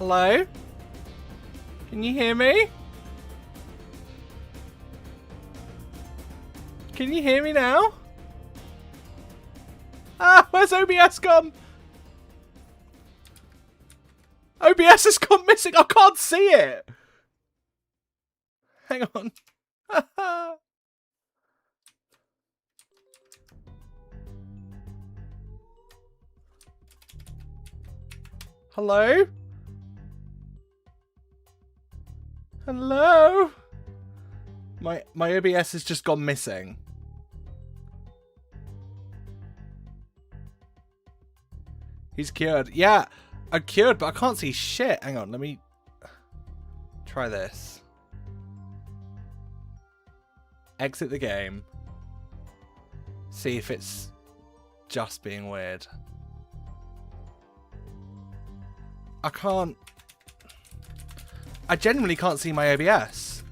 Hello? Can you hear me? Can you hear me now? Ah, where's OBS gone? OBS has gone missing. I can't see it. Hang on. Hello? Hello? My OBS has just gone missing. He's cured. Yeah, I'm cured, but I can't see shit. Hang on, let me try this. Exit the game. See if it's just being weird. I can't... I genuinely can't see my OBS.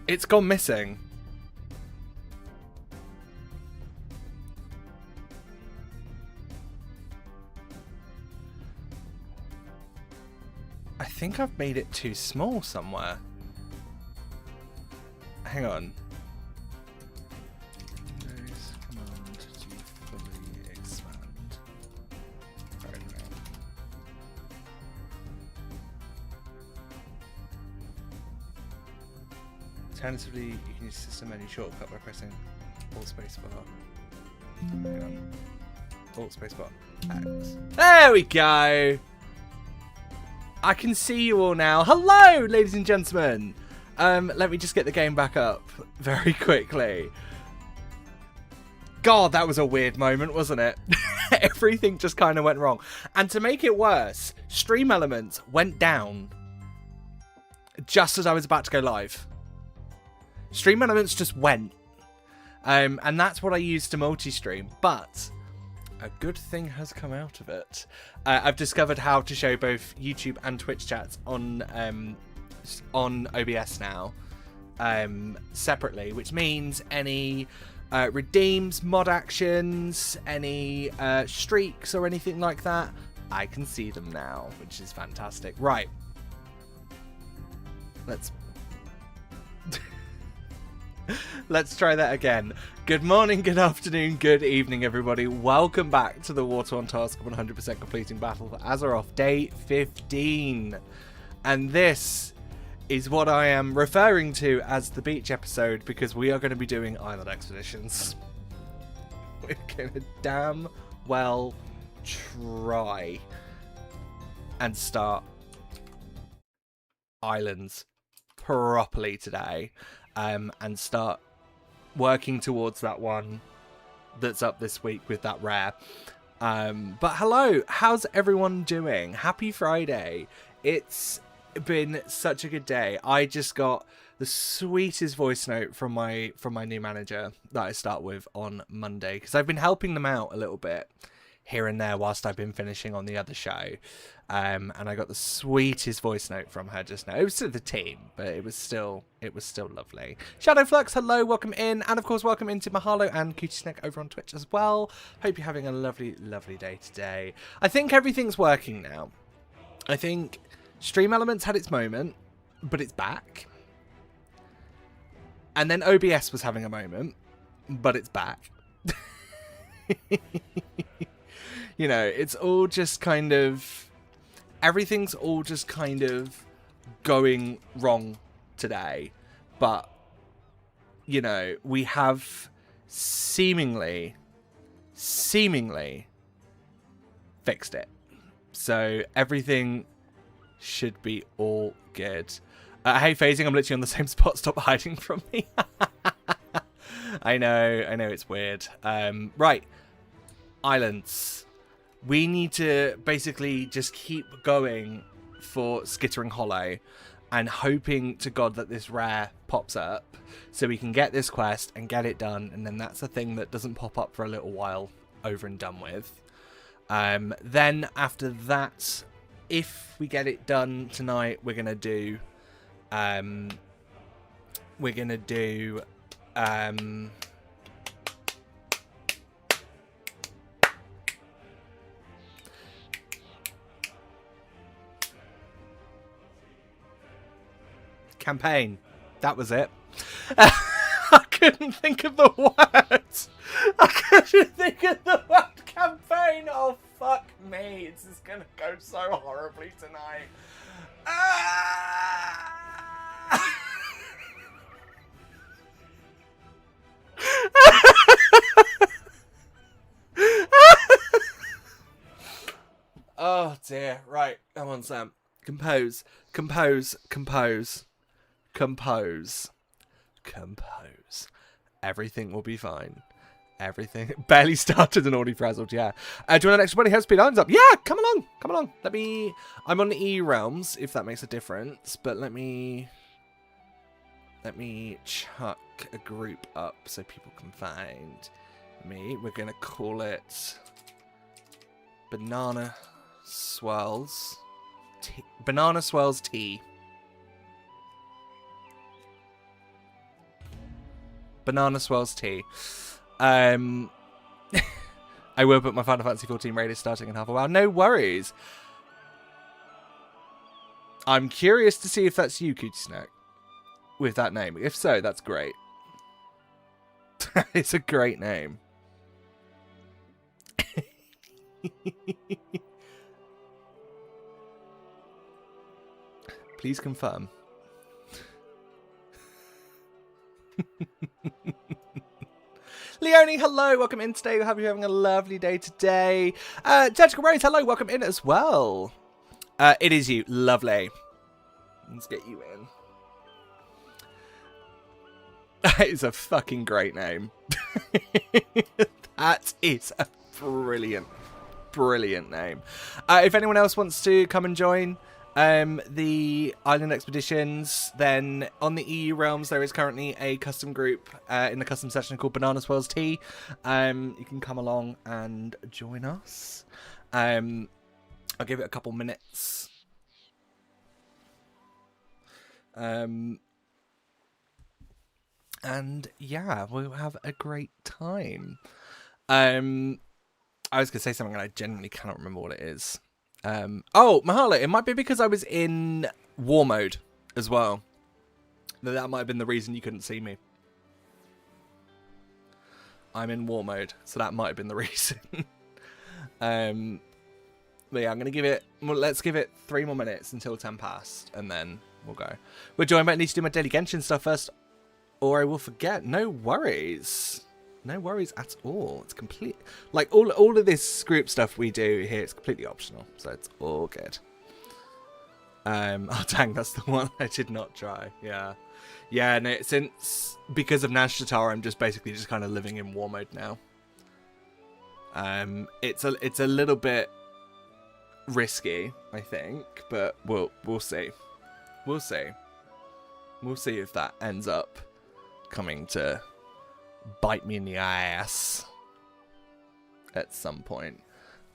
It's gone missing. I think I've made it too small somewhere. Hang on. Windows command to fully expand. Program. Alternatively, you can use system menu shortcut by pressing Alt spacebar. Hang on. Alt spacebar. X. There we go. I can see you all now. Hello, ladies and gentlemen. Let me just get the game back up very quickly. God, that was a weird moment, wasn't it? Everything just kind of went wrong. And to make it worse, Stream Elements went down just as I was about to go live. Stream Elements just went. And that's what I used to multi-stream. But a good thing has come out of it. I've discovered how to show both YouTube and Twitch chats on OBS now, separately, which means any redeems, mod actions, any streaks or anything like that, I can see them now, which is fantastic. Right. Let's try that again. Good morning, good afternoon, good evening, everybody. Welcome back to the War Torn task of 100% completing Battle for Azeroth, day 15. And this is what I am referring to as the beach episode, because we are going to be doing island expeditions. We're going to damn well try and start islands properly today. And start working towards that one that's up this week with that rare. But hello, how's everyone doing? Happy Friday. It's been such a good day. I just got the sweetest voice note from my new manager that I start with on Monday, because I've been helping them out a little bit here and there whilst I've been finishing on the other show. And I got the sweetest voice note from her just now. It was to the team, but it was still lovely. Shadowflux, hello, welcome in, and of course welcome into Mahalo and Cootie Snake over on Twitch as well. Hope you're having a lovely, lovely day today. I think everything's working now. I think Stream Elements had its moment, but it's back. And then OBS was having a moment, but it's back. You know, it's all just kind of... Everything's all just kind of going wrong today. But, you know, we have seemingly fixed it. So everything should be all good. Hey, Phasing, I'm literally on the same spot. Stop hiding from me. I know, it's weird. Right. Islands. We need to basically just keep going for Skittering Hollow and hoping to God that this rare pops up so we can get this quest and get it done, and then that's a thing that doesn't pop up for a little while, over and done with. Then after that, if we get it done tonight, we're gonna do campaign. That was it. I couldn't think of the words. I couldn't think of the word campaign. Oh, fuck me. This is going to go so horribly tonight. Oh, dear. Right. Come on, Sam. Compose. Compose. Compose. Compose. Compose. Everything will be fine. Everything. Barely started and already frazzled, yeah. Do you want an extra body? Head speed arms up? Yeah, come along. Come along. Let me... I'm on the E realms, if that makes a difference. But let me chuck a group up so people can find me. We're going to call it Banana Swirls. Banana Swirls Tea. Banana Swirls Tea. I will put my Final Fantasy 14 raid is starting in half a while. No worries. I'm curious to see if that's you, Cootie Snack, with that name. If so, that's great. It's a great name. Please confirm. Leonie, hello, welcome in today. I hope you're having a lovely day today. Tactical Rose, hello, welcome in as well. It is you, lovely. Let's get you in. That is a fucking great name. That is a brilliant, brilliant name. If anyone else wants to come and join the Island Expeditions, then on the EU Realms there is currently a custom group in the custom section called Banana Swirls Tea. You can come along and join us. I'll give it a couple minutes. And yeah, we'll have a great time. I was going to say something and I genuinely cannot remember what it is. Oh, Mahala, it might be because I was in war mode as well. That might have been the reason you couldn't see me. I'm in war mode, so that might have been the reason. But yeah, I'm going to give it... Well, let's give it 3 more minutes until 10 past, and then we'll go. We're joined, but I need to do my daily Genshin stuff first, or I will forget. No worries. No worries at all. It's complete... Like, all of this group stuff we do here, it's completely optional, so it's all good. Oh, dang, that's the one I did not try. Yeah. Yeah, no, because of Nashtatar, I'm just basically just kind of living in war mode now. It's a little bit risky, I think, but we'll see. We'll see. We'll see if that ends up coming to bite me in the ass at some point.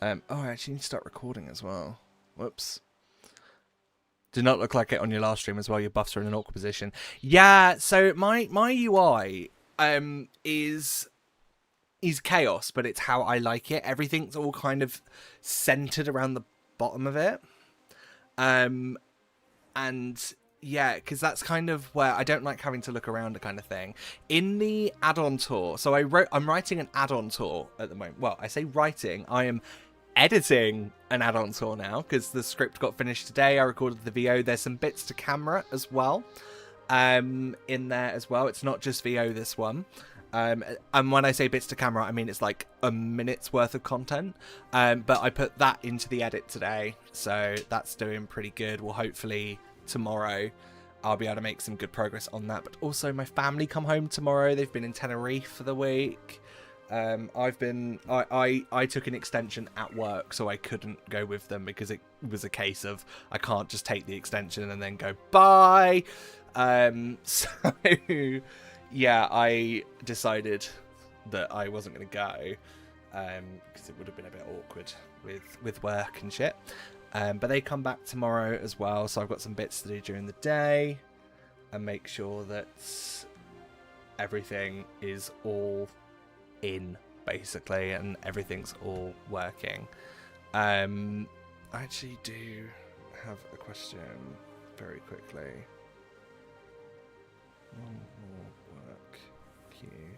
Oh, I actually need to start recording as well. Whoops. Did not look like it on your last stream as well. Your buffs are in an awkward position. Yeah, so my UI is chaos, but it's how I like it. Everything's all kind of centered around the bottom of it. And yeah, because that's kind of where I don't like having to look around, a kind of thing. In the add-on tour, so I'm writing an add-on tour at the moment. Well, I say writing, I am editing an add-on tour now, because the script got finished today. I recorded the VO. There's some bits to camera as well, in there as well. It's not just VO, this one. And when I say bits to camera, I mean it's like a minute's worth of content. But I put that into the edit today, so that's doing pretty good. Well, hopefully tomorrow I'll be able to make some good progress on that. But also my family come home tomorrow. They've been in Tenerife for the week. I took an extension at work, so I couldn't go with them because it was a case of I can't just take the extension and then go bye. So yeah, I decided that I wasn't going to go because it would have been a bit awkward with work and shit. But they come back tomorrow as well, so I've got some bits to do during the day and make sure that everything is all in, basically, and everything's all working. I actually do have a question very quickly. One more work queue.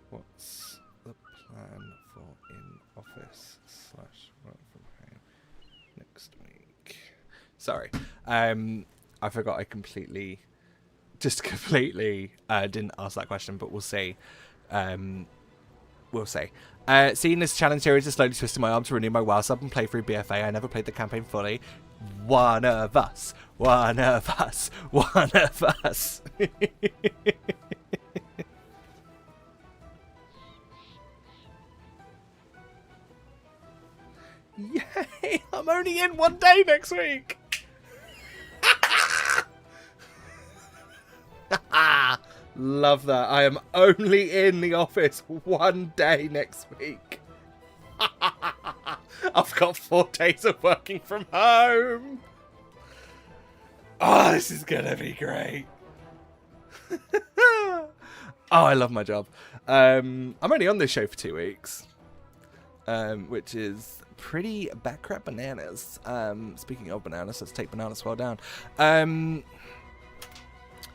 What's the plan for in-office / work from home next week? Sorry, I forgot. I completely didn't ask that question, but we'll see. We'll see. Seeing this challenge series is slowly twisting my arm to renew my WoW sub and play through BFA. I never played the campaign fully. One of us. One of us. One of us. Yay! I'm only in 1 day next week. Love that. I am only in the office 1 day next week. I've got 4 days of working from home. Oh, this is gonna be great. Oh, I love my job. I'm only on this show for 2 weeks, which is pretty backcrap bananas. Speaking of bananas, let's take Banana Swell down.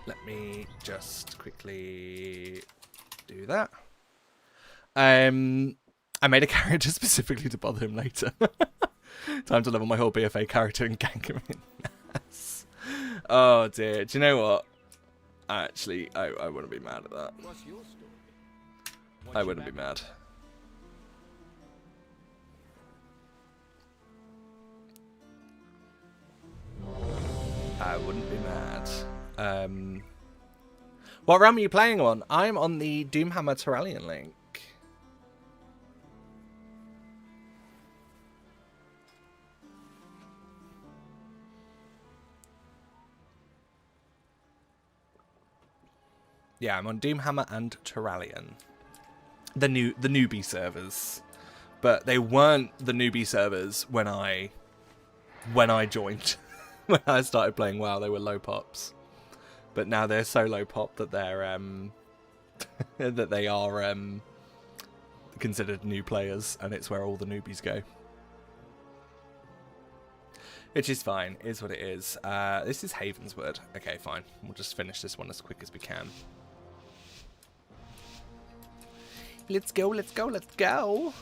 Let me just quickly do that. I made a character specifically to bother him later. Time to level my whole BFA character and gank him in. Yes. Oh dear. Do you know what? Actually, I wouldn't be mad at that. I wouldn't be mad. I wouldn't be mad. What realm are you playing on? I'm on the Doomhammer Terralion link. Yeah, I'm on Doomhammer and Terralion. The newbie servers. But they weren't the newbie servers when I joined. When I started playing WoW, they were low pops. But now they're so low pop that they're that they are considered new players, and it's where all the newbies go. Which is fine, is what it is. This is Havenswood. Okay, fine. We'll just finish this one as quick as we can. Let's go, let's go, let's go!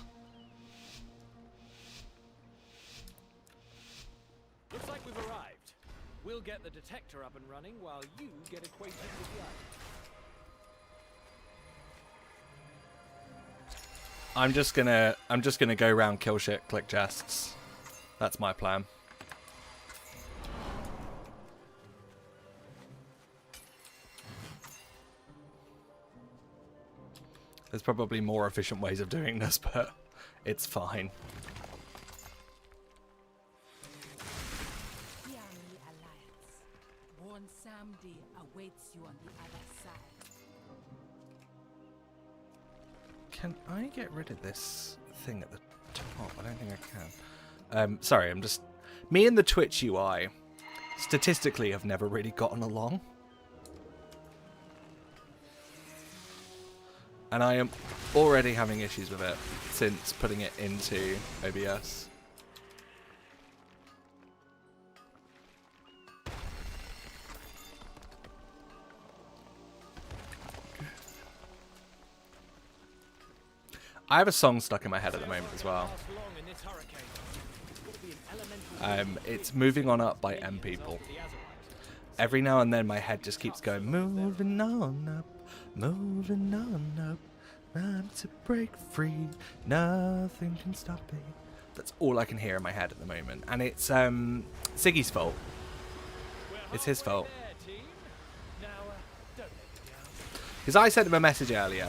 Looks like we've arrived. We'll get the detector up and running while you get acquainted with the item. I'm just gonna go around, kill shit, click chests. That's my plan. There's probably more efficient ways of doing this, but it's fine. Awaits you on the other side. Can I get rid of this thing at the top? I don't think I can. Sorry, I'm just... Me and the Twitch UI, statistically, have never really gotten along. And I am already having issues with it since putting it into OBS. I have a song stuck in my head at the moment as well. It's Moving On Up by M People. Every now and then my head just keeps going, moving on up, moving on up, time to break free, nothing can stop me. That's all I can hear in my head at the moment. And it's Siggy's fault. It's his fault. Because I sent him a message earlier,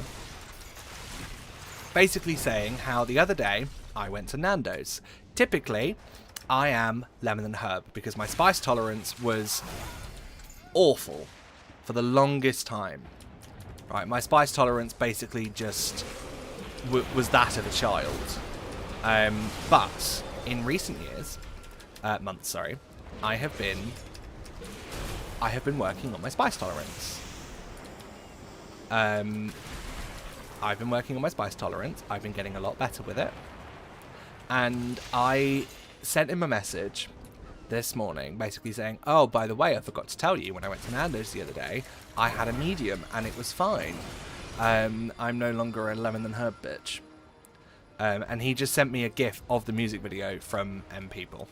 basically saying how the other day I went to Nando's. Typically, I am lemon and herb because my spice tolerance was awful for the longest time. Right, my spice tolerance basically just was that of a child. But in recent years, months, sorry, I have been working on my spice tolerance. I've been working on my spice tolerance. I've been getting a lot better with it. And I sent him a message this morning, basically saying, oh, by the way, I forgot to tell you, when I went to Nando's the other day, I had a medium and it was fine. I'm no longer a lemon and herb bitch. And he just sent me a gif of the music video from M People.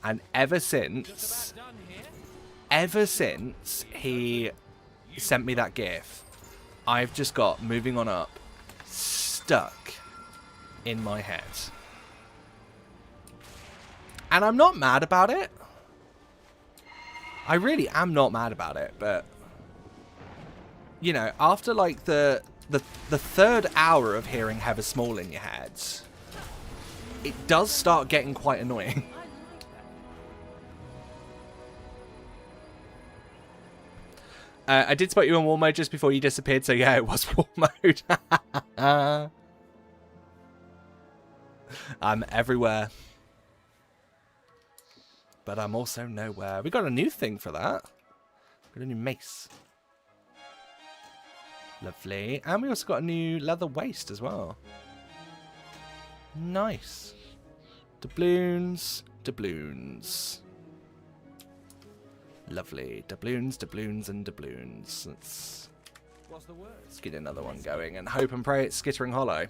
And ever since he sent me that gif, I've just got Moving On Up stuck in my head. And I'm not mad about it. I really am not mad about it, but you know, after like the third hour of hearing Heather Small in your head, it does start getting quite annoying. I did spot you in war mode just before you disappeared, so yeah, it was war mode. I'm everywhere. But I'm also nowhere. We got a new thing for that. Got a new mace. Lovely. And we also got a new leather waist as well. Nice. Doubloons. Doubloons. Lovely. Doubloons, doubloons, and doubloons. Let's get another one going and hope and pray it's Skittering Hollow.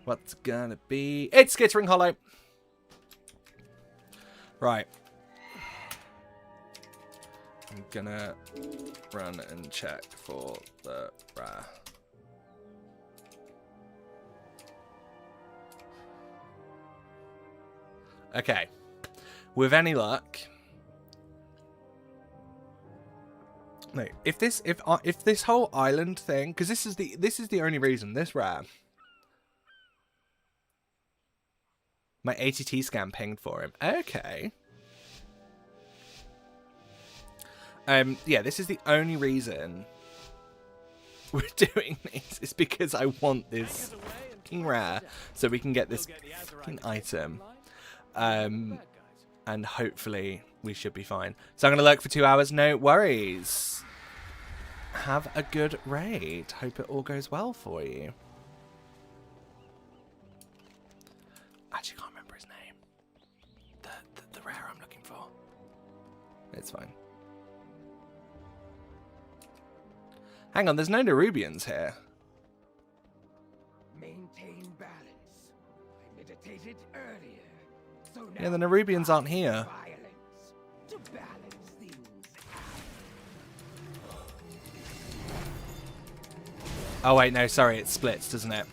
What's gonna be? It's Skittering Hollow! Right. I'm gonna run and check for the rare. Okay. With any luck. No, if this whole island thing, because this is the only reason this rare. My ATT scan pinged for him. Okay. Yeah, this is the only reason we're doing this. It's because I want this fucking rare so we can get this fucking item. And hopefully we should be fine. So I'm going to lurk for 2 hours. No worries. Have a good raid. Hope it all goes well for you. Actually, can't remember his name. The rare I'm looking for. It's fine. Hang on, there's no Nerubians here. Maintain balance. I meditated earlier. So now Yeah, the Nerubians aren't here. violence to balance things out. Oh wait, no, sorry, it splits, doesn't it?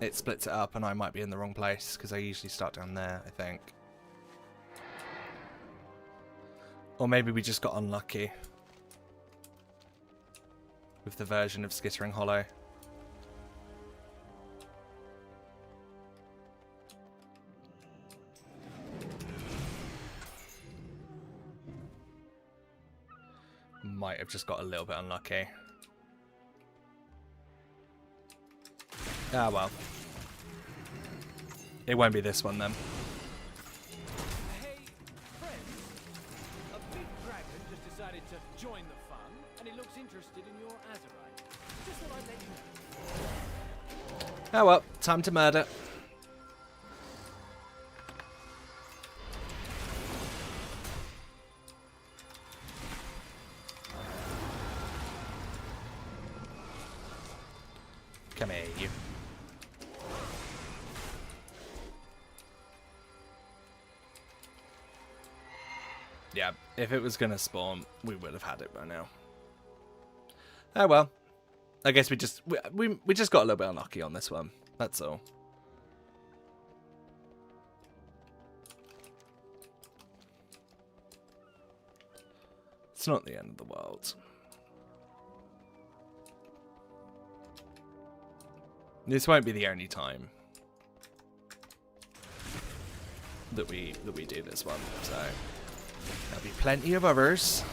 It splits it up and I might be in the wrong place because I usually start down there, I think. Or maybe we just got unlucky with the version of Skittering Hollow. Might have just got a little bit unlucky. Ah, well. It won't be this one then. Hey, friends. A big dragon just decided to join the fun, and he looks interested in your Azeroth. Just thought I'd let you know. Oh well, time to murder. Come here, you. Yeah, if it was gonna spawn, we would have had it by now. Oh well. I guess we just got a little bit unlucky on this one. That's all. It's not the end of the world. This won't be the only time that we do this one, so there'll be plenty of others.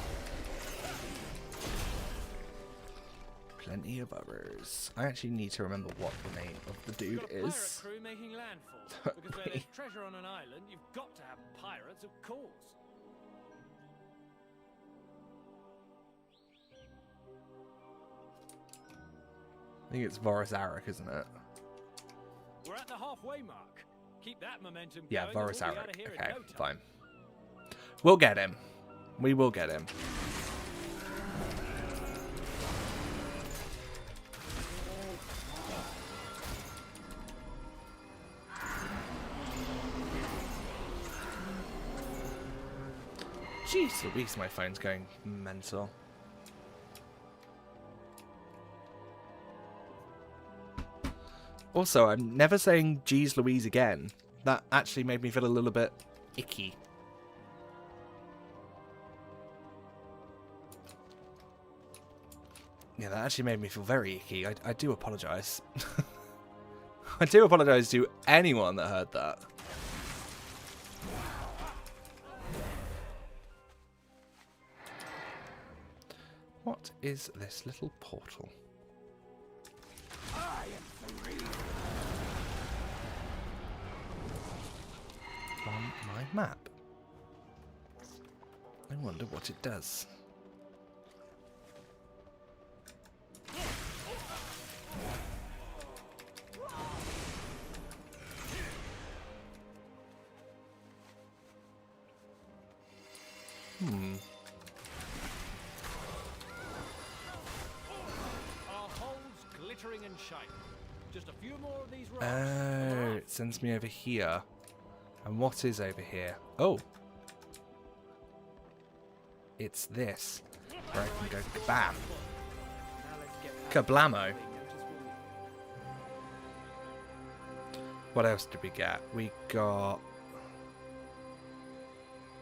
Plenty of others. I actually need to remember what the name of the dude You've got a pirate is. crew making landfall. Because where there's treasure on an island, you've got to have pirates, of course. I think it's Voris Arik, isn't it? We're at the halfway mark. Keep that momentum Yeah, going, and Voris we'll be out Arik. of here in Okay, no time. fine. We'll get him. We will get him. Jeez Louise, my phone's going mental. Also, I'm never saying Jeez Louise again. That actually made me feel a little bit icky. Yeah, that actually made me feel very icky. I do apologise. I do apologise to anyone that heard that. What is this little portal? I am free. On my map. I wonder what it does. Our holes glittering and shining. Just a few more of these rocks. Oh, it sends me over here. And what is over here? Oh. It's this. Where I can go kabam. Now let's get Kablamo. What else did we get? We got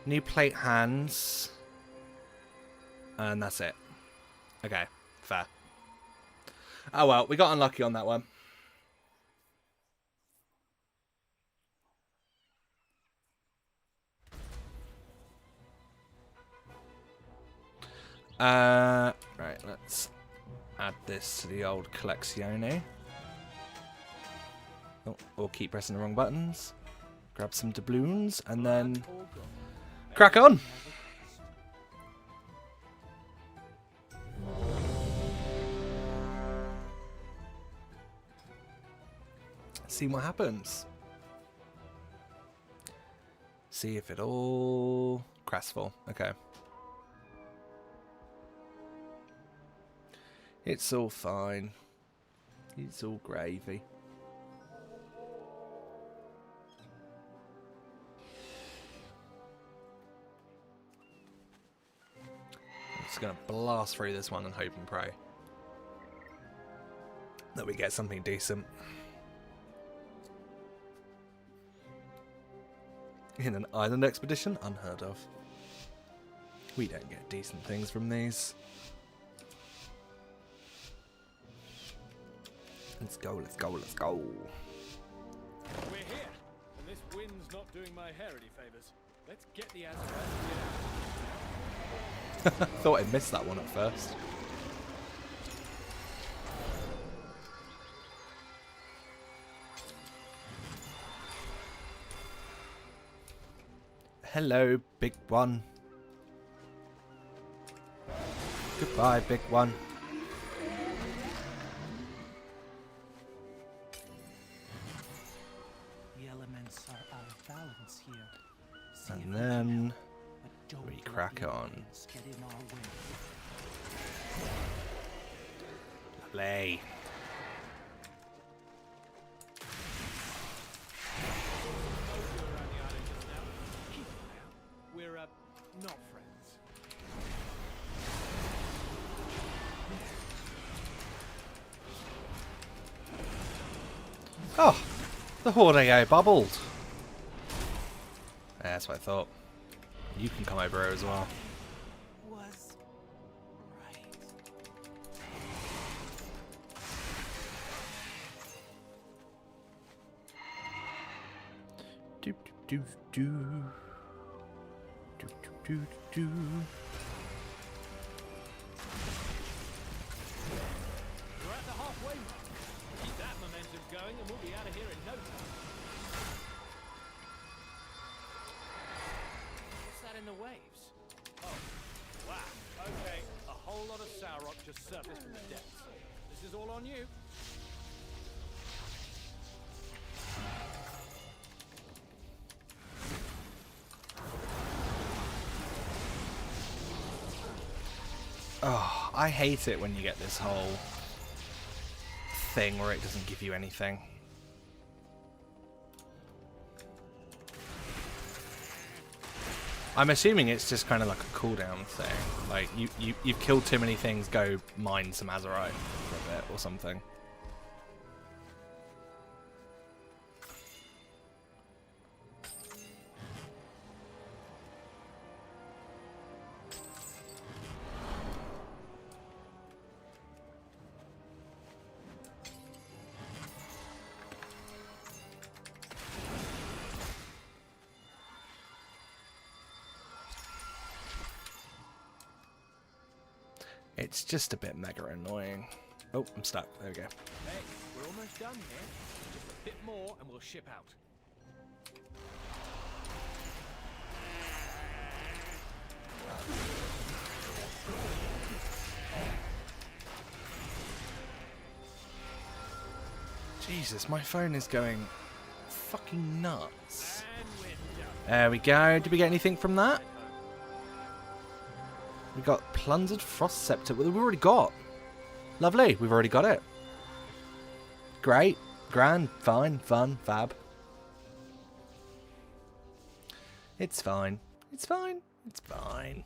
new plate hands. And that's it. Okay, fair. Oh well, we got unlucky on that one. Right, let's add this to the old collezione. Oh, or keep pressing the wrong buttons. Grab some doubloons and then crack on. See what happens. See if it all crestful. Okay. It's all fine. It's all gravy. I'm just gonna blast through this one and hope and pray that we get something decent. In an island expedition? Unheard of. We don't get decent things from these. Let's go, let's go, let's go. We're here, and this wind's not doing my hair any favors. Let's get the Azeroth. Thought I missed that one at first. Hello, big one. Goodbye, big one. The elements are out of balance here. See And if we can then help, but don't we let crack the on. elements get in our way. Lovely. Around the island just now. Keep it now. We're not friends. Oh, the Hordeo bubbled. Yeah, that's what I thought. You can come over here as well. Was right. Do do do do do do do. We're at the halfway mark. Keep that momentum going, and we'll be out of here in no time. What's that in the waves? Oh, wow. Okay, a whole lot of Sauroch just surfaced from the depths. This is all on you. Oh, I hate it when you get this whole thing where it doesn't give you anything. I'm assuming it's just kind of like a cooldown thing. Like, you've killed too many things, go mine some Azerite for a bit or something. It's just a bit mega annoying. Oh, I'm stuck. There we go. Hey, we're almost done here. Just a bit more and we'll ship out. Jesus, my phone is going fucking nuts. And we're done. There we go. Did we get anything from that? We got Plundered Frost Scepter. We've already got. Lovely. We've already got it. Great. Grand. Fine. Fun. Fab. It's fine. It's fine. It's fine.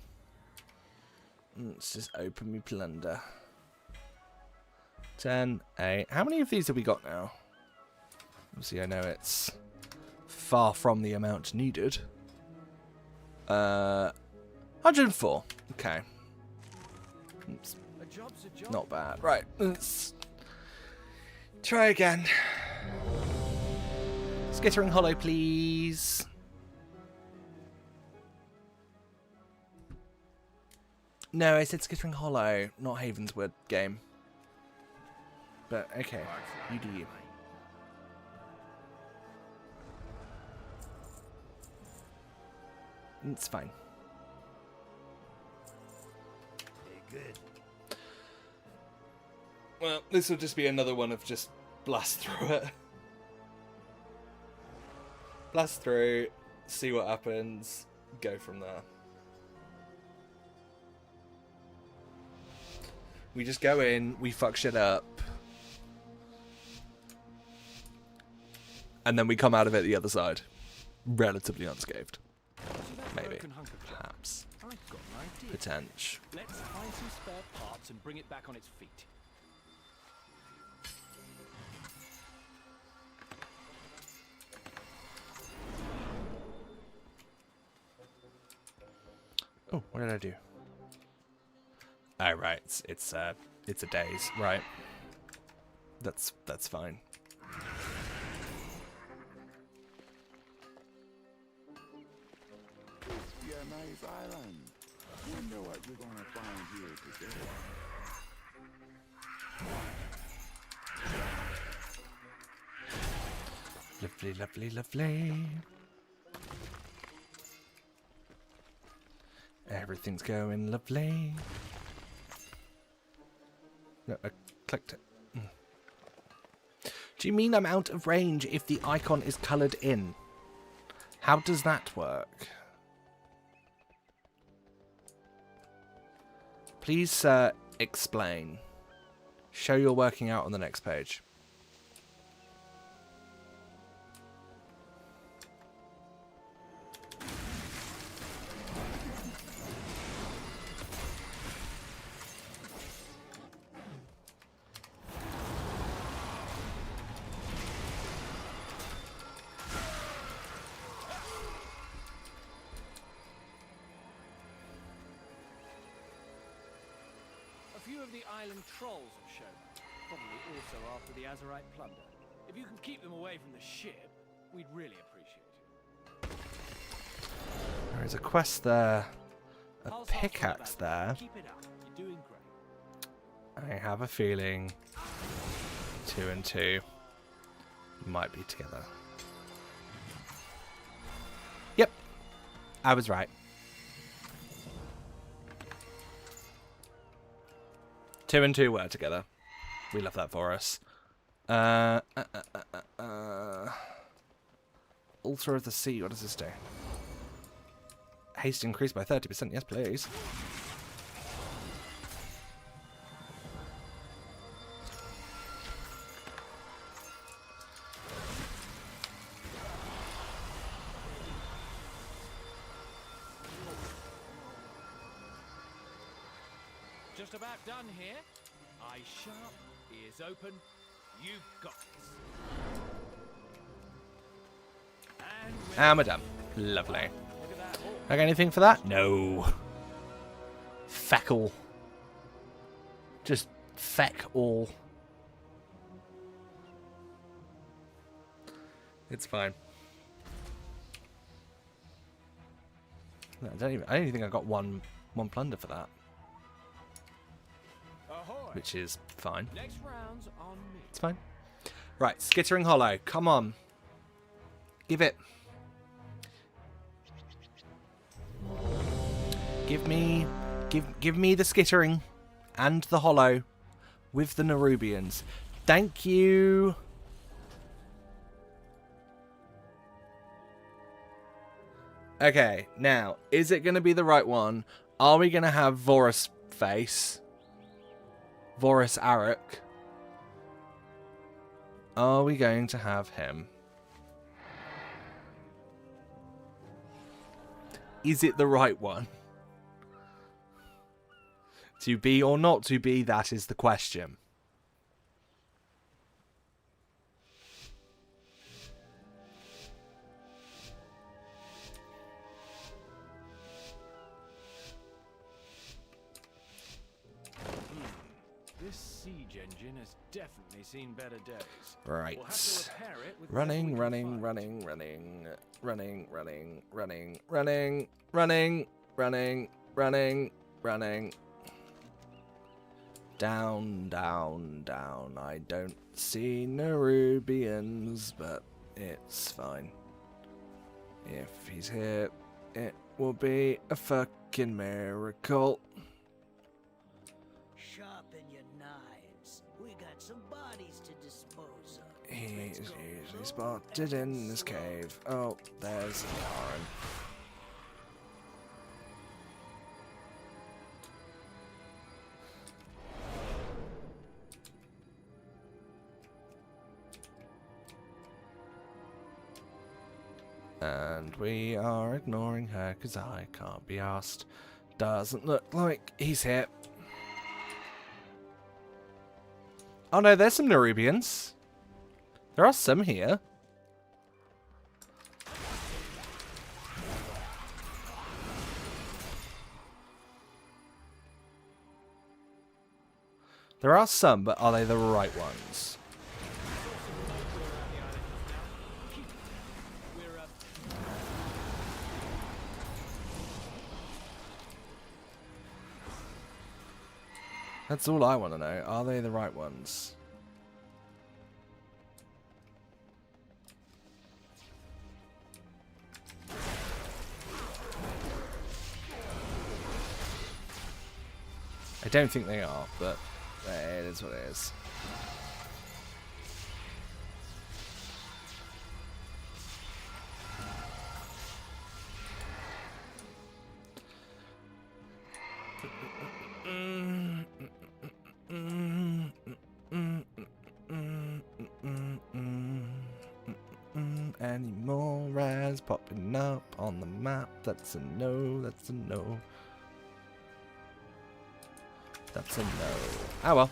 Let's just open me plunder. 10, 8. How many of these have we got now? Obviously, I know it's far from the amount needed. 104. Okay. It's A job's a job. not bad. Right. Let's try again. Skittering Hollow, please. No, I said Skittering Hollow, not Havenswood game. But, okay. You do you. It's fine. Good. Well, this will just be another one of just blast through it. Blast through, see what happens, go from there. We just go in, we fuck shit up. And then we come out of it the other side. Relatively unscathed. See that Maybe. broken hunk of junk? Perhaps. I've got an idea. Potential. Let's find some spare parts and bring it back on its feet. Oh, what did I do? Oh, right. It's a daze, right? That's fine. Be a nice island. Wonder what you're gonna find here today. Lovely, lovely, lovely. Everything's going lovely. No, I clicked it. Do you mean I'm out of range if the icon is coloured in? How does that work? Please, explain. Show you're working out on the next page. A few of the island trolls have shown up, probably also after the Azerite plunder. If you can keep them away from the ship, we'd really appreciate it. There is a quest there. A Pulse off pickaxe the battle. there. Keep it up. You're doing great. I have a feeling 2 and 2 might be together. Yep. I was right. 2 and 2 were together. We love that for us. Altar of the Sea. What does this do? Haste increased by 30%. Yes, please. just about done here. Eyes sharp, ears open. You've got this. And we're done. Lovely. Look at that. Oh, I got anything for that? No. Feckle. Just feck all. It's fine. No, I don't even think I got one plunder for that, ahoy. which is fine. Next round's on me. It's fine. Right, Skittering Hollow. Come on. Give it. Give me the Skittering and the Hollow with the Nerubians. Thank you. Okay, now, is it going to be the right one? Are we going to have Vorus face? Vorus Arik? Are we going to have him? Is it the right one? To be or not to be, that is the question. This siege engine has definitely seen better days. Right. We'll have to repair it with Running, whatever we can running, find. running, running, running, running, running, running, running, running, running. Down, down, down. I don't see Nerubians, but it's fine. If he's here, it will be a fucking miracle. Sharpen your knives. We got some bodies to dispose of. He's Let's go usually slow spotted and in this slow. cave. Oh, there's Lauren. And we are ignoring her because I can't be asked. Doesn't look like he's here. Oh no, there's some Nerubians. There are some here. There are some, but are they the right ones? That's all I want to know. Are they the right ones? I don't think they are, but it is what it is. Any more raz popping up on the map? That's a no, that's a no. That's a no. Ah well.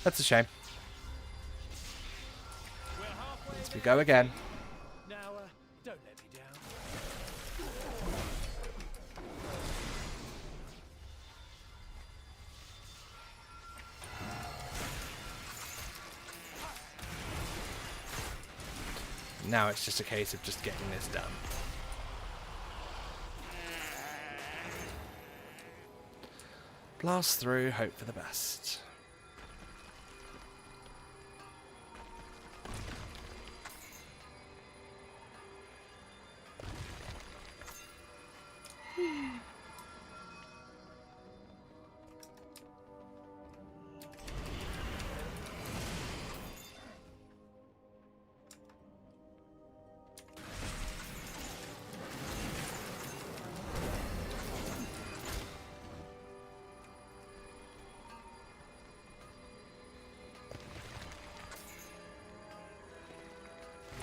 That's a shame. We're halfway Let's there. go again. Now, don't let me down. Now it's just a case of just getting this done. Blast through, hope for the best.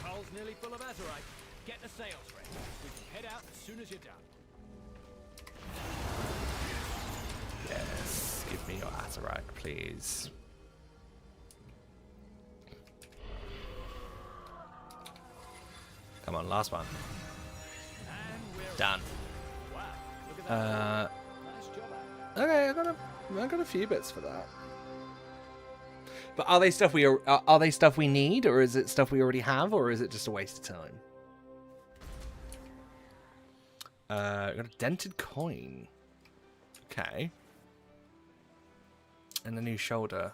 Hull's nearly full of Azeroth. Get the sails ready. We can head out as soon as you're done. Azerite, please. Come on, last one. Done. Nice job out there. Okay, I got a few bits for that. But are they stuff are they stuff we need, or is it stuff we already have, or is it just a waste of time? Got a dented coin. Okay. And a new shoulder.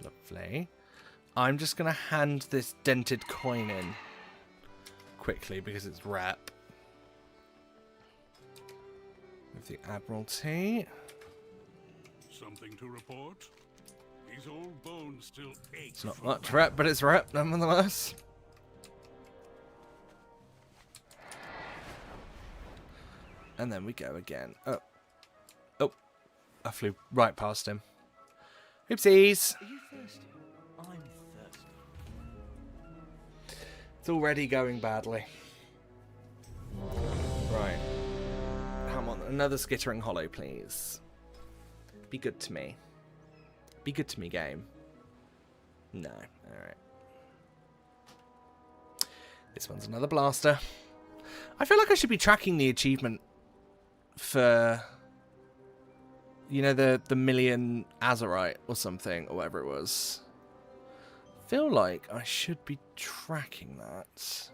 Lovely. I'm just going to hand this dented coin in quickly because it's rep. With the Admiralty. Something to report? These old bones still ache. It's not much rep, but it's rep nonetheless. And then we go again. Oh. Oh. I flew right past him. Oopsies. Are you thirsty? I'm thirsty. It's already going badly. Right. Come on, another skittering hollow, please. Be good to me. Be good to me, game. No. Alright. This one's another blaster. I feel like I should be tracking the achievement for, you know, the million Azerite or something, or whatever it was. Feel like I should be tracking that.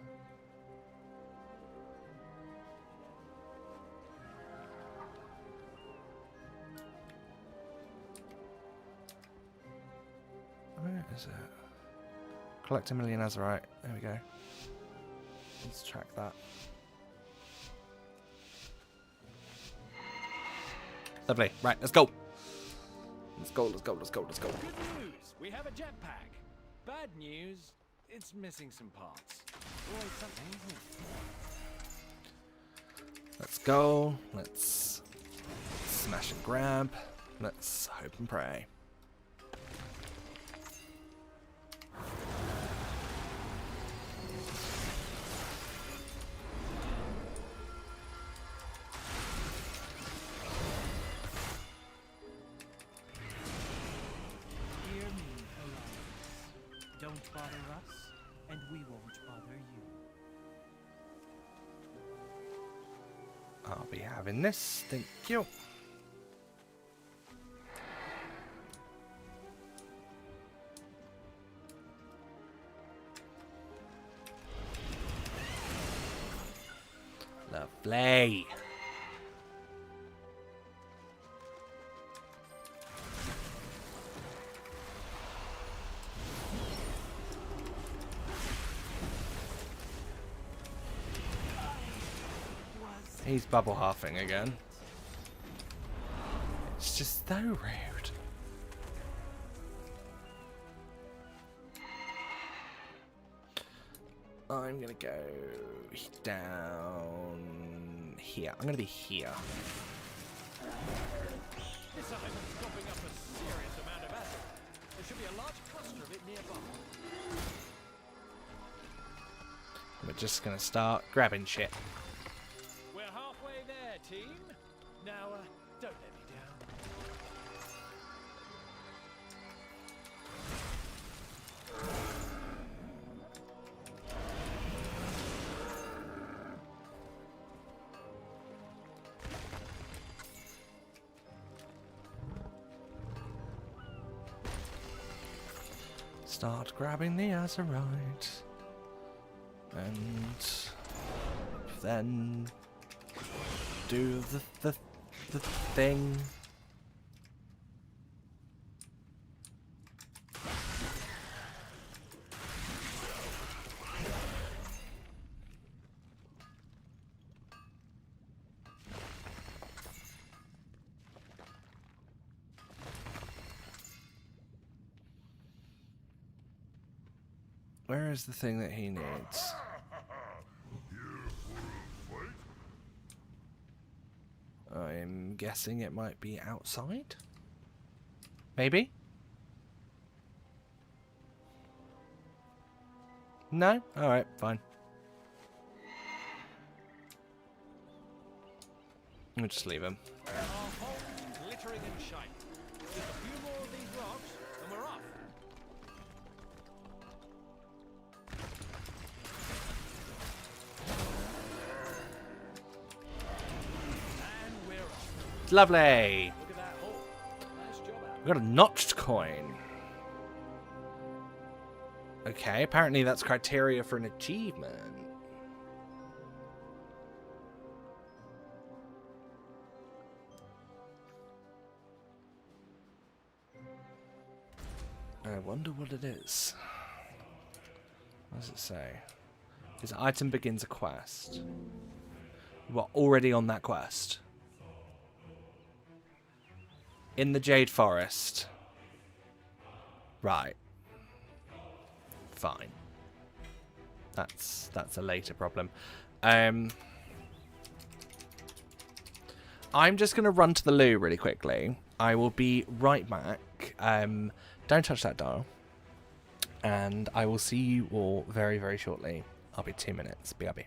Where is it? Collect a million Azerite. There we go. Let's track that. Lovely. Right, let's go. Let's go, let's go, let's go, let's go. Good news, we have a jetpack. Bad news, it's missing some parts. Always something, isn't it? Let's go. Let's smash and grab. Let's hope and pray. Hear me, Alliance. Don't bother us, and we won't bother you. I'll be having this. Thank you. Lovely. He's bubble halving again. It's just so rude. I'm gonna go down here. I'm gonna be here. This island's coughing up a serious amount of acid. There should be a large cluster of it nearby. We're just gonna start grabbing shit. We're halfway there, team. Now, don't let me down. Start grabbing the Azerite. And then do the thing. Where is the thing that he needs? I'm guessing it might be outside? Maybe? No? Alright, fine. We'll just leave him. Our home's glittering in shine. Just a few more of these rocks, and we're off. And we're off. Lovely. Look at that hole. Nice job out. We got a notched coin. Okay, apparently that's criteria for an achievement. I wonder what it is. What does it say? This item begins a quest. We're already on that quest. In the Jade Forest. Right. Fine. That's a later problem. I'm just going to run to the loo really quickly. I will be right back. Don't touch that dial. And I will see you all very, very shortly. I'll be 2 minutes. BRB.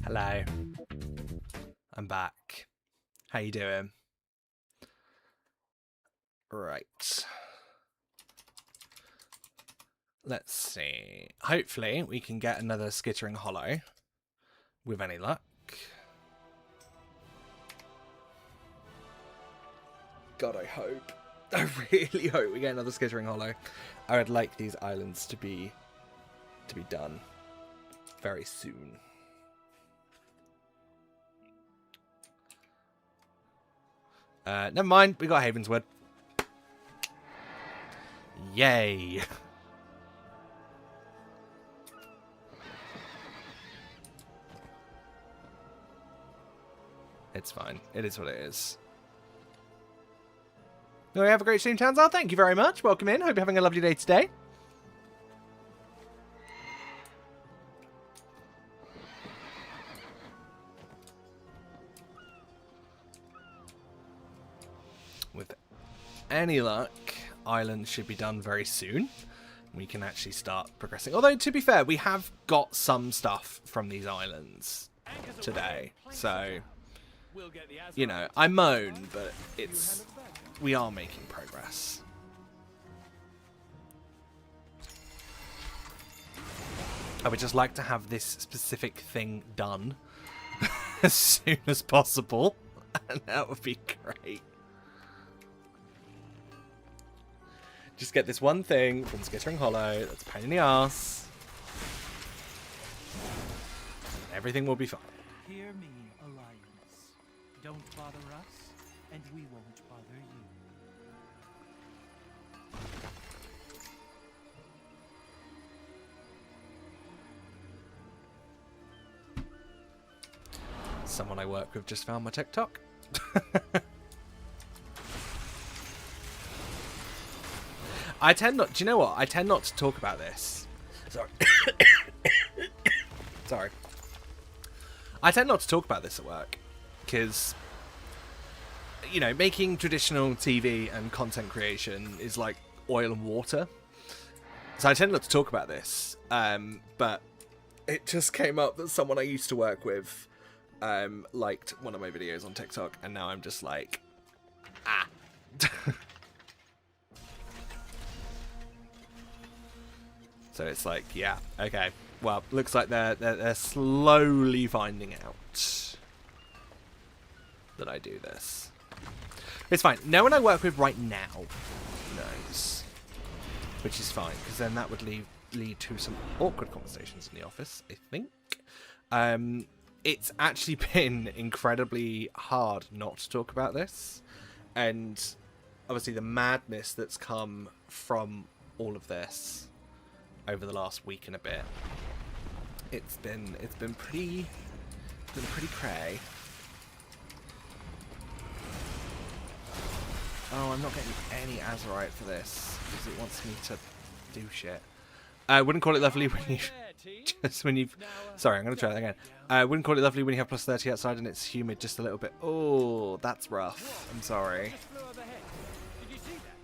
Hello. I'm back. How you doing? Right. Let's see. Hopefully we can get another Skittering Hollow with any luck. God, I hope. I really hope we get another Skittering Hollow. I would like these islands to be done very soon. Never mind, we got Havenswood. Yay! It's fine. It is what it is. Do we have a great stream, Tanzar? Thank you very much. Welcome in. Hope you're having a lovely day today. With any luck, island should be done very soon. we can actually start progressing. Although, to be fair, we have got some stuff from these islands today. So, We'll get the Azeroth. you know, I moan, but we are making progress. I would just like to have this specific thing done as soon as possible. And that would be great. Just get this one thing from Skittering Hollow that's a pain in the ass. Everything will be fine. Hear me, Alliance. Don't bother us, and we won't bother you. Someone I work with just found my TikTok. I tend not... Do you know what? I tend not to talk about this. Sorry. Sorry. I tend not to talk about this at work. Because, you know, making traditional TV and content creation is like oil and water. So I tend not to talk about this. But it just came up that someone I used to work with liked one of my videos on TikTok. And now I'm just like... Ah. So it's like, yeah, okay. Well, looks like they're slowly finding out that I do this. It's fine. No one I work with right now knows, which is fine, because then that would lead to some awkward conversations in the office, I think. It's actually been incredibly hard not to talk about this, and obviously the madness that's come from all of this over the last week and a bit. It's been pretty cray. Oh, I'm not getting any Azeroth for this because it wants me to do shit. I wouldn't call it lovely when you Sorry, I'm gonna try that again. I wouldn't call it lovely when you have +30 outside and it's humid just a little bit. Oh, that's rough. I'm sorry. Just flew overhead. Did you see that?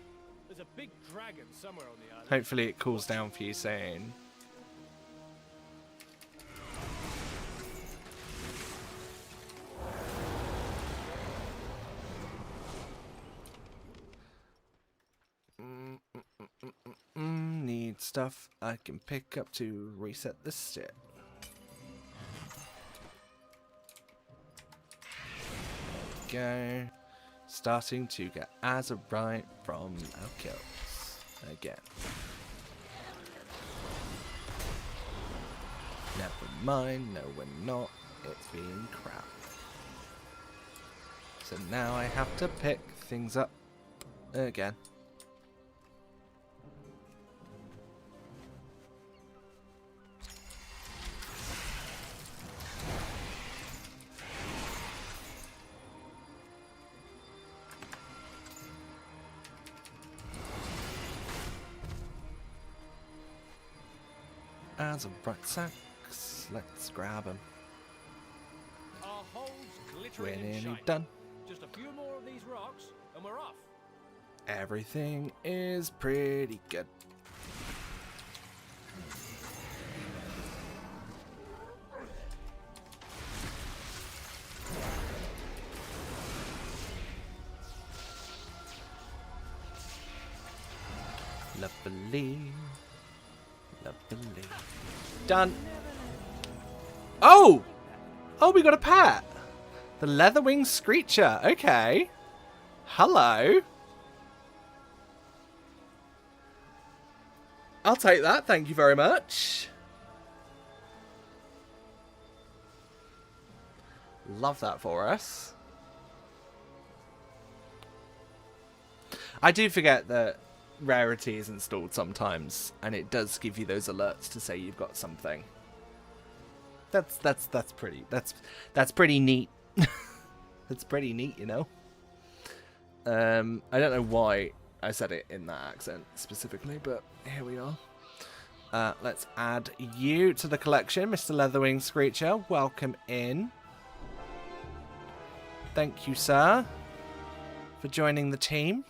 There's a big dragon somewhere on the island. Hopefully it cools down for you soon. Need stuff I can pick up to reset this shit. Go. Starting to get Azeroth from our kills again. Never mind, no we're not. It's being crap. So now I have to pick things up again. Azeroth sacks. Let's grab them. Our hole's We're glittering and nearly shining. done. Just a few more of these rocks, and we're off. Everything is pretty good. Lovely. Lovely. Done. Oh! Oh, we got a pet. The Leatherwing Screecher. Okay. Hello. I'll take that. Thank you very much. Love that for us. I do forget that Rarity is installed sometimes, and it does give you those alerts to say you've got something. That's pretty neat. That's pretty neat, you know. I don't know why I said it in that accent specifically, but here we are. Let's add you to the collection, Mr. Leatherwing Screecher. Welcome in. Thank you, sir, for joining the team.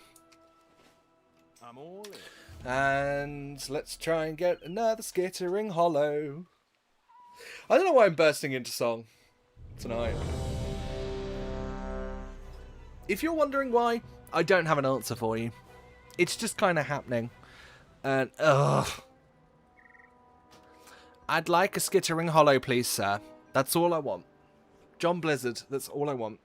I'm all in. And let's try and get another skittering hollow. I don't know why I'm bursting into song tonight. If you're wondering why, I don't have an answer for you. It's just kind of happening. And, ugh. I'd like a skittering hollow, please, sir. That's all I want. John Blizzard, that's all I want.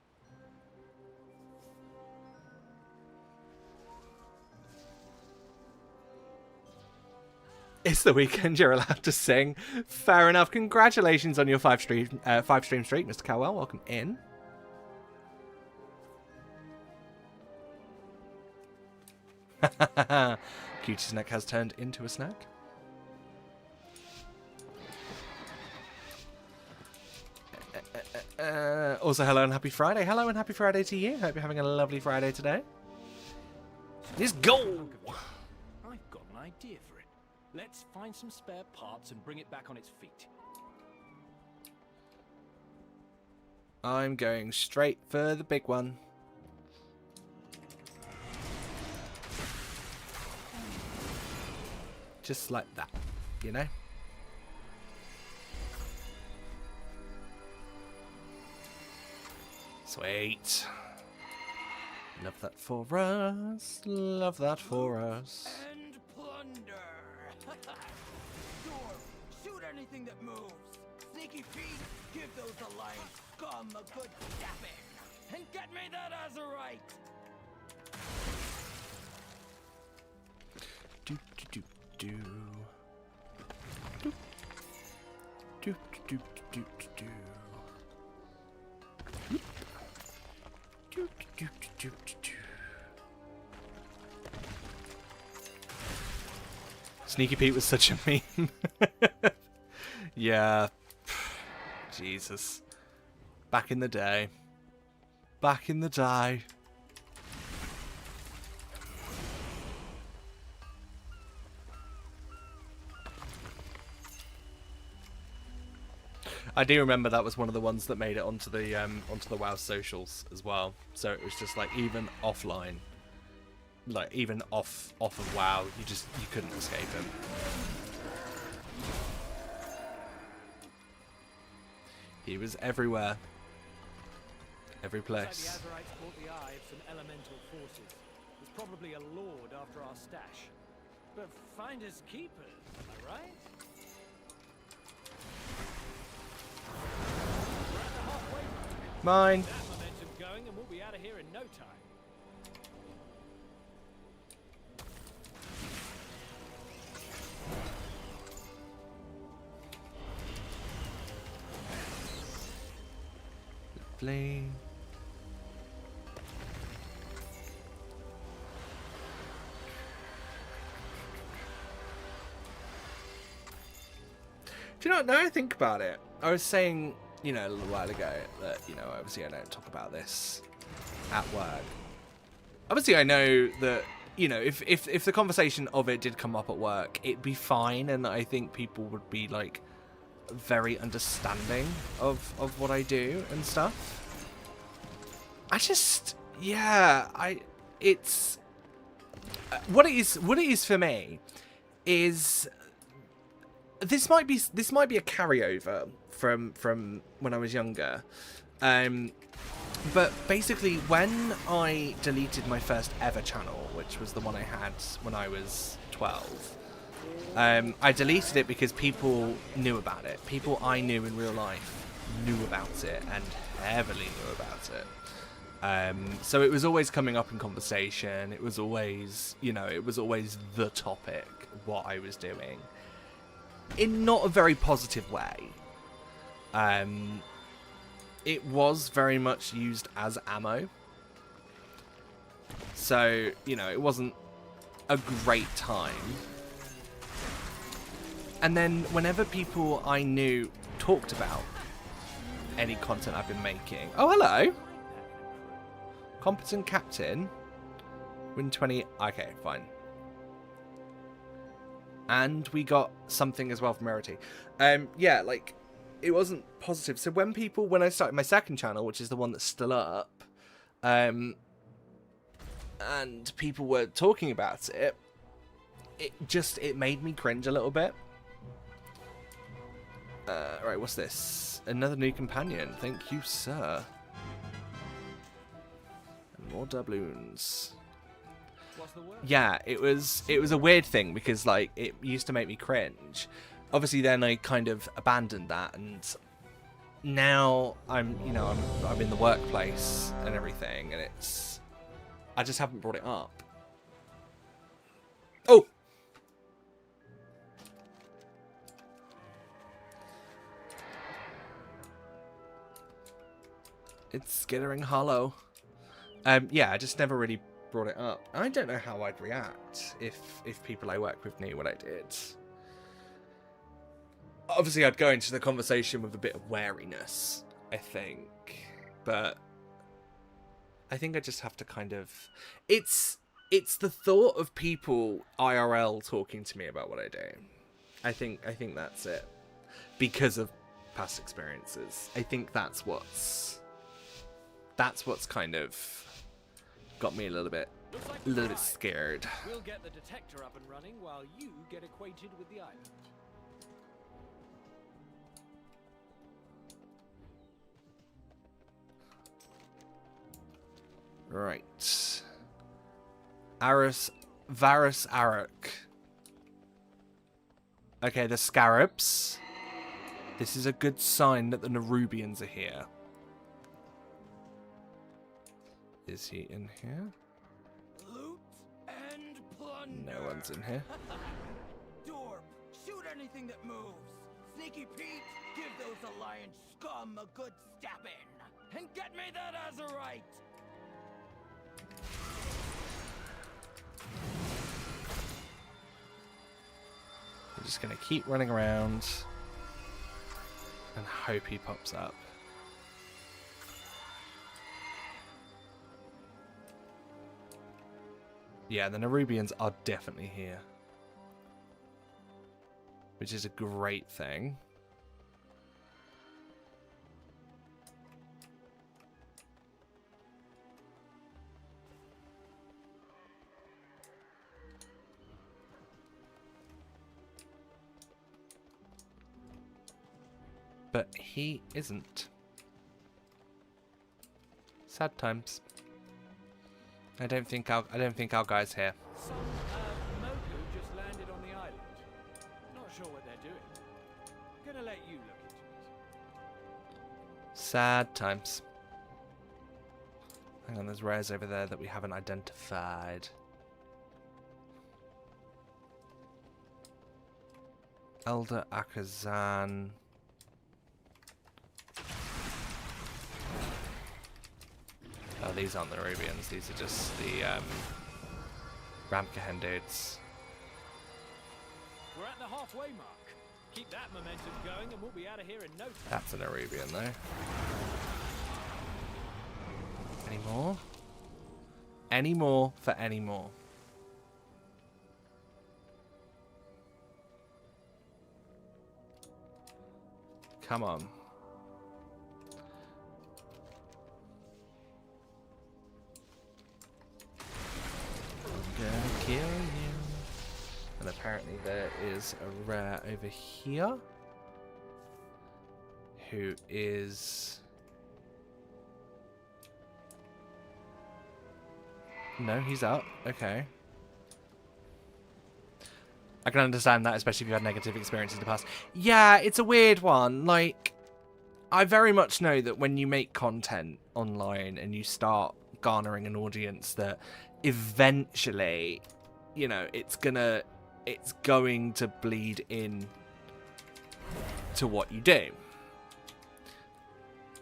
It's the weekend, you're allowed to sing. Fair enough. Congratulations on your 5-stream streak, Mr. Cowell. Welcome in. Cutie's neck has turned into a snack. Also, hello and happy Friday. Hello and happy Friday to you. Hope you're having a lovely Friday today. Let's go! I've got an idea for it. Let's find some spare parts and bring it back on its feet. I'm going straight for the big one. Just like that, you know? Sweet. Love that for us. Love that for us. And plunder. Dwarf, shoot anything that moves. Sneaky Pete, give those alliance scum a good stabbing. And get me that Azerite. Do do do do. Do do do do do. Do do do do do. Sneaky Pete was such a meme. Yeah. Jesus. Back in the day. Back in the day. I do remember that was one of the ones that made it onto the WoW socials as well. So it was just like even offline, like even off of WoW, you couldn't escape him. He was everywhere, every Looks like place. the Azerites caught the eye of some elemental forces. There's probably a lord after our stash. But finders keepers, am I right? We're at the halfway mark. Mine. That momentum going and we'll be out of here in no time. Lovely. Do you know what? Now I think about it, I was saying, you know, a little while ago that, you know, obviously I don't talk about this at work. Obviously I know that, you know, if the conversation of it did come up at work, it'd be fine, and I think people would be, like, very understanding of what I do and stuff. I just, yeah, it's, what it is for me is, this might be a carryover from when I was younger, but basically when I deleted my first ever channel, which was the one I had when I was 12, I deleted it because people knew about it. People I knew in real life knew about it and heavily knew about it. So it was always coming up in conversation. It was always, you know, it was always the topic, what I was doing, in not a very positive way. It was very much used as ammo. So, you know, it wasn't a great time. And then whenever people I knew talked about any content I've been making... Oh, hello! Competent Captain. Win 20... Okay, fine. And we got something as well from Rarity. Yeah, like, it wasn't positive. So when I started my second channel, which is the one that's still up, and people were talking about it, it made me cringe a little bit. Right, what's this? Another new companion. Thank you, sir. And more doubloons. What's the word? Yeah, it was a weird thing because like it used to make me cringe. Obviously, then I kind of abandoned that, and now I'm in the workplace and everything, and I just haven't brought it up. Oh. It's skittering hollow. Yeah, I just never really brought it up. I don't know how I'd react if people I work with knew what I did. Obviously, I'd go into the conversation with a bit of wariness, I think. But I think I just have to kind of... It's the thought of people IRL talking to me about what I do. I think that's it. Because of past experiences. I think that's what's kind of got me a little bit scared. We'll get the detector up and running while you get acquainted with the island. Right. Varus Arak. Okay, the Scarabs. This is a good sign that the Nerubians are here. Is he in here? Loot and plunder. No one's in here. Dorp, shoot anything that moves. Sneaky Pete, give those Alliance scum a good stabbing. And get me that Azerite. We're just going to keep running around and hope he pops up. Yeah, the Nerubians are definitely here. Which is a great thing. But he isn't. Sad times. I don't think our guy's here. Some Mogu just landed on the island. Not sure what they're doing. Gonna let you look into it. Sad times. Hang on, there's rares over there that we haven't identified. Elder Akazan. Oh, these aren't the Nerubians. These are just the Ramkahen dudes. We're at the halfway mark. Keep that momentum going and we'll be out of here in no time. That's an Nerubian, though. Any more? Any more for any more? Come on. Gonna kill you. And apparently there is a rare over here. Who is... No, he's up. Okay. I can understand that, especially if you had negative experiences in the past. Yeah, it's a weird one. Like, I very much know that when you make content online and you start garnering an audience, that eventually, you know, it's going to bleed in to what you do.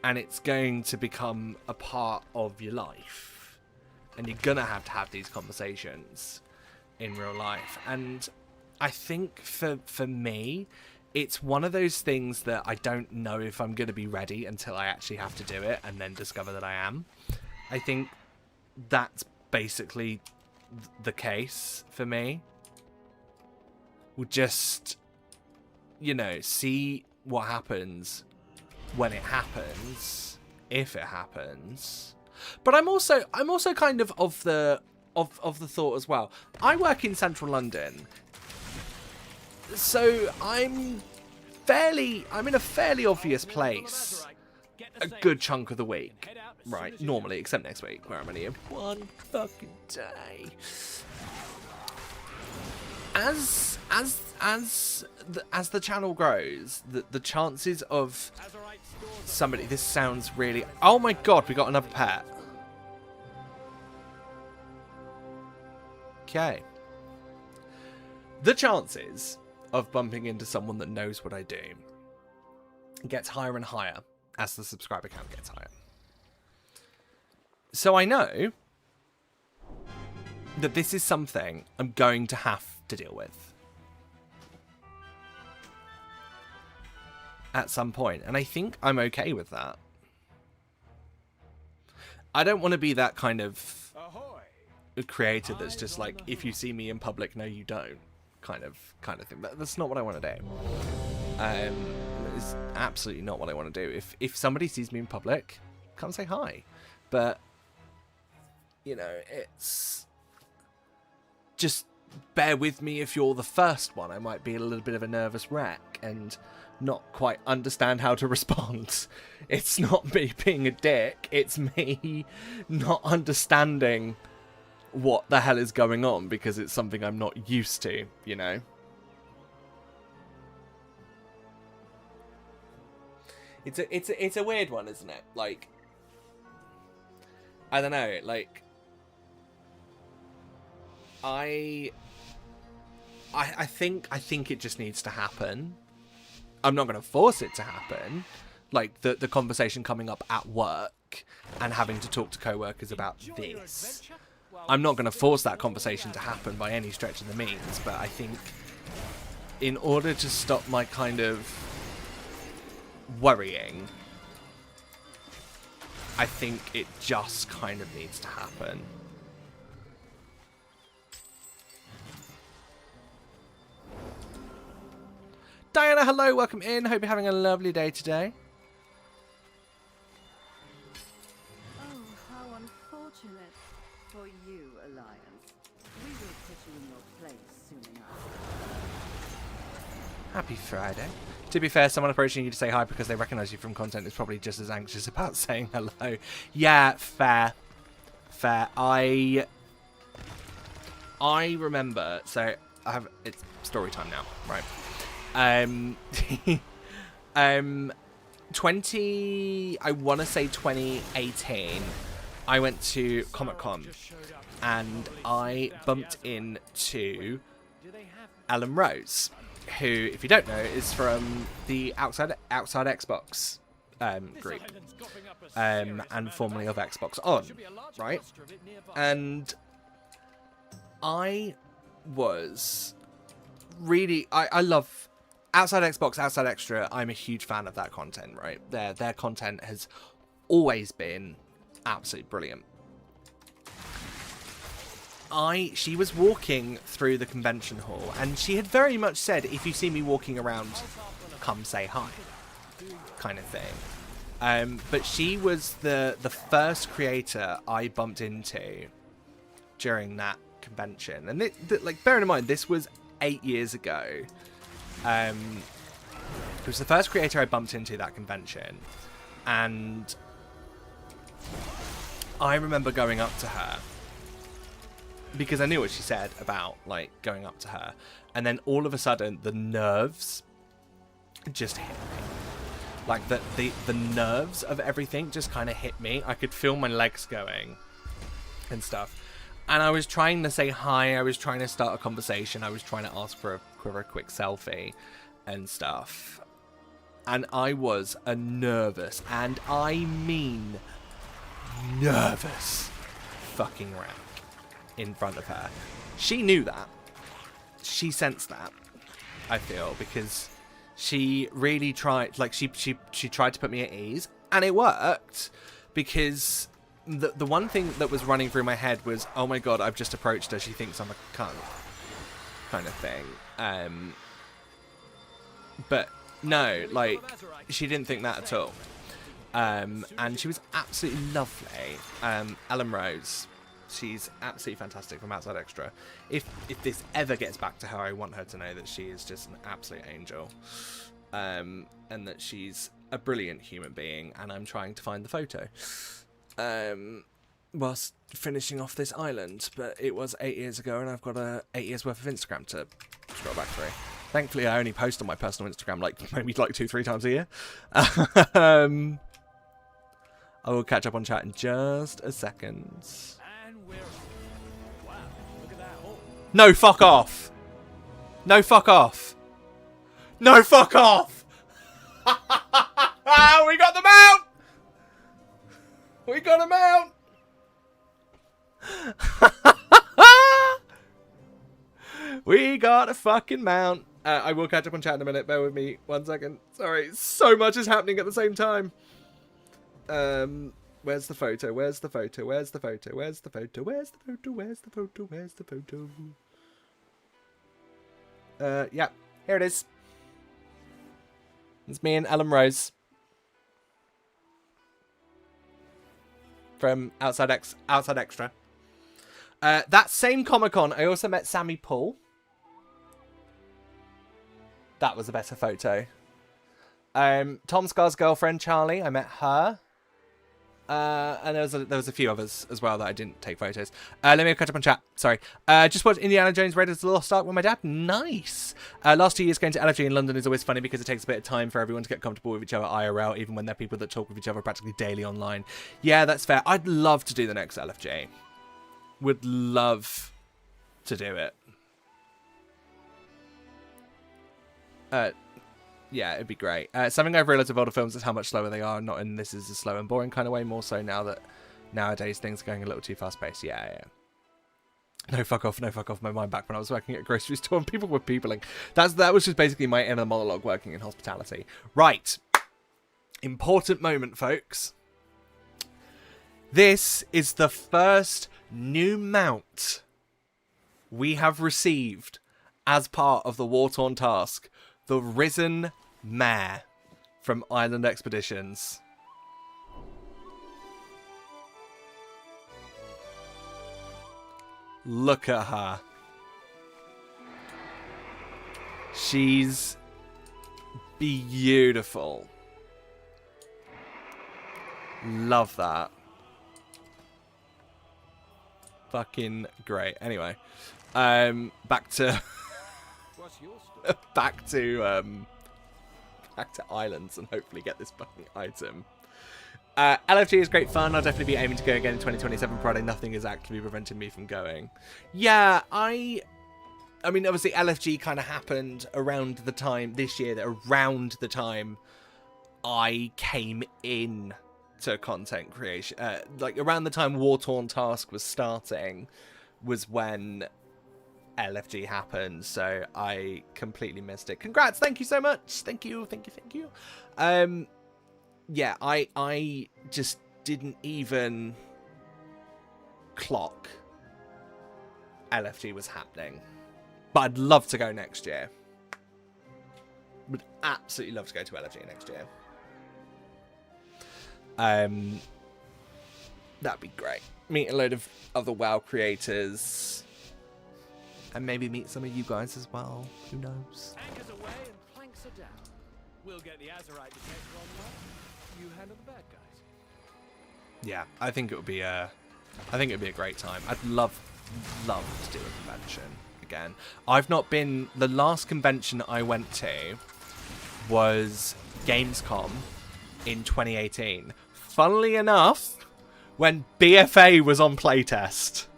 And it's going to become a part of your life. And you're going to have these conversations in real life. And I think for me, it's one of those things that I don't know if I'm going to be ready until I actually have to do it and then discover that I am. I think that's basically the case for me. We'll just, you know, see what happens when it happens, if it happens. But I'm also kind of the thought as well. I work in central London. So I'm in a fairly obvious place a good chunk of the week. Right, normally, except next week, where I'm only in one fucking day. As the channel grows, the chances of somebody... This sounds really... Oh my god, we got another pet. Okay. The chances of bumping into someone that knows what I do gets higher and higher as the subscriber count gets higher. So I know that this is something I'm going to have to deal with at some point, and I think I'm okay with that. I don't want to be that kind of creator that's just like, if you see me in public, no you don't, kind of thing. That's not what I want to do. It's absolutely not what I want to do. If somebody sees me in public, come say hi. But you know, it's just bear with me if you're the first one. I might be a little bit of a nervous wreck and not quite understand how to respond. It's not me being a dick, it's me not understanding what the hell is going on because it's something I'm not used to, you know? It's a weird one, isn't it? Like, I don't know, like, I think it just needs to happen. I'm not going to force it to happen. Like the conversation coming up at work and having to talk to co-workers about this. I'm not going to force that conversation to happen by any stretch of the means, but I think in order to stop my kind of worrying, I think it just kind of needs to happen. Diana, hello, welcome in. Hope you're having a lovely day today. Oh, how unfortunate for you, Alliance. We will put you in your place soon enough. Happy Friday. To be fair, someone approaching you to say hi because they recognise you from content is probably just as anxious about saying hello. Yeah, fair. Fair. I remember, so it's story time now, right? 2018, I went to Comic-Con and I bumped into Ellen Rose, who, if you don't know, is from the Outside Xbox group, and formerly of Xbox On, right? And I was really, I love Outside Xbox, Outside Extra. I'm a huge fan of that content, right? Their content has always been absolutely brilliant. She was walking through the convention hall, and she had very much said, if you see me walking around, come say hi, kind of thing. But she was the first creator I bumped into during that convention. And like, bearing in mind, this was 8 years ago. It was the first creator I bumped into that convention, and I remember going up to her because I knew what she said about like going up to her, and then all of a sudden the nerves just hit me. Like the nerves of everything just kind of hit me. I could feel my legs going and stuff. And I was trying to say hi, I was trying to start a conversation, I was trying to ask for a quick selfie and stuff. And I was a nervous, and I mean nervous, fucking wreck in front of her. She knew that. She sensed that, I feel, because she really tried, like she tried to put me at ease, and it worked, because the one thing that was running through my head was, oh my god, I've just approached her, she thinks I'm a cunt, kind of thing. But no, like, she didn't think that at all. And she was absolutely lovely. Ellen Rose, She's absolutely fantastic from Outside Extra. If this ever gets back to her, I want her to know that she is just an absolute angel. And that she's a brilliant human being, and I'm trying to find the photo. Whilst finishing off this island, but it was 8 years ago, and I've got 8 years worth of Instagram to scroll back through. Thankfully, I only post on my personal Instagram maybe 2-3 times a year. I will catch up on chat in just a second. And we're... Wow, look at that hole. No, fuck off! No, fuck off! No, fuck off! We got them out! We got them out! We got a fucking mount. I will catch up on chat in a minute. Bear with me 1 second. Sorry, so much is happening at the same time. Where's the photo? Where's the photo? Where's the photo? Where's the photo? Where's the photo? Where's the photo? Where's the photo? Yeah, here it is. It's me and Ellen Rose from Outside Extra. That same Comic-Con, I also met Sammy Paul. That was a better photo. Tom Scar's girlfriend, Charlie, I met her. And there was a few others as well that I didn't take photos. Let me catch up on chat. Sorry. Just watched Indiana Jones Raiders of the Lost Ark with my dad. Nice. Last 2 years going to LFG in London is always funny because it takes a bit of time for everyone to get comfortable with each other IRL, even when they're people that talk with each other practically daily online. Yeah, that's fair. I'd love to do the next LFG. Would love to do it. Yeah, it'd be great. Something I've realised with older films is how much slower they are. Not in this is a slow and boring kind of way, more so now that nowadays things are going a little too fast paced. Yeah. No fuck off, my mind back when I was working at a grocery store and people were peopling. That was just basically my inner monologue working in hospitality. Right. Important moment, folks. This is the first new mount we have received as part of the War-Torn task. The Risen Mare from Island Expeditions. Look at her. She's beautiful. Love that. Fucking great. Anyway, back to What's your story? back to islands and hopefully get this fucking item. LFG is great fun. I'll definitely be aiming to go again in 2027 provided nothing is actively preventing me from going. Yeah, I mean, obviously LFG kind of happened around the time this year, around the time I came in to content creation. Like around the time War-Torn Task was starting was when LFG happened, so I completely missed it. Congrats, thank you so much. Thank you. Yeah, I just didn't even clock LFG was happening. But I'd love to go next year. Would absolutely love to go to LFG next year. That'd be great. Meet a load of other WoW creators. And maybe meet some of you guys as well. Who knows? Anchors away and planks are down. We'll get the Azerite detector online. You handle the bad guys. Yeah, I think it would be a great time. I'd love to do a convention again. I've not been. The last convention I went to was Gamescom in 2018. Funnily enough, when BFA was on playtest.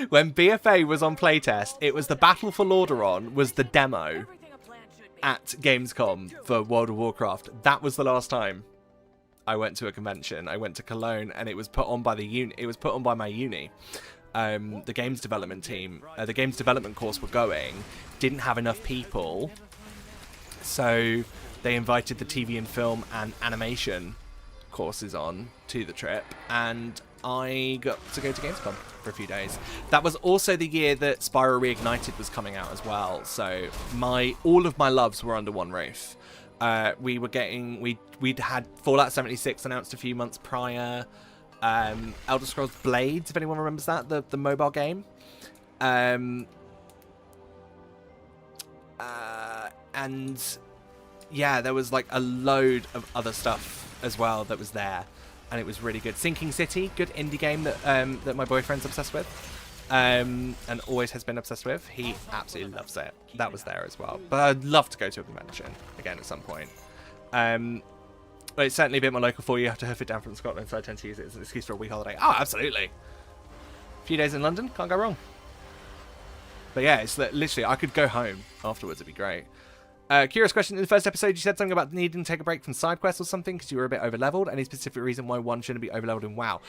When BFA was on playtest, it was the Battle for Lordaeron was the demo at Gamescom for World of Warcraft. That was the last time I went to a convention. I went to Cologne, and it was put on by the uni. It was put on by my uni. The games development team, the games development course we're going, didn't have enough people, so they invited the TV and film and animation courses on to the trip, and I got to go to Gamescom for a few days. That was also the year that Spyro Reignited was coming out as well, so all of my loves were under one roof. we'd had Fallout 76 announced a few months prior. Elder Scrolls Blades, if anyone remembers that, the mobile game. And yeah, there was like a load of other stuff as well that was there, and it was really good. Sinking City, good indie game that that my boyfriend's obsessed with, and always has been obsessed with. He absolutely loves it. That was there as well. But I'd love to go to a convention again at some point. But it's certainly a bit more local for you. You have to hoof it down from Scotland, so I tend to use it as an excuse for a wee holiday. Oh, absolutely. A few days in London, can't go wrong. But yeah, it's literally, I could go home afterwards. It'd be great. Curious question. In the first episode, you said something about needing to take a break from side quests or something because you were a bit over-leveled. Any specific reason why one shouldn't be over-leveled in WoW?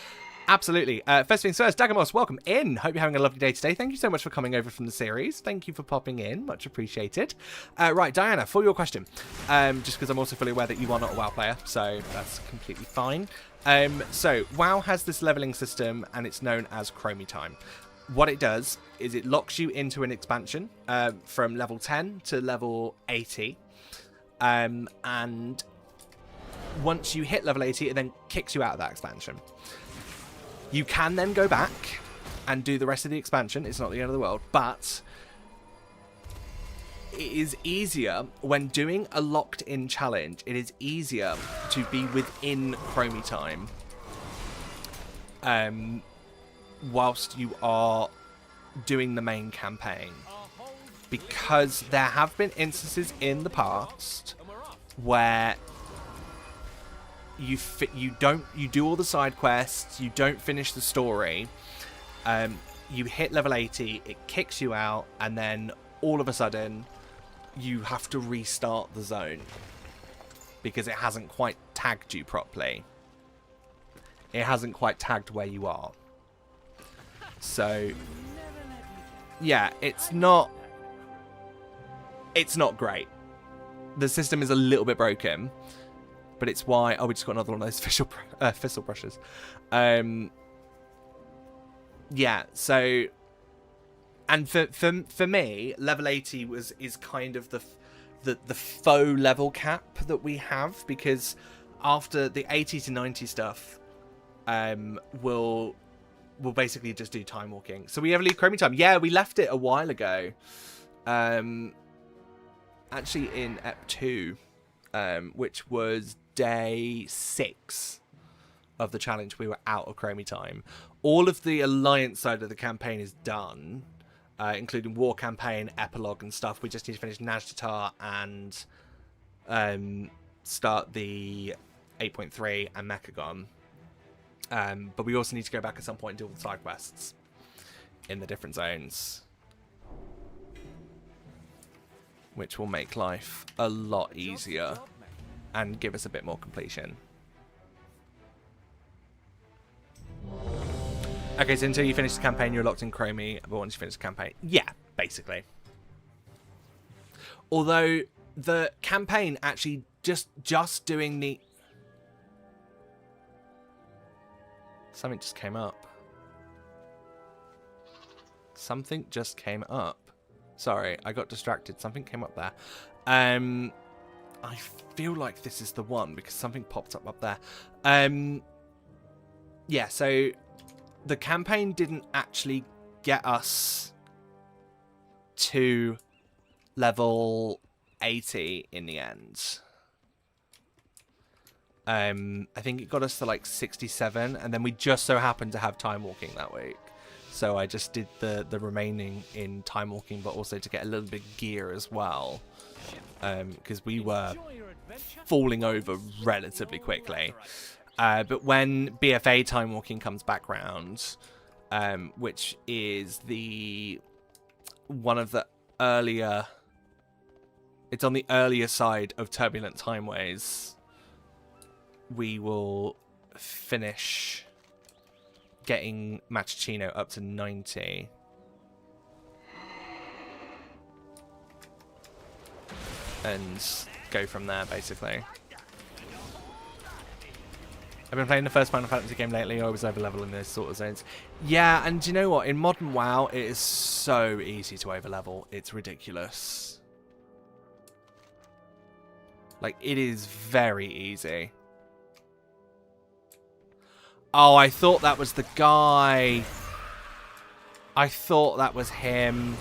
Absolutely. First things first, Dagamos, welcome in. Hope you're having a lovely day today. Thank you so much for coming over from the series. Thank you for popping in. Much appreciated. Right, Diana, for your question. Just because I'm also fully aware that you are not a WoW player, so that's completely fine. So, WoW has this leveling system, and it's known as Chromie Time. What it does is it locks you into an expansion from level 10 to level 80. And once you hit level 80, it then kicks you out of that expansion. You can then go back and do the rest of the expansion. It's not the end of the world, but it is easier when doing a locked-in challenge. It is easier to be within Chromie Time whilst you are doing the main campaign, because there have been instances in the past where you do all the side quests, you don't finish the story, you hit level 80, it kicks you out, and then all of a sudden you have to restart the zone because it hasn't quite tagged you properly. It hasn't quite tagged where you are. So yeah, it's not great. The system is a little bit broken. But it's why... Oh, we just got another one of those thistle brushes. Yeah, so... And for me, level 80 is kind of the faux level cap that we have. Because after the 80 to 90 stuff, we'll basically just do time walking. So we ever leave Chromie Time? Yeah, we left it a while ago. Actually in Ep 2, which was day 6 of the challenge, we were out of Chromie Time. All of the Alliance side of the campaign is done, including War Campaign, Epilogue and stuff. We just need to finish Najdatar and start the 8.3 and Mechagon. But we also need to go back at some point and do all the side quests in the different zones, which will make life a lot easier and give us a bit more completion. Okay, so until you finish the campaign, you're locked in Chromie, but once you finish the campaign... Yeah, basically. Although, the campaign actually just doing the... Something just came up. Something just came up. Sorry, I got distracted. Something came up there. I feel like this is the one because something popped up there. Yeah, so the campaign didn't actually get us to level 80 in the end. I think it got us to like 67, and then we just so happened to have time walking that week. So I just did the remaining in time walking, but also to get a little bit of gear as well. Because we were falling over relatively quickly. But when BFA time walking comes back round, which is one of the earlier... It's on the earlier side of Turbulent Timeways. We will finish getting Machino up to 90. And go from there, basically. I've been playing the first Final Fantasy game lately. I was over level in those sort of zones. Yeah, and do you know what? In modern WoW, it is so easy to over level. It's ridiculous. Like, it is very easy. Oh, I thought that was the guy. I thought that was him.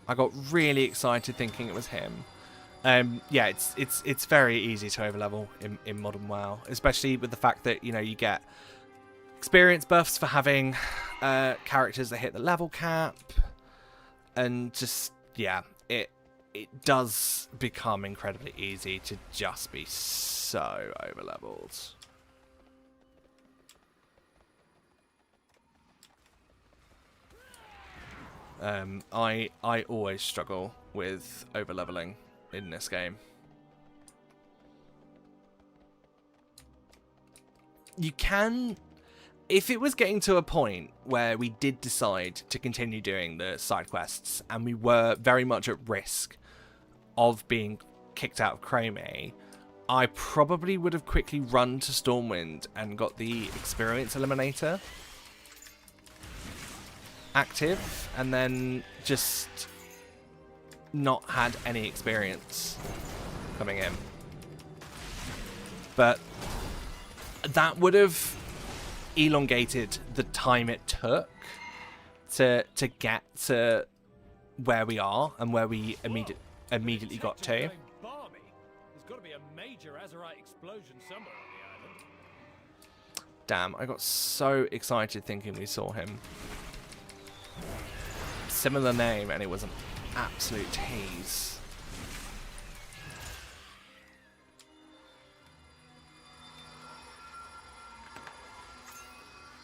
I got really excited thinking it was him. Yeah, it's very easy to overlevel in Modern WoW, especially with the fact that, you know, you get experience buffs for having characters that hit the level cap, and just, yeah, it does become incredibly easy to just be so overleveled. I always struggle with overleveling in this game. You can, if it was getting to a point where we did decide to continue doing the side quests and we were very much at risk of being kicked out of Chromie, I probably would have quickly run to Stormwind and got the experience eliminator active, and then just not had any experience coming in. But that would have elongated the time it took to get to where we are and where we immediately got to. There's got to be a major Azeroth explosion somewhere on the island. Damn, I got so excited thinking we saw him. Similar name, and it was an absolute tease.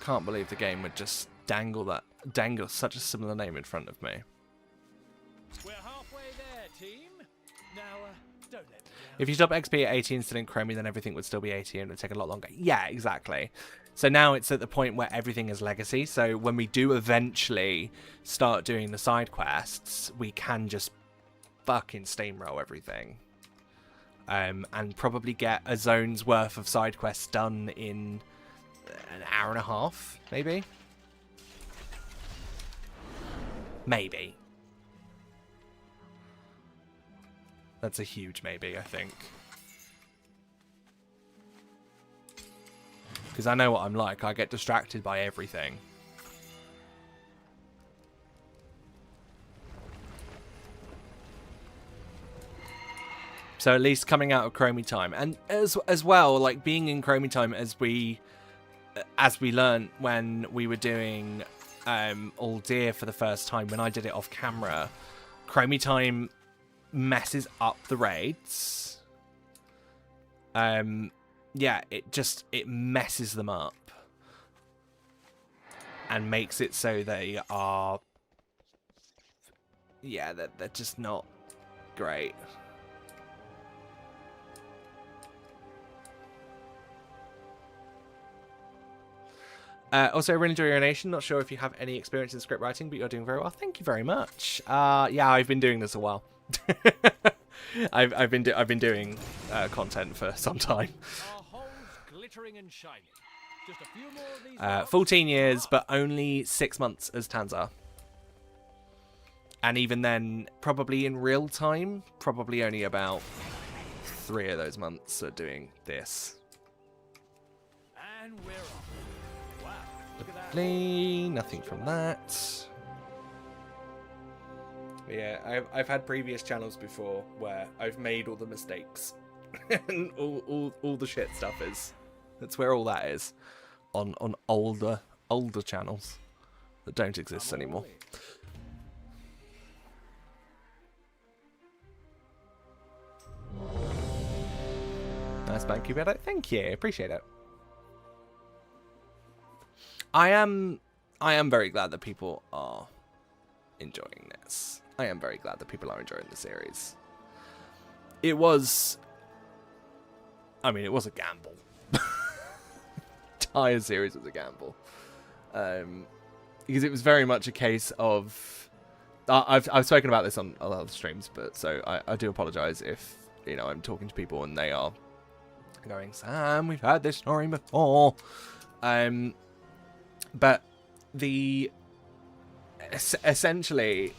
Can't believe the game would just dangle such a similar name in front of me. We're halfway there, team. Now, don't let me down. If you stop XP at 80 instead in Chromie, then everything would still be 80 and it would take a lot longer. Yeah, exactly. So now it's at the point where everything is legacy. So when we do eventually start doing the side quests, we can just fucking steamroll everything. And probably get a zone's worth of side quests done in an hour and a half, maybe? Maybe. That's a huge maybe, I think. Because I know what I'm like. I get distracted by everything. So at least coming out of Chromie time, and as well, like being in Chromie time as we learned when we were doing Uldir for the first time, when I did it off camera, Chromie time messes up the raids. Yeah, it messes them up and makes it so they are, yeah, they're just not great. Also, I really enjoy your animation. Not sure if you have any experience in script writing, but you're doing very well. Thank you very much. Yeah, I've been doing this a while. I've been doing content for some time. Our holes glittering and shining. Just a few more of these 14 years, but only 6 months as Tanzar. And even then, probably in real time, probably only about 3 of those months are doing this. And we're off. Wow, look at that. Lovely, nothing from that. Yeah, I've had previous channels before where I've made all the mistakes. And all the shit stuff is. That's where all that is. On older channels that don't exist anymore. Nice bank you better. Thank you. Appreciate it. I am very glad that people are enjoying this. I am very glad that people are enjoying the series. It was a gamble. Entire series was a gamble. Because it was very much a case of I've spoken about this on other streams, but so I do apologize if, you know, I'm talking to people and they are going, Sam, we've had this story before. But essentially,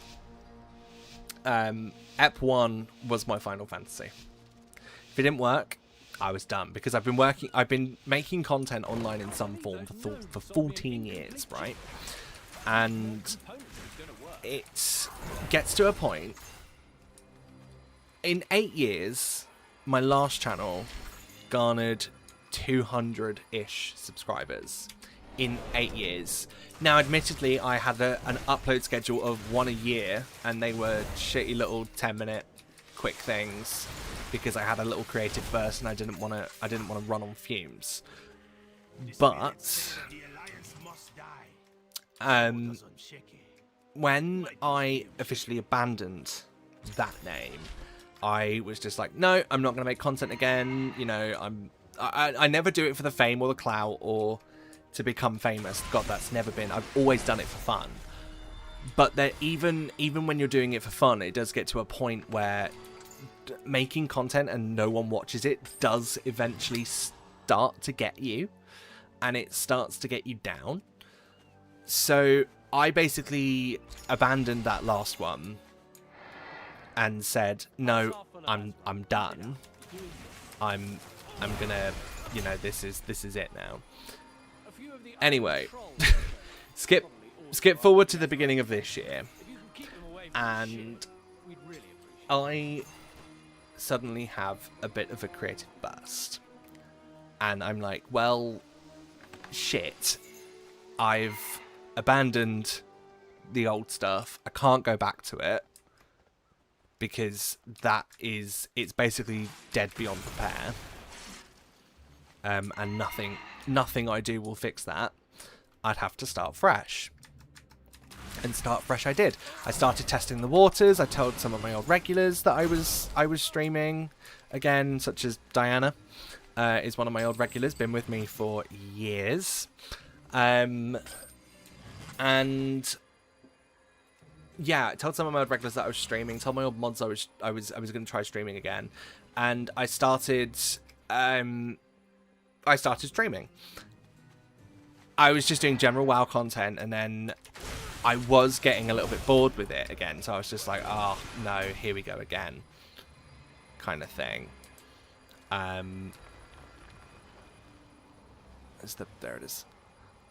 Ep 1 was my Final Fantasy. If it didn't work, I was done, because I've been making content online in some form for 14 years, right? And it gets to a point. In 8 years, my last channel garnered 200-ish subscribers in 8 years. Now, admittedly, I had an upload schedule of 1 a year, and they were shitty little 10-minute quick things, because I had a little creative burst and I didn't want to run on fumes. But when I officially abandoned that name, I was just like, no, I'm not going to make content again. You know, I never do it for the fame or the clout or to become famous. God, that's never been. I've always done it for fun. But even when you're doing it for fun, it does get to a point where making content and no one watches it does eventually start to get you, and it starts to get you down. So I basically abandoned that last one and said, no, I'm done. I'm gonna, you know, this is it now. Anyway, skip forward to the beginning of this year, and I suddenly have a bit of a creative burst, and I'm like, well, shit, I've abandoned the old stuff. I can't go back to it, because it's basically dead beyond repair, and nothing I do will fix that. I'd have to start fresh. And start fresh I did. I started testing the waters. I told some of my old regulars that I was streaming again, such as Diana is one of my old regulars, been with me for years. And yeah, I told some of my old regulars that I was streaming, told my old mods I was going to try streaming again, and I started streaming. I was just doing general WoW content, and then I was getting a little bit bored with it again, so I was just like, oh no, here we go again, kind of thing. There it is.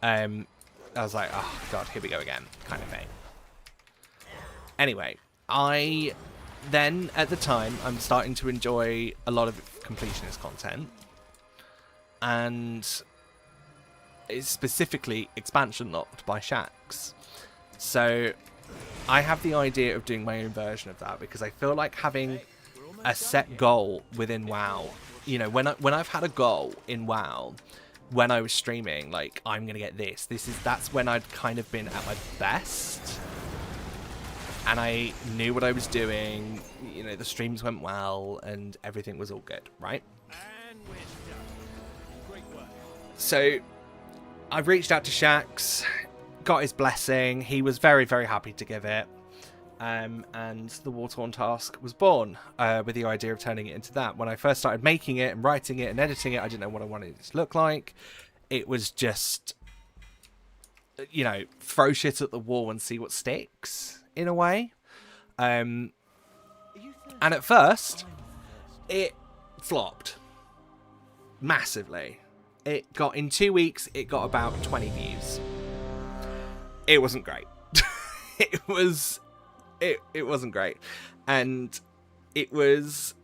I was like, oh god, here we go again, kind of thing. Anyway, I then, at the time, I'm starting to enjoy a lot of completionist content, and it's specifically expansion locked by Shax. So I have the idea of doing my own version of that, because I feel like having a set goal within WoW, you know, when I've had a goal in WoW, when I was streaming, like, I'm gonna get that's when I'd kind of been at my best, and I knew what I was doing, you know, the streams went well and everything was all good, right? So I've reached out to Shax, got his blessing. He was very, very happy to give it. And the War-Torn task was born, with the idea of turning it into that. When I first started making it and writing it and editing it, I didn't know what I wanted it to look like. It was just, you know, throw shit at the wall and see what sticks, in a way. And at first, it flopped massively. It got, in 2 weeks, it got about 20 views. It wasn't great. It wasn't great. And it was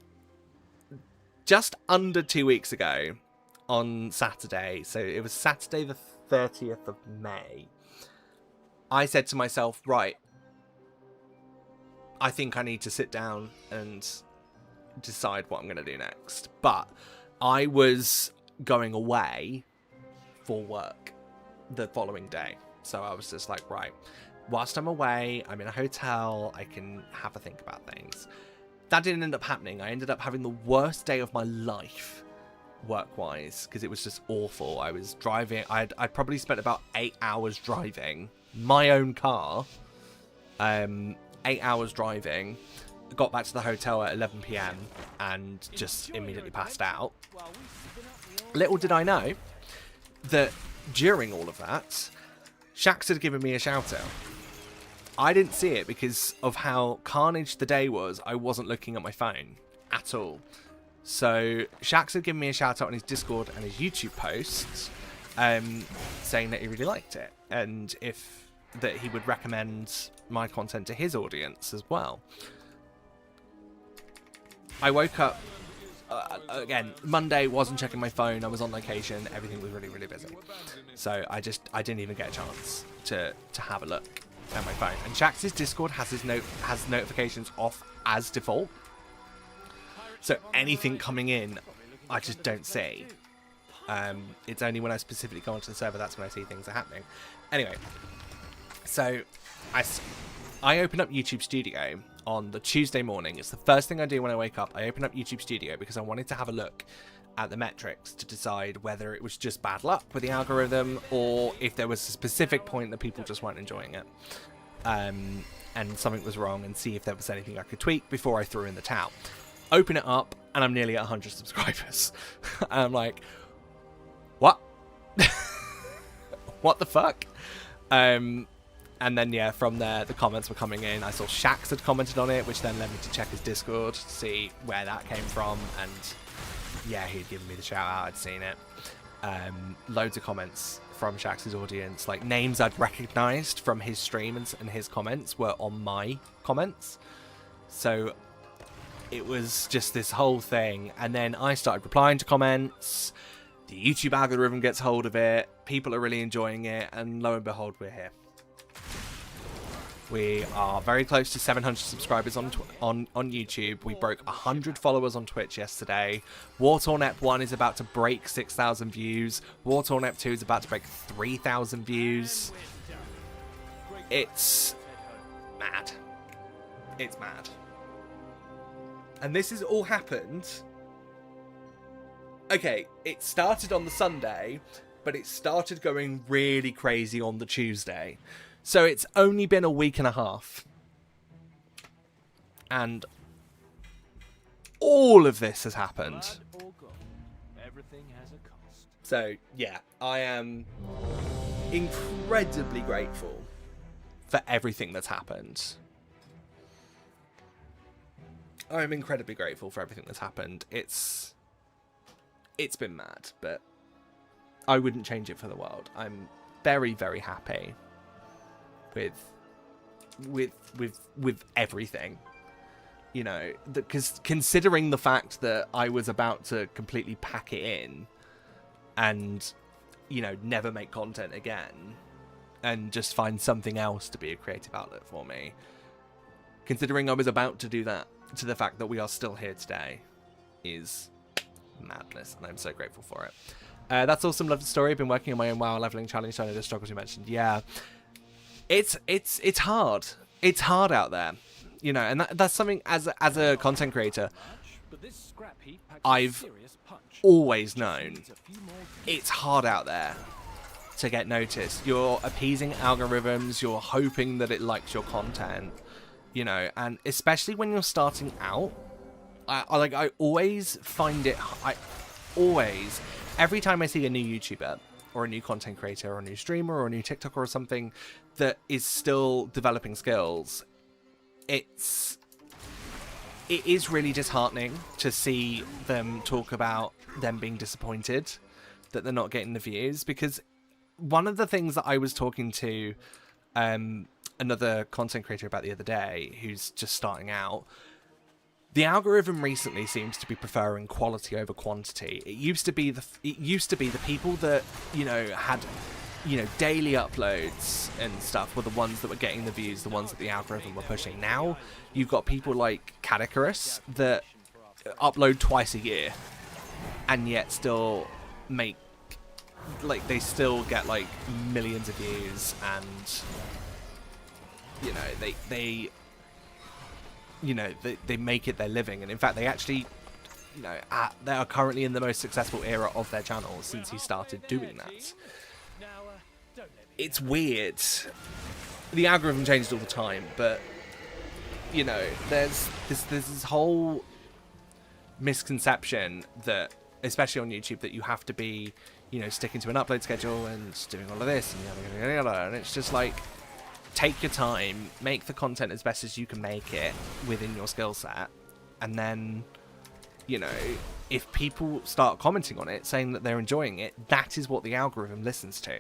just under 2 weeks ago on Saturday. So it was Saturday the 30th of May. I said to myself, right, I think I need to sit down and decide what I'm going to do next. But I was going away for work the following day. So I was just like, right, whilst I'm away, I'm in a hotel, I can have a think about things. That didn't end up happening. I ended up having the worst day of my life, work-wise, because it was just awful. I was driving, I'd probably spent about 8 hours driving my own car, 8 hours driving, got back to the hotel at 11 PM and just immediately passed out. Little did I know that during all of that, Shax had given me a shout out. I didn't see it because of how carnage the day was. I wasn't looking at my phone at all. So Shax had given me a shout out on his Discord and his YouTube posts, saying that he really liked it and that he would recommend my content to his audience as well. I woke up again Monday, wasn't checking my phone. I was on location. Everything was really, really busy. So I didn't even get a chance to have a look at my phone. And Shax's Discord has notifications off as default. So anything coming in, I just don't see. It's only when I specifically go onto the server that's when I see things are happening. Anyway, so I open up YouTube Studio on the Tuesday morning. It's the first thing I do when I wake up. I open up YouTube Studio because I wanted to have a look at the metrics to decide whether it was just bad luck with the algorithm or if there was a specific point that people just weren't enjoying it. And something was wrong, and see if there was anything I could tweak before I threw in the towel. Open it up, and I'm nearly at 100 subscribers. And I'm like, what? What the fuck? And then, yeah, from there, the comments were coming in. I saw Shax had commented on it, which then led me to check his Discord to see where that came from. And, yeah, he'd given me the shout-out. I'd seen it. Loads of comments from Shax's audience. Like, names I'd recognised from his stream and his comments were on my comments. So it was just this whole thing. And then I started replying to comments. The YouTube algorithm gets hold of it. People are really enjoying it. And lo and behold, we're here. We are very close to 700 subscribers on YouTube. We broke 100 followers on Twitch yesterday. Wartorn Ep 1 is about to break 6,000 views. Wartorn Ep 2 is about to break 3,000 views. It's mad. It's mad. And this has all happened. Okay, it started on the Sunday, but it started going really crazy on the Tuesday. So it's only been a week and a half. And all of this has happened. Everything has a cost. So, yeah, I am incredibly grateful for everything that's happened. I'm incredibly grateful for everything that's happened. It's been mad, but I wouldn't change it for the world. I'm very, very happy with everything, you know, because considering the fact that I was about to completely pack it in and, you know, never make content again and just find something else to be a creative outlet for me, considering I was about to do that, to the fact that we are still here today is madness, and I'm so grateful for it. That's awesome. Love the story. I've been working on my own WoW leveling challenge, so I know the struggles you mentioned. Yeah. It's hard. It's hard out there, you know, and that's something as a content creator, I've always known. It's hard out there to get noticed. You're appeasing algorithms. You're hoping that it likes your content, you know, and especially when you're starting out, I always find it. Every time I see a new YouTuber or a new content creator or a new streamer or a new TikToker or something that is still developing skills, it is really disheartening to see them talk about them being disappointed that they're not getting the views. Because one of the things that I was talking to another content creator about the other day who's just starting out, the algorithm recently seems to be preferring quality over quantity. It used to be the people that, you know, had, you know, daily uploads and stuff were the ones that were getting the views, the ones that the algorithm were pushing. Now you've got people like Cadicarus that upload twice a year and yet still make, like, they still get like millions of views, and, you know, they make it their living. And in fact, they actually, you know, they are currently in the most successful era of their channel since he started doing that. It's weird. The algorithm changes all the time, but, you know, there's this whole misconception that, especially on YouTube, that you have to be, you know, sticking to an upload schedule and doing all of this and yada yada yada, and it's just like, take your time, make the content as best as you can make it within your skill set, and then, you know, if people start commenting on it, saying that they're enjoying it, that is what the algorithm listens to.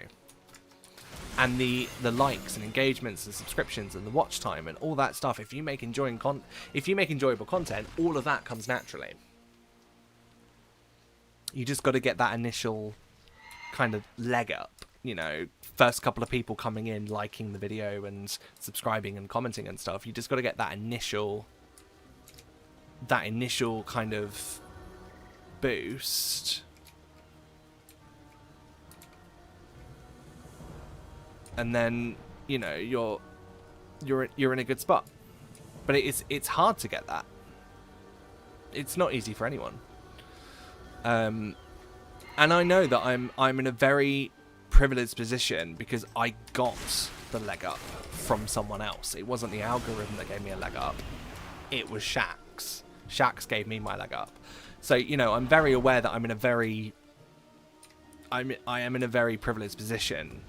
And the likes and engagements and subscriptions and the watch time and all that stuff, if you make enjoyable content, all of that comes naturally. You just got to get that initial kind of leg up, you know, first couple of people coming in, liking the video and subscribing and commenting and stuff. You just got to get that initial kind of boost, and then, you know, you're in a good spot. But it's hard to get that. It's not easy for anyone. And I know that I'm in a very privileged position because I got the leg up from someone else. It wasn't the algorithm that gave me a leg up. It was Shax. Shax gave me my leg up. So, you know, I'm very aware that I am in a very privileged position,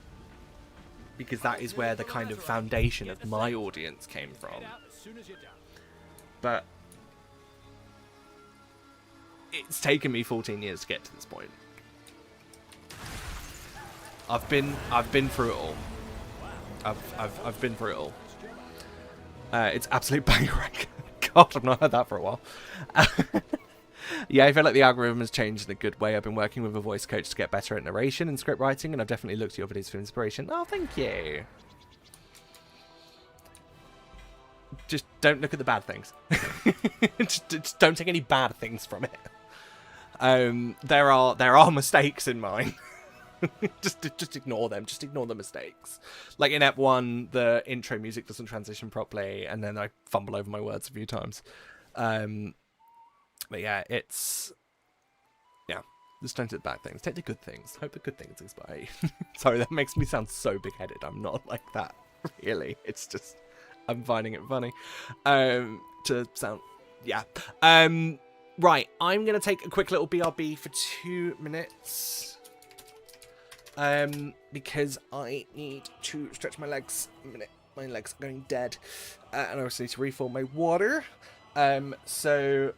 because that is where the kind of foundation of my audience came from. But it's taken me 14 years to get to this point. I've been through it all. I've been through it all. It's absolute banger. God, I've not heard that for a while. Yeah, I feel like the algorithm has changed in a good way. I've been working with a voice coach to get better at narration and script writing, and I've definitely looked at your videos for inspiration. Oh, thank you. Just don't look at the bad things. just don't take any bad things from it. There are mistakes in mine. just ignore them. Just ignore the mistakes. Like in Ep 1, the intro music doesn't transition properly, and then I fumble over my words a few times. But yeah, just don't take the bad things. Take the good things. Hope the good things inspire you. Sorry, that makes me sound so big-headed. I'm not like that, really. It's just, I'm finding it funny. To sound, yeah. Right, I'm going to take a quick little BRB for 2 minutes. Because I need to stretch my legs a minute. My legs are going dead. And I also need to refill my water. So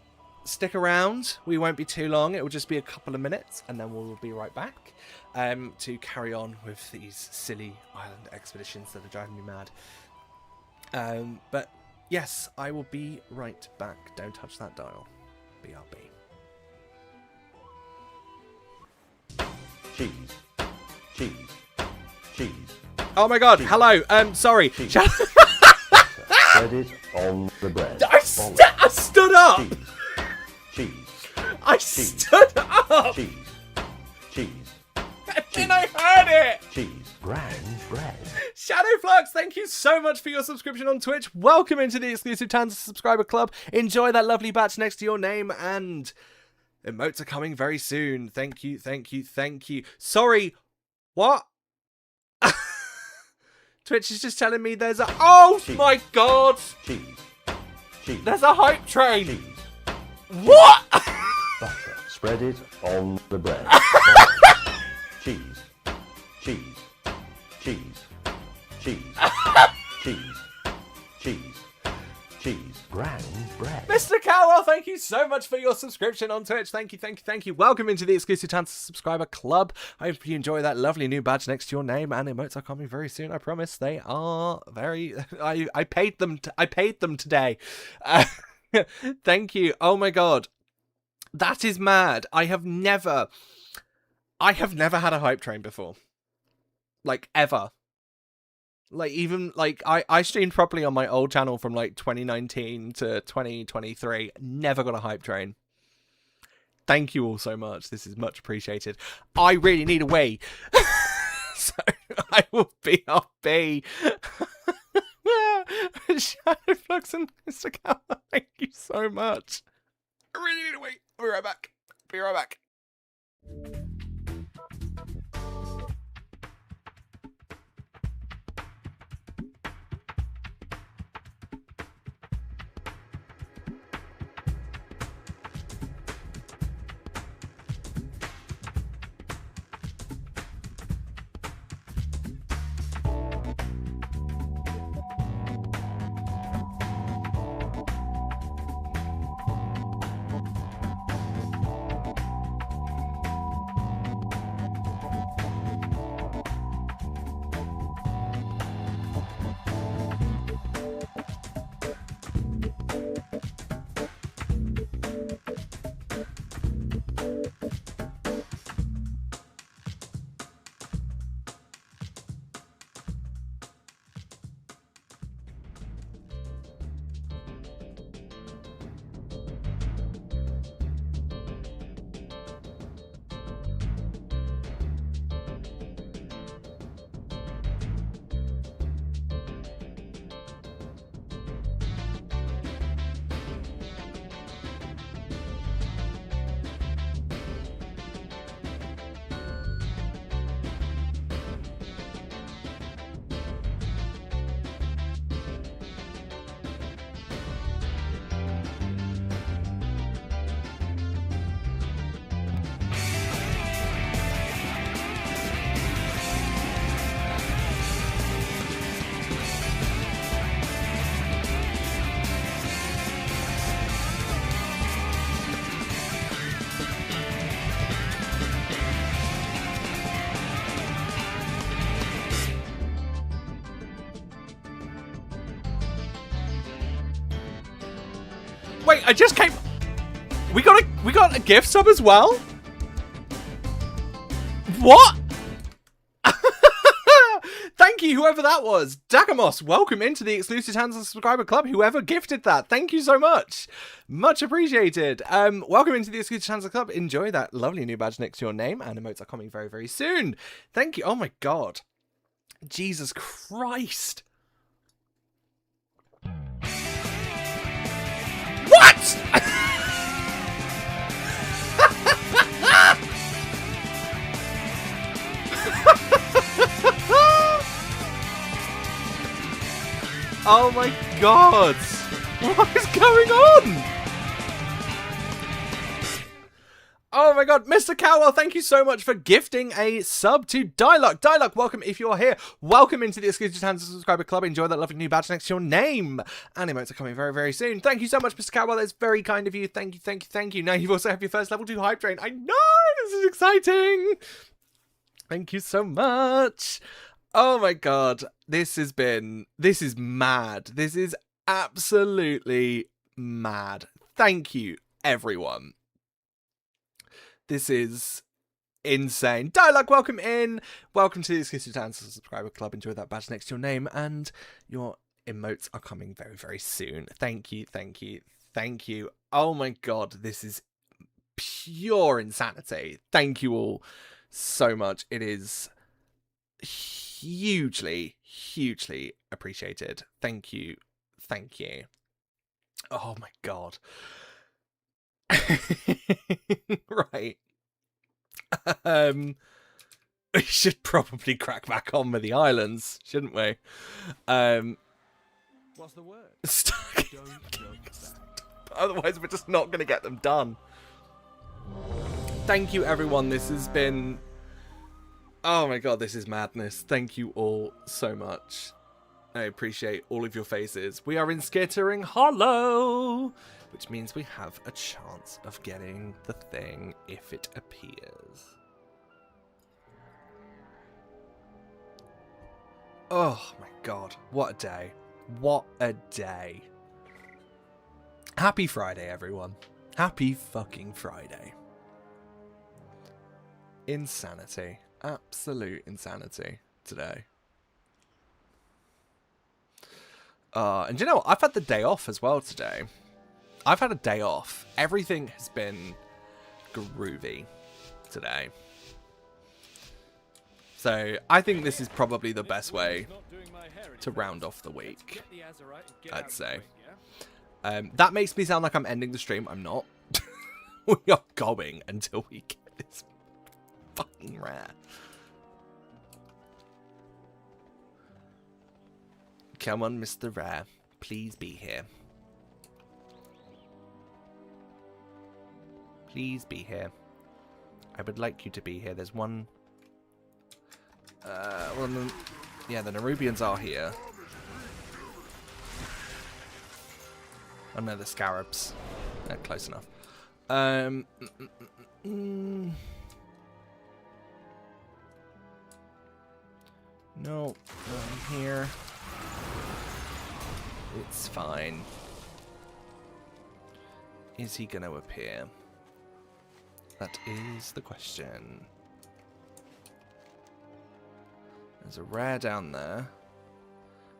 stick around. We won't be too long. It will just be a couple of minutes, and then we'll be right back to carry on with these silly island expeditions that are driving me mad. But yes, I will be right back. Don't touch that dial. BRB. Cheese. Cheese. Cheese. Oh my god, cheese. Hello. Sorry. Spread it on the bread. I stood up! Cheese. I stood up! Cheese. Cheese. And I heard it! Cheese. Brown bread. Shadowflux, thank you so much for your subscription on Twitch. Welcome into the exclusive Tanza subscriber club. Enjoy that lovely badge next to your name, and emotes are coming very soon. Thank you, thank you, thank you. Sorry, what? Twitch is just telling me there's a... Oh cheese. My god! Cheese. Cheese. There's a hype train! Cheese. What? Butter. Spread it on the bread. Cheese. Cheese. Cheese. Cheese. Cheese. Cheese. Cheese. Brown bread. Mr. Cowell, thank you so much for your subscription on Twitch. Thank you, thank you, thank you. Welcome into the exclusive Tanza subscriber club. I hope you enjoy that lovely new badge next to your name, and emotes are coming very soon. I promise. They are very... I paid them today. Thank you. Oh my god. That is mad. I have never had a hype train before. Like, ever. Like, even, like, I streamed properly on my old channel from, like, 2019 to 2023. Never got a hype train. Thank you all so much. This is much appreciated. I really need a wee. So, I will BRB. Shadowflux and Mr. Cowell, thank you so much. I really need a wee. I'll be right back. Be right back. I just came. We got a gift sub as well. What? Thank you, whoever that was. Dagamos, welcome into the exclusive Hands of Subscriber Club. Whoever gifted that, thank you so much. Much appreciated. Welcome into the exclusive Hands of Club. Enjoy that lovely new badge next to your name. And emotes are coming very, very soon. Thank you. Oh my god. Jesus Christ. What? Oh my god! What is going on? Oh my god, Mr. Cowell, thank you so much for gifting a sub to Dialogue. Dialogue, welcome if you're here. Welcome into the exclusive Hands of Subscriber Club. Enjoy that lovely new badge next to your name. And emotes are coming very, very soon. Thank you so much, Mr. Cowell. That's very kind of you. Thank you, thank you, thank you. Now you've also had your first level 2 hype train. I know! This is exciting! Thank you so much. Oh my god, this is mad. This is absolutely mad. Thank you, everyone. This is insane. Dialogue, welcome in. Welcome to the exclusive Dance Subscriber Club. Enjoy that badge next to your name, and your emotes are coming very, very soon. Thank you, thank you, thank you. Oh my god, this is pure insanity. Thank you all so much. It is hugely, hugely appreciated. Thank you. Thank you. Oh my god. Right. We should probably crack back on with the islands, shouldn't we? What's the word? Otherwise we're just not going to get them done. Thank you, everyone. This has been... Oh my god, this is madness. Thank you all so much. I appreciate all of your faces. We are in Skittering Hollow, which means we have a chance of getting the thing if it appears. Oh my god, what a day. What a day. Happy Friday, everyone. Happy fucking Friday. Insanity. Absolute insanity today. And you know what? I've had the day off as well today. I've had a day off. Everything has been groovy today. So I think this is probably the best way to round off the week, I'd say. That makes me sound like I'm ending the stream. I'm not. We are going until we get this fucking rare. Come on, Mr. Rare. Please be here. Please be here. I would like you to be here. There's one... well, yeah, the Nerubians are here. Oh no, the Scarabs. They're close enough. No, I'm here. It's fine. Is he going to appear? That is the question. There's a rare down there,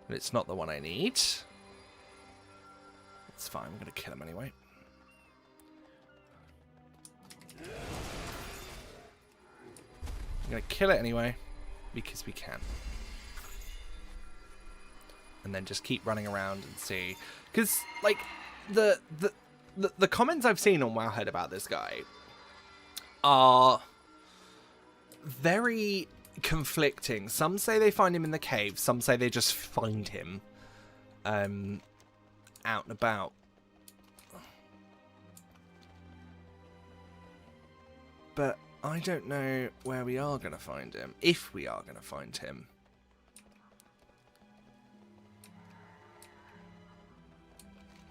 but it's not the one I need. It's fine, I'm going to kill him anyway. I'm going to kill it anyway, because we can. And then just keep running around and see. Because, like, the comments I've seen on Wowhead about this guy are very conflicting. Some say they find him in the cave. Some say they just find him out and about. But I don't know where we are going to find him. If we are going to find him.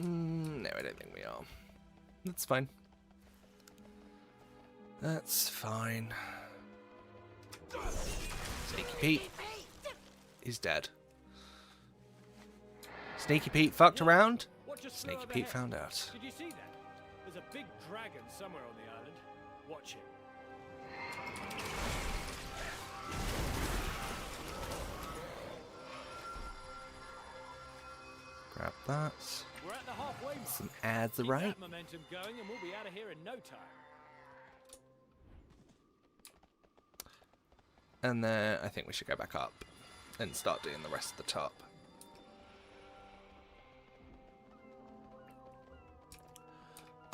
No, I don't think we are. That's fine. That's fine. Sneaky Pete is dead. Sneaky Pete fucked around just Sneaky further Pete ahead. found out. Did you see that? There's a big dragon somewhere on the island. Watch it. Grab that. We're at the halfway mark. Some Keep Azeroth. that momentum going, and we'll be out of here in no time. And then I think we should go back up and start doing the rest of the top.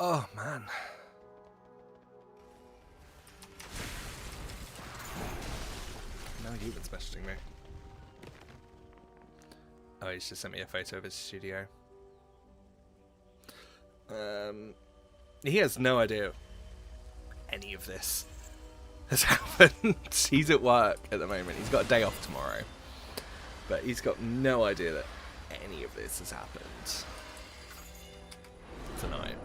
Oh, man. No, you've been messaging me. Oh, he's just sent me a photo of his studio. He has no idea any of this has happened. He's at work at the moment. He's got a day off tomorrow. But he's got no idea that any of this has happened tonight.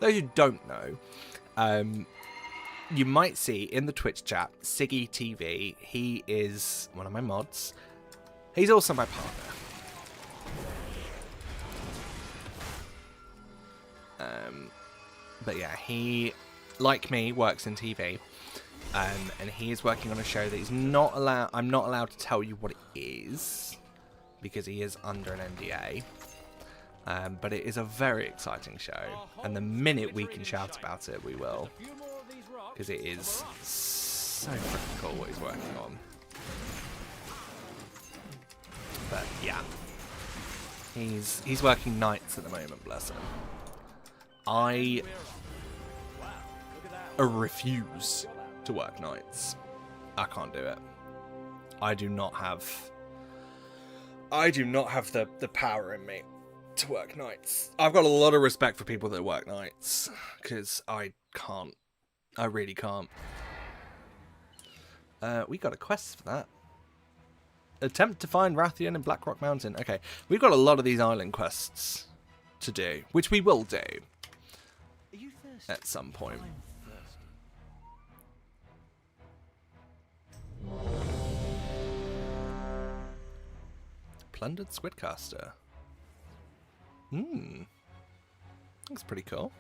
Those who don't know, you might see in the Twitch chat, Siggy TV, he is one of my mods. He's also my partner. But yeah, he, like me, works in TV. And he is working on a show that he's not allowed. I'm not allowed to tell you what it is because he is under an NDA. But it is a very exciting show, and the minute we can shout about it, we will, because it is so freaking cool what he's working on. But yeah, he's working nights at the moment, bless him. I refuse to work nights. I can't do it. I do not have the power in me to work nights. I've got a lot of respect for people that work nights, because I can't. I really can't. We got a quest for that. Attempt to find Rathian in Blackrock Mountain. Okay, we've got a lot of these island quests to do, which we will do Are you thirsty? at some point. I'm thirsty. Plundered Squidcaster. That's pretty cool.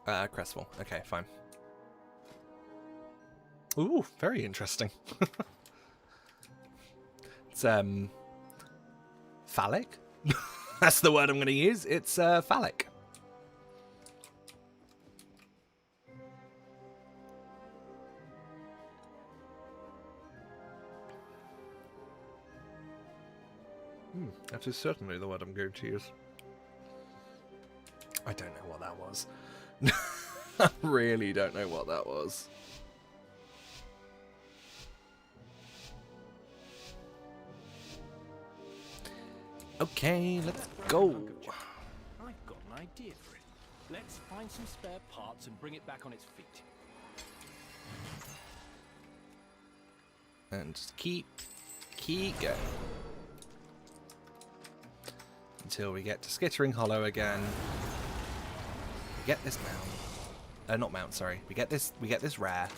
Crestful. Okay, fine. Ooh, very interesting. It's phallic. That's the word I'm going to use. It's phallic. That is certainly the word I'm going to use. I don't know what that was. I really don't know what that was. Okay, let's go. I've got an idea for it. Let's find some spare parts and bring it back on its feet. And just keep going. Until we get to Skittering Hollow again. We get this mount. Not mount, sorry. We get this rare.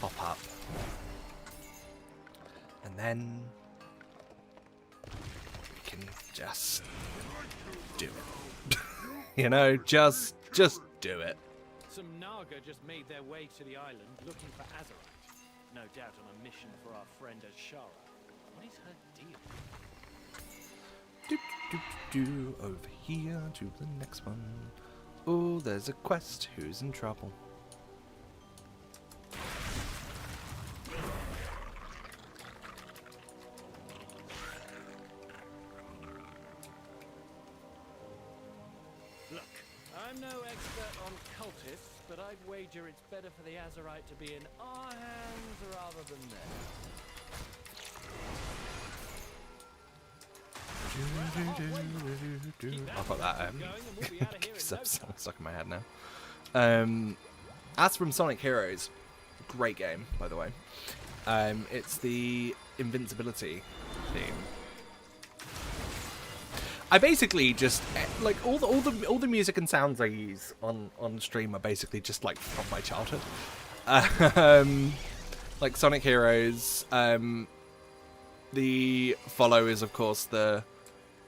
Pop up. And then we can just do it. You know, just do it. Some Naga just made their way to the island looking for Azeroth. No doubt on a mission for our friend Ashara. What is her deal? Over here to the next one. Oh, there's a quest. Who's in trouble? Look, I'm no expert on cultists, but I'd wager it's better for the Azerite to be in our hands rather than theirs. I've got that stuck in my head now. As from Sonic Heroes, great game, by the way. It's the invincibility theme. I basically just like all the music and sounds I use on stream are basically just like from my childhood. Like Sonic Heroes, the follow is of course the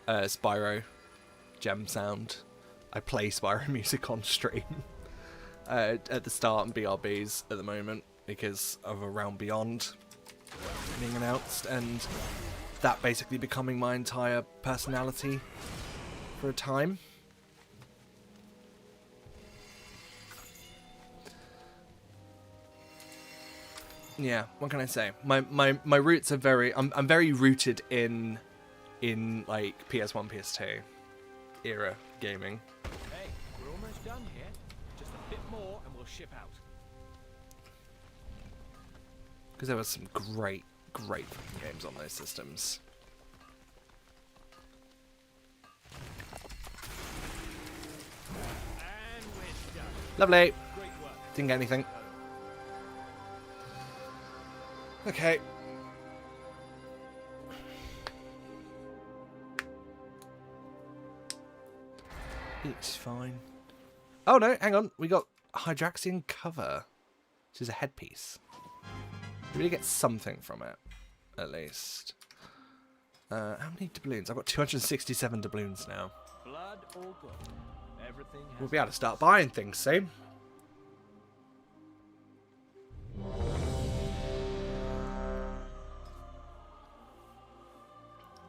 Spyro gem sound. I play Spyro music on stream at the start and BRBs at the moment because of A Realm Beyond being announced and that basically becoming my entire personality for a time. Yeah, what can I say? My roots are very I'm very rooted in like PS1, PS2 era gaming. Hey, we're almost done here. Just a bit more and we'll ship out. Because there was some great fucking games on those systems. And we're done. Lovely. Great work. Didn't get anything. Okay. It's fine. Oh no, hang on. We got Hydraxian cover, which is a headpiece. We really get something from it, at least. How many doubloons? I've got 267 doubloons now. Blood or gold. Everything has We'll be able to start buying things soon.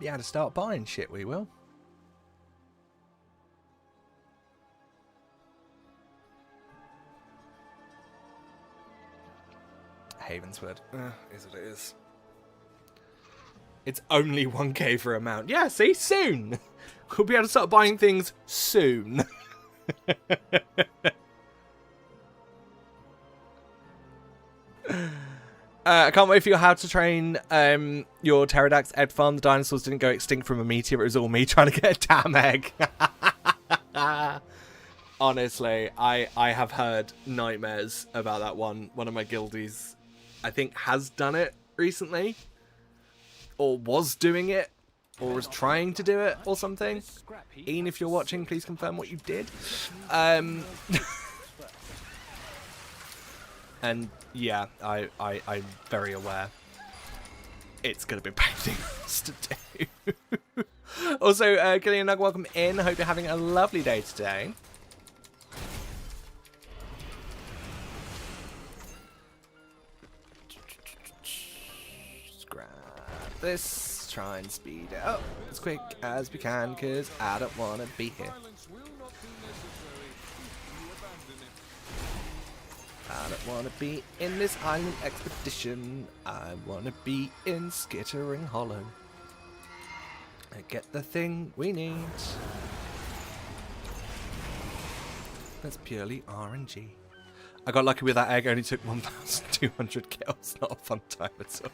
Be able to start buying shit, we will. Havenswood. Is what it is. It's only 1k for a mount. Yeah, see? Soon! We'll be able to start buying things soon. I can't wait for your how to train your Pterodax egg farm. The dinosaurs didn't go extinct from a meteor. It was all me trying to get a damn egg. Honestly, I have heard nightmares about that one. One of my guildies, I think, has done it recently. Or was doing it. Or was trying to do it or something. Ian, if you're watching, please confirm what you did. And yeah, I'm very aware. It's going to be painting us to do. Also, Gillian Nug, welcome in. Hope you're having a lovely day today. Let's grab this. Try and speed it up as quick as we can, because I don't want to be here. I don't want to be in this island expedition. I want to be in Skittering Hollow. And get the thing we need. That's purely RNG. I got lucky with that egg, only took 1,200 kills. Not a fun time at all.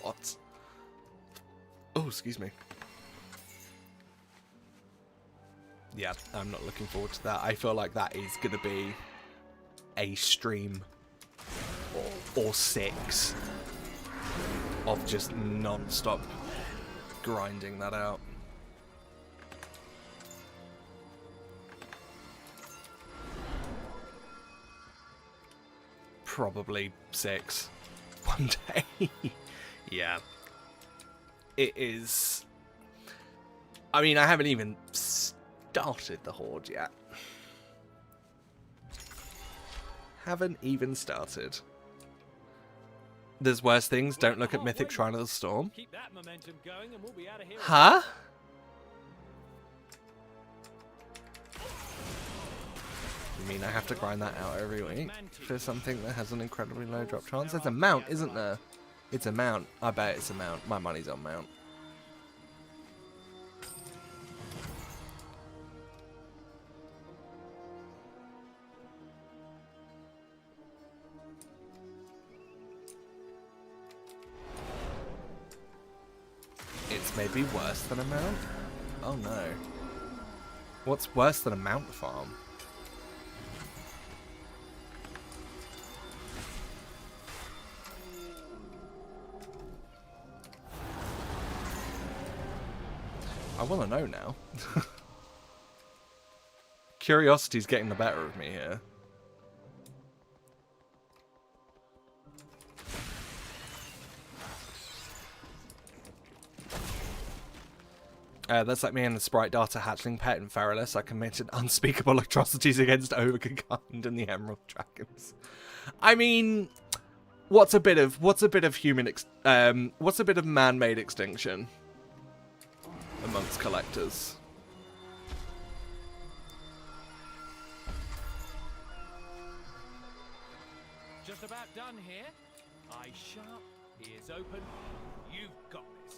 God. Oh, excuse me. Yeah, I'm not looking forward to that. I feel like that is going to be a stream or 6 of just non-stop grinding that out. Probably 6 one day. Yeah. It is. I mean, I haven't even started the Horde yet. Haven't even started. There's worse things. Don't look at Mythic Shrine of the Storm. Keep that momentum going and we'll be out of here. Huh? You mean I have to grind that out every week for something that has an incredibly low drop chance? There's a mount, isn't there? It's a mount. I bet it's a mount. My money's on mount. It's maybe worse than a mount? Oh no. What's worse than a mount farm? I want to know now. Curiosity's getting the better of me here. That's like me and the sprite data hatchling pet in Feralus. I committed unspeakable atrocities against Overkind and the Emerald Dragons. I mean, what's a bit of human what's a bit of man-made extinction amongst collectors? Just about done here. Eyes sharp, ears open. You've got this.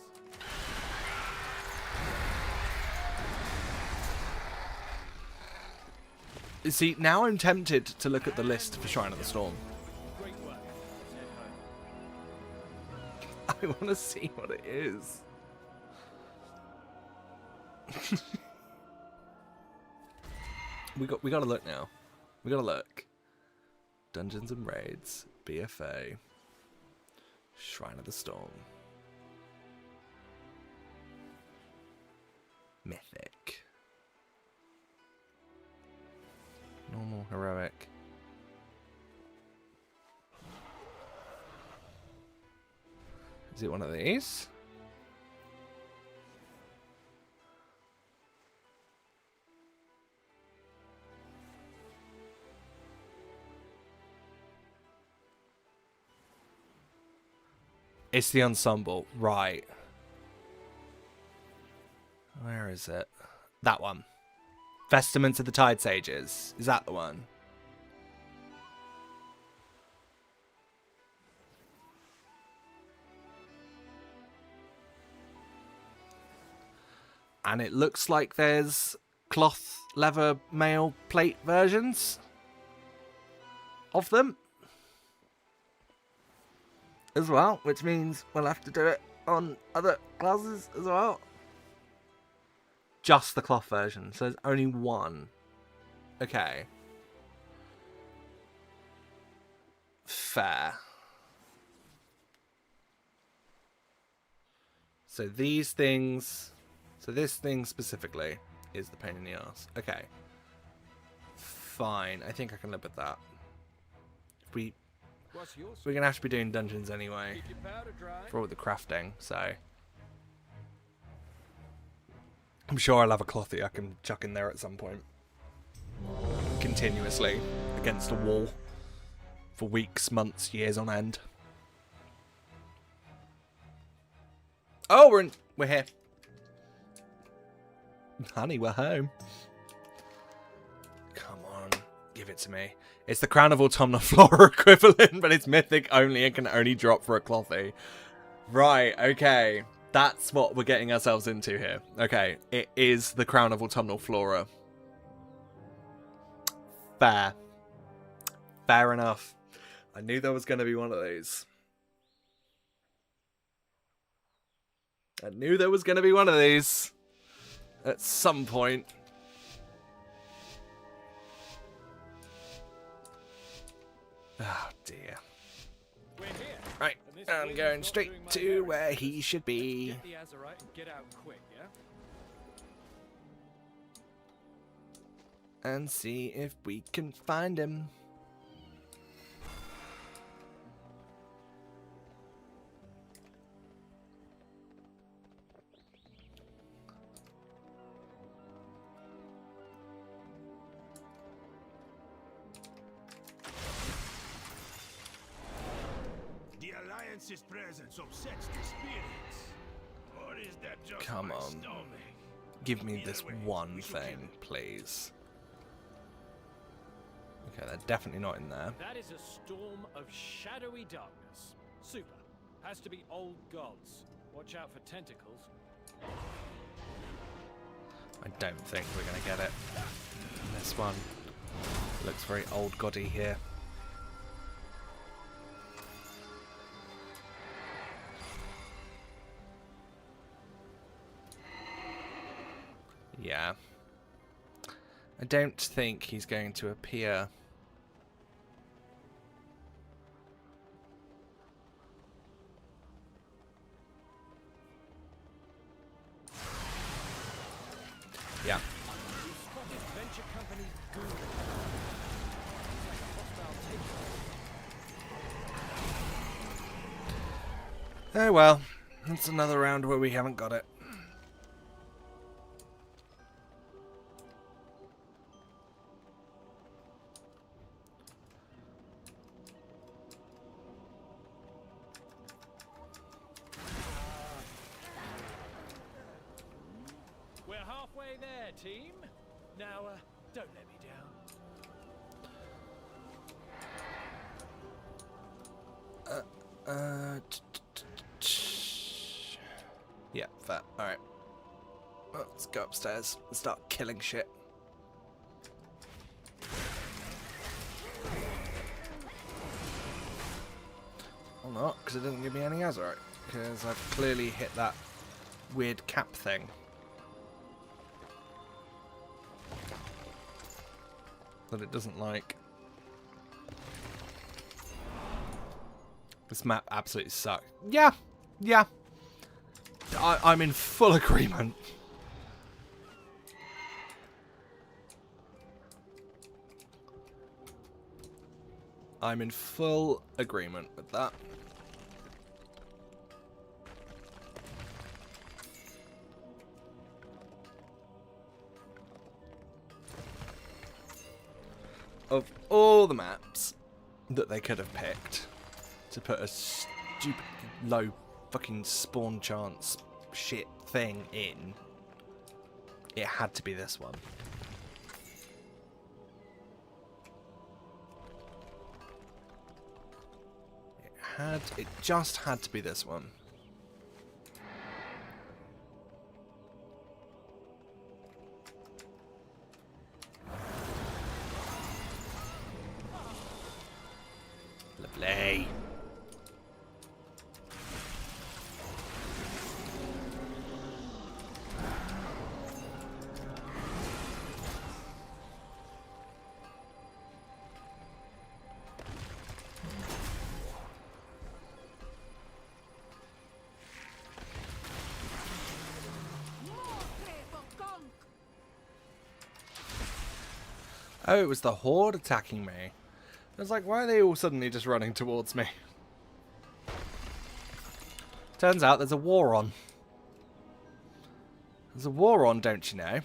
You see, now I'm tempted to look at the list for Shrine of the Storm. Great work. Let's head home. I want to see what it is. we got to look now. We got to look. Dungeons and Raids, BFA, Shrine of the Storm, Mythic, Normal, Heroic. Is it one of these? It's the ensemble, right. Where is it? That one. Vestments of the Tide Sages. Is that the one? And it looks like there's cloth, leather, mail, plate versions of them as well, which means we'll have to do it on other classes as well. Just the cloth version, so there's only one. Okay. Fair. So these things... So this thing specifically is the pain in the ass. Okay. Fine. I think I can live with that. We're going to have to be doing dungeons anyway for all the crafting, so I'm sure I'll have a clothy I can chuck in there at some point. Continuously against a wall for weeks, months, years on end. Oh, we're here. Honey, we're home. Come on, give it to me. It's the Crown of Autumnal Flora equivalent, but it's mythic only and can only drop for a clothy. Right, okay. That's what we're getting ourselves into here. Okay, it is the Crown of Autumnal Flora. Fair. Fair enough. I knew there was going to be one of these. I knew there was going to be one of these. At some point. Oh dear. We're here. Right, I'm going straight to where he should be. Get the Azeroth and get out quick, yeah? And see if we can find him. Alliance's presence upsets the spirits. Or is that just Come my on. stomach? Give me Either this way, one we should kill thing, him. please. Okay, they're definitely not in there. That is a storm of shadowy darkness. Super. Has to be old gods. Watch out for tentacles. I don't think we're going to get it. This one looks very old goddy here. Yeah. I don't think he's going to appear. Yeah. Spotted venture company Google. It's like a hostile takeover. Oh well. It's another round where we haven't got it. halfway there, team. Now, don't let me down. Yeah, fair. Alright. Well, let's go upstairs and start killing shit. Or not, because it doesn't give me any Azeroth. Because I've clearly hit that weird cap thing. That it doesn't like. This map absolutely sucks. Yeah, yeah. I'm in full agreement. I'm in full agreement with that. Of all the maps that they could have picked to put a stupid low fucking spawn chance shit thing in, it had to be this one. It just had to be this one. Lovely. Oh, it was the Horde attacking me. I was like, why are they all suddenly just running towards me? Turns out there's a war on. There's a war on, don't you know? Hey,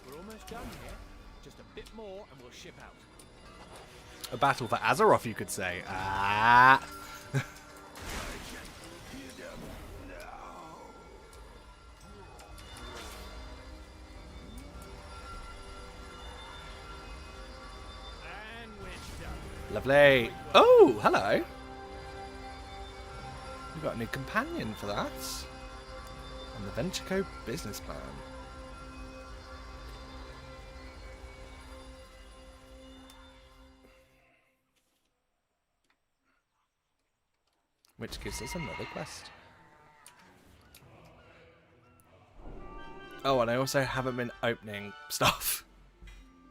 we're almost done here. Just a bit more and we'll ship out. A battle for Azeroth, you could say. Ah. Lovely. Oh, hello. We've got a new companion for that. And the VentureCo business plan. Which gives us another quest. Oh, and I also haven't been opening stuff.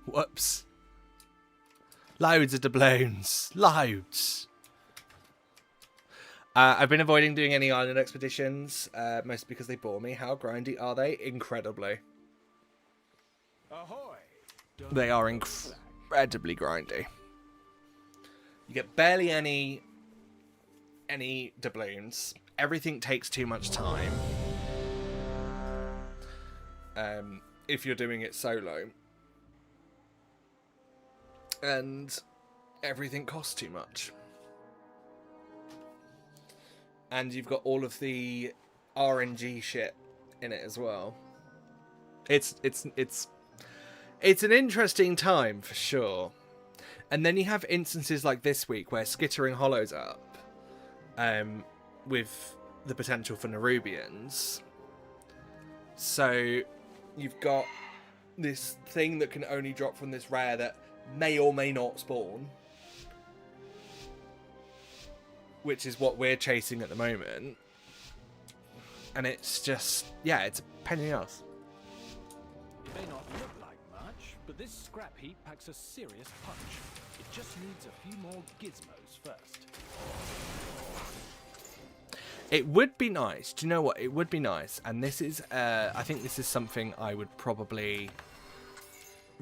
Whoops. Loads of doubloons. Loads. I've been avoiding doing any island expeditions, mostly because they bore me. How grindy are they? Incredibly. Ahoy! They are incredibly grindy. You get barely any doubloons. Everything takes too much time. If you're doing it solo. And everything costs too much. And you've got all of the RNG shit in it as well. It's an interesting time for sure. And then you have instances like this week where Skittering Hollow's up, with the potential for Nerubians. So you've got this thing that can only drop from this rare that may or may not spawn, which is what we're chasing at the moment. And it's just, yeah, it's a pain in the ass. It may not look like much, but this scrap heap packs a serious punch. It just needs a few more gizmos first. It would be nice. Do you know what? It would be nice. And this is, I think this is something I would probably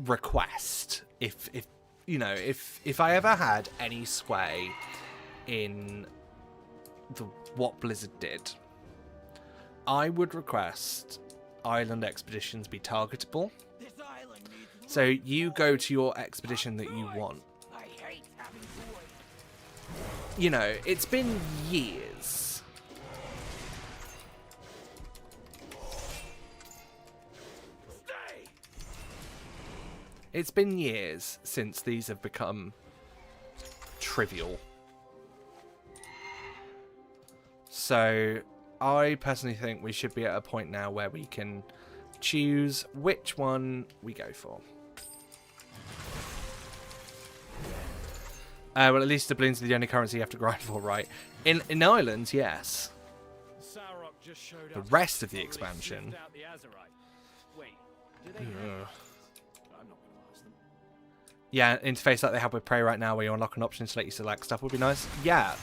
request if you know, if I ever had any sway in what Blizzard did, I would request island expeditions be targetable. This island needs So you go to your expedition that you want. I hate having to wait. you know, it's been years. Stay! It's been years since these have become trivial. So, I personally think we should be at a point now where we can choose which one we go for. Well, at least doubloons are the only currency you have to grind for, right? In Ireland, yes. Sarok just showed The up. rest of the Probably expansion. sniffed out the Azerite. Wait, do they have hands? I'm not gonna ask them. Yeah, interface like they have with Prey right now, where you unlock an option to let you select stuff would be nice. Yeah.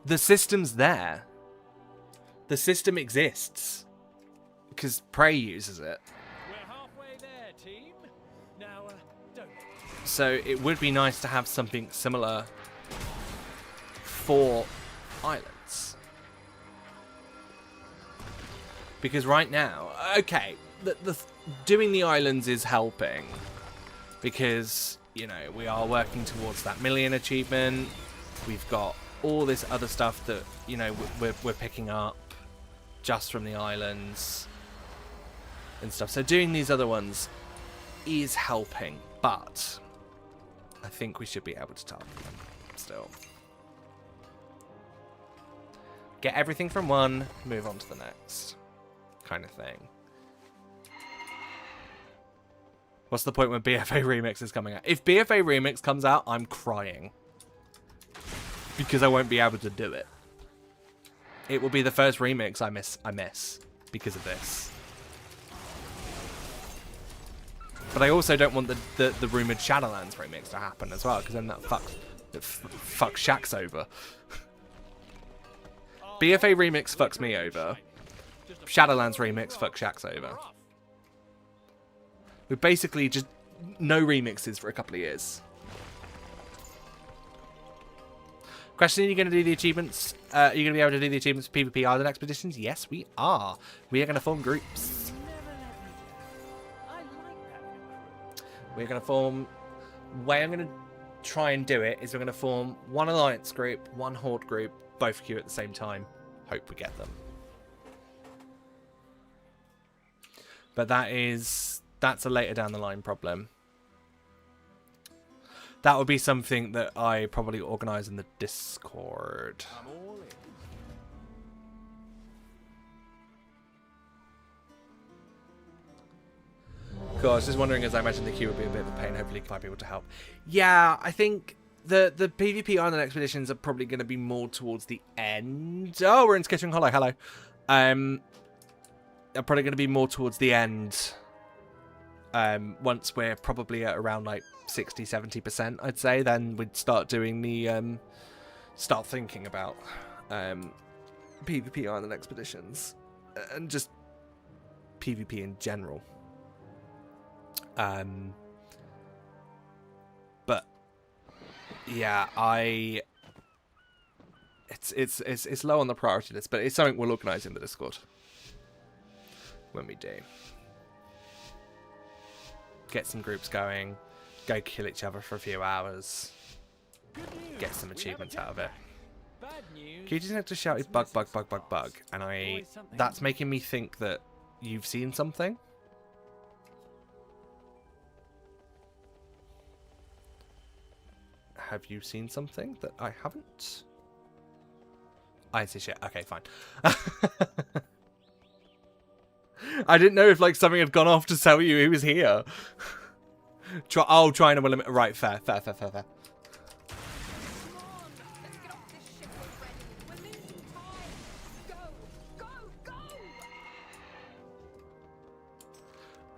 The system's there. The system exists. Because Prey uses it. We're halfway there, team. Now, don't. So it would be nice to have something similar for islands. Because right now, okay, doing the islands is helping. Because, you know, we are working towards that 1,000,000 achievement. We've got all this other stuff that, you know, we're picking up just from the islands and stuff. So doing these other ones is helping, but I think we should be able to target them still. Get everything from one, move on to the next kind of thing. What's the point when BFA Remix is coming out? If BFA Remix comes out, I'm crying. Because I won't be able to do it. It will be the first remix I miss because of this. But I also don't want the rumoured Shadowlands remix to happen as well, because then that fucks Shaxx over. BFA Remix fucks me over. Shadowlands Remix fucks Shaxx over. We're basically just no remixes for a couple of years. Question, are you going to do the achievements? Are you going to be able to do the achievements for PvP Island Expeditions? Yes, we are. We are going to form groups. We're going to form... The way I'm going to try and do it is we're going to form one Alliance group, one Horde group, both queue at the same time. Hope we get them. But that's a later down the line problem. That would be something that I probably organise in the Discord. I'm all in. Cool, I was just wondering, as I imagine the queue would be a bit of a pain. Hopefully you can find people to help. Yeah, I think the PvP Island Expeditions are probably going to be more towards the end. Oh, we're in Skittering Hollow. Hello. They're probably going to be more towards the end. Once we're probably at around like 60-70%, I'd say, then we'd start doing the start thinking about PvP Island Expeditions and just PvP in general. But yeah, it's low on the priority list, but it's something we'll organise in the Discord when we do. Get some groups going, go kill each other for a few hours, get some achievements out of it. You just have to shout it bug, and that's making me think that you've seen something. Have you seen something that I haven't? I see shit. Okay, fine. I didn't know if like something had gone off to tell you he was here. Trying to limit. Right, fair. Come on, let's get off this ship already. We're losing time. Go!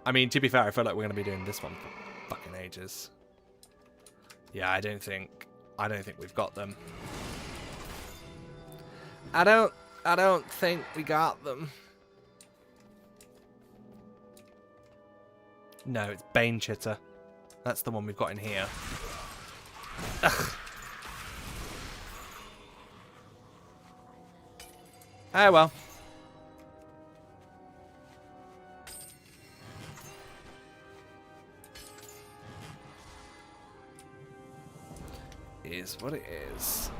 I mean, to be fair, I feel like we're going to be doing this one for fucking ages. Yeah, I don't think we've got them. I don't think we got them. No, it's Bane Chitter. That's the one we've got in here. Ugh. Oh well. It is what it is.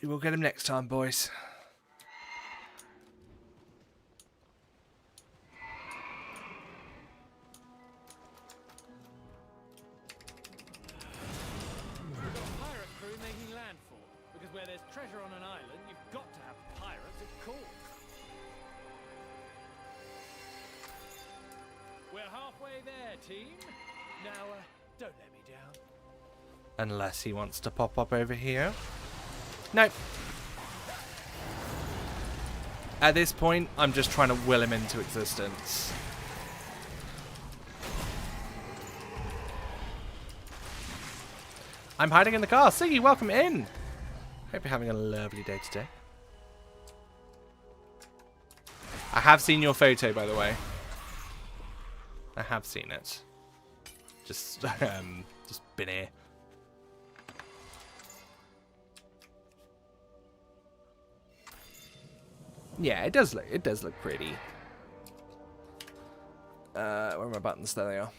We will get him next time, boys. We've got a pirate crew making landfall, because where there's treasure on an island, you've got to have pirates, of course. We're halfway there, team. Now, don't let me down. Unless he wants to pop up over here. Nope. At this point, I'm just trying to will him into existence. I'm hiding in the car. Siggy, welcome in. Hope you're having a lovely day today. I have seen your photo, by the way. I have seen it. Just been here. Yeah, it does look pretty. Where are my buttons? There they are.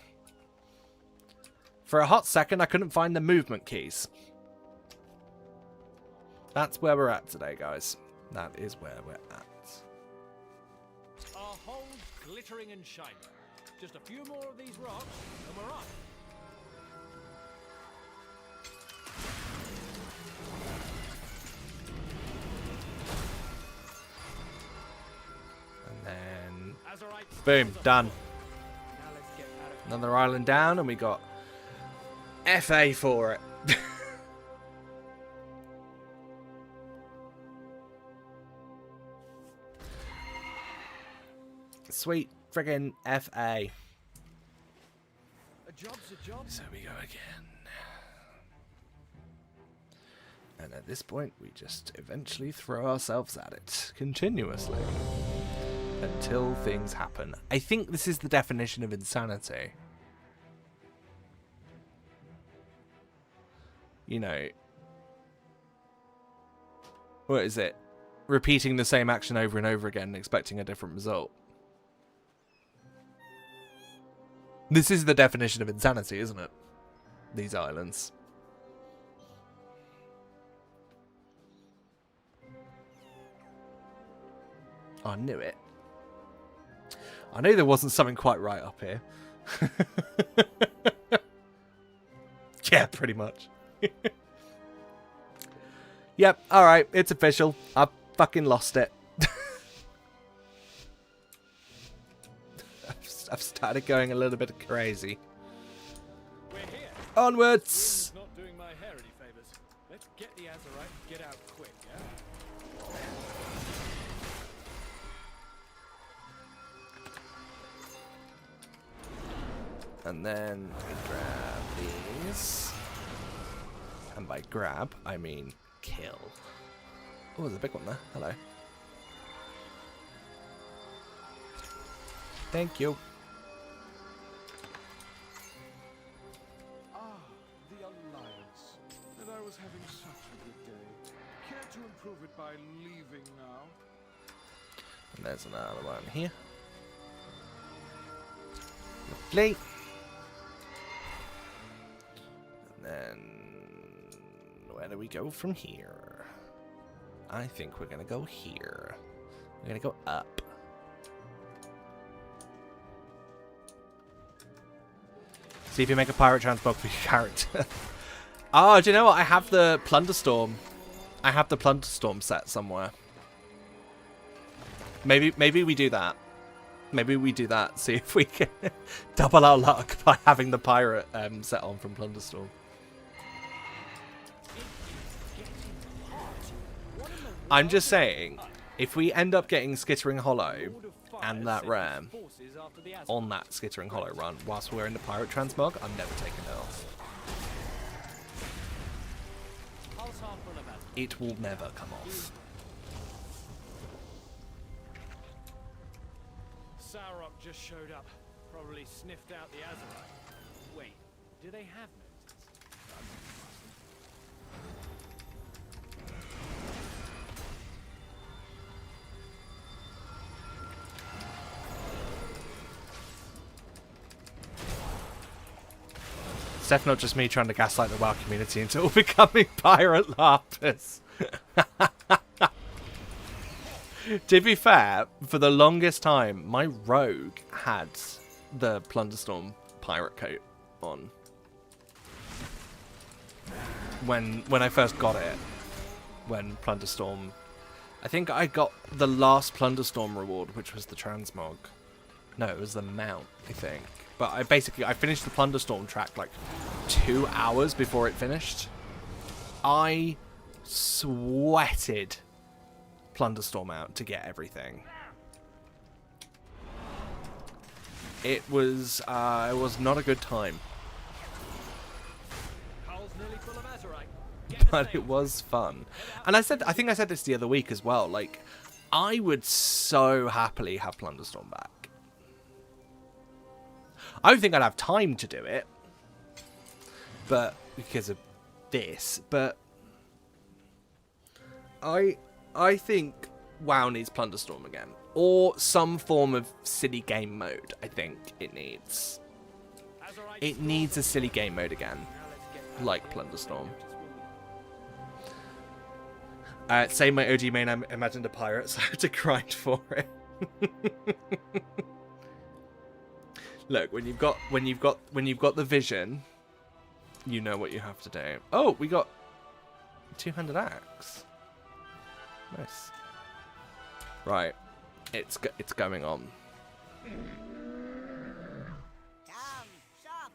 For a hot second, I couldn't find the movement keys. That's where we're at today, guys. That is where we're at. Our hole's glittering and shining. Just a few more of these rocks, and we're off. And then... Azerite boom, spells are done. full. Now let's get out of Another island down, and we got FA for it. Sweet friggin' FA. A job's a job. So we go again. And at this point, we just eventually throw ourselves at it continuously until things happen. I think this is the definition of insanity. You know, what is it? Repeating the same action over and over again and expecting a different result. This is the definition of insanity, isn't it? These islands. I knew it. I knew there wasn't something quite right up here. Yeah, pretty much. Yep, alright, it's official. I've fucking lost it. I've started going a little bit crazy. We're here. Onwards! Not doing my hair any favors. Let's get the Azerite and get out quick, yeah? And then we grab these. And by grab, I mean kill. Oh, there's a big one there. Hello. Thank you. Ah, the Alliance. And I was having such a good day. Care to improve it by leaving now? And there's another one here. Lovely. And then where do we go from here? I think we're gonna go here. We're gonna go up. See if you make a pirate transmog for your character. Oh, do you know what? I have the Plunderstorm. I have the Plunderstorm set somewhere. Maybe we do that. Maybe we do that. See if we can double our luck by having the pirate set on from Plunderstorm. I'm just saying, if we end up getting Skittering Hollow and that rare on that Skittering Hollow run whilst we're in the pirate transmog, I'm never taking it off. It will never come off. Azeroth just showed up. Probably sniffed out the Azerite. Wait, do they have noses? It's definitely not just me trying to gaslight the WoW community into all becoming pirate laughers. To be fair, for the longest time, my rogue had the Plunderstorm pirate coat on. When I first got it, when Plunderstorm, I think I got the last Plunderstorm reward, which was the transmog. No, it was the mount, I think. But I finished the Plunderstorm track like 2 hours before it finished. I sweated Plunderstorm out to get everything. It was not a good time. Hull's nearly full of Azerite. But it was fun. And I think I said this the other week as well, like, I would so happily have Plunderstorm back. I don't think I'd have time to do it, but because of this, but I think WoW needs Plunderstorm again. Or some form of silly game mode, I think it needs. It needs a silly game mode again, like Plunderstorm. Say my OG main, I imagined a pirate, so I had to grind for it. Look, when you've got the vision, you know what you have to do. Oh, we got 200 axe. Nice. Right, it's going on.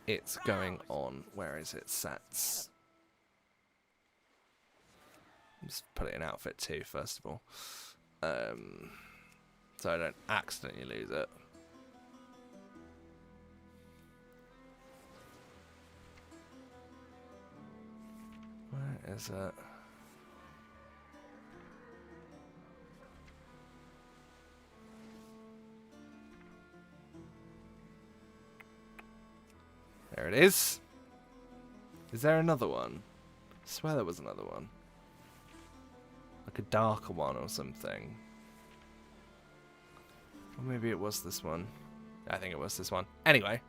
It's going on. Where is it? Sets. Just put it in outfit 2 first of all, so I don't accidentally lose it. Where is it? There it is. Is there another one? I swear there was another one. Like a darker one or something. Or maybe it was this one. I think it was this one. Anyway.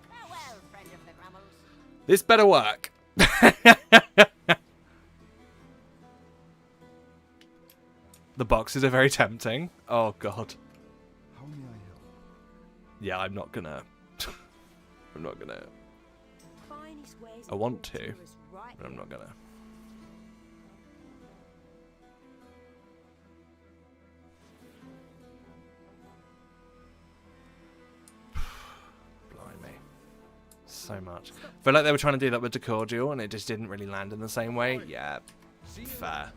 Farewell, friend of the Grummles. This better work. The boxes are very tempting. Oh god. How may I help? Yeah, I'm not gonna. I'm not gonna. Finest ways I want to, is right but I'm not gonna. Blimey. So much. I feel like they were trying to do that with Decordial and it just didn't really land in the same way. Yeah, fair.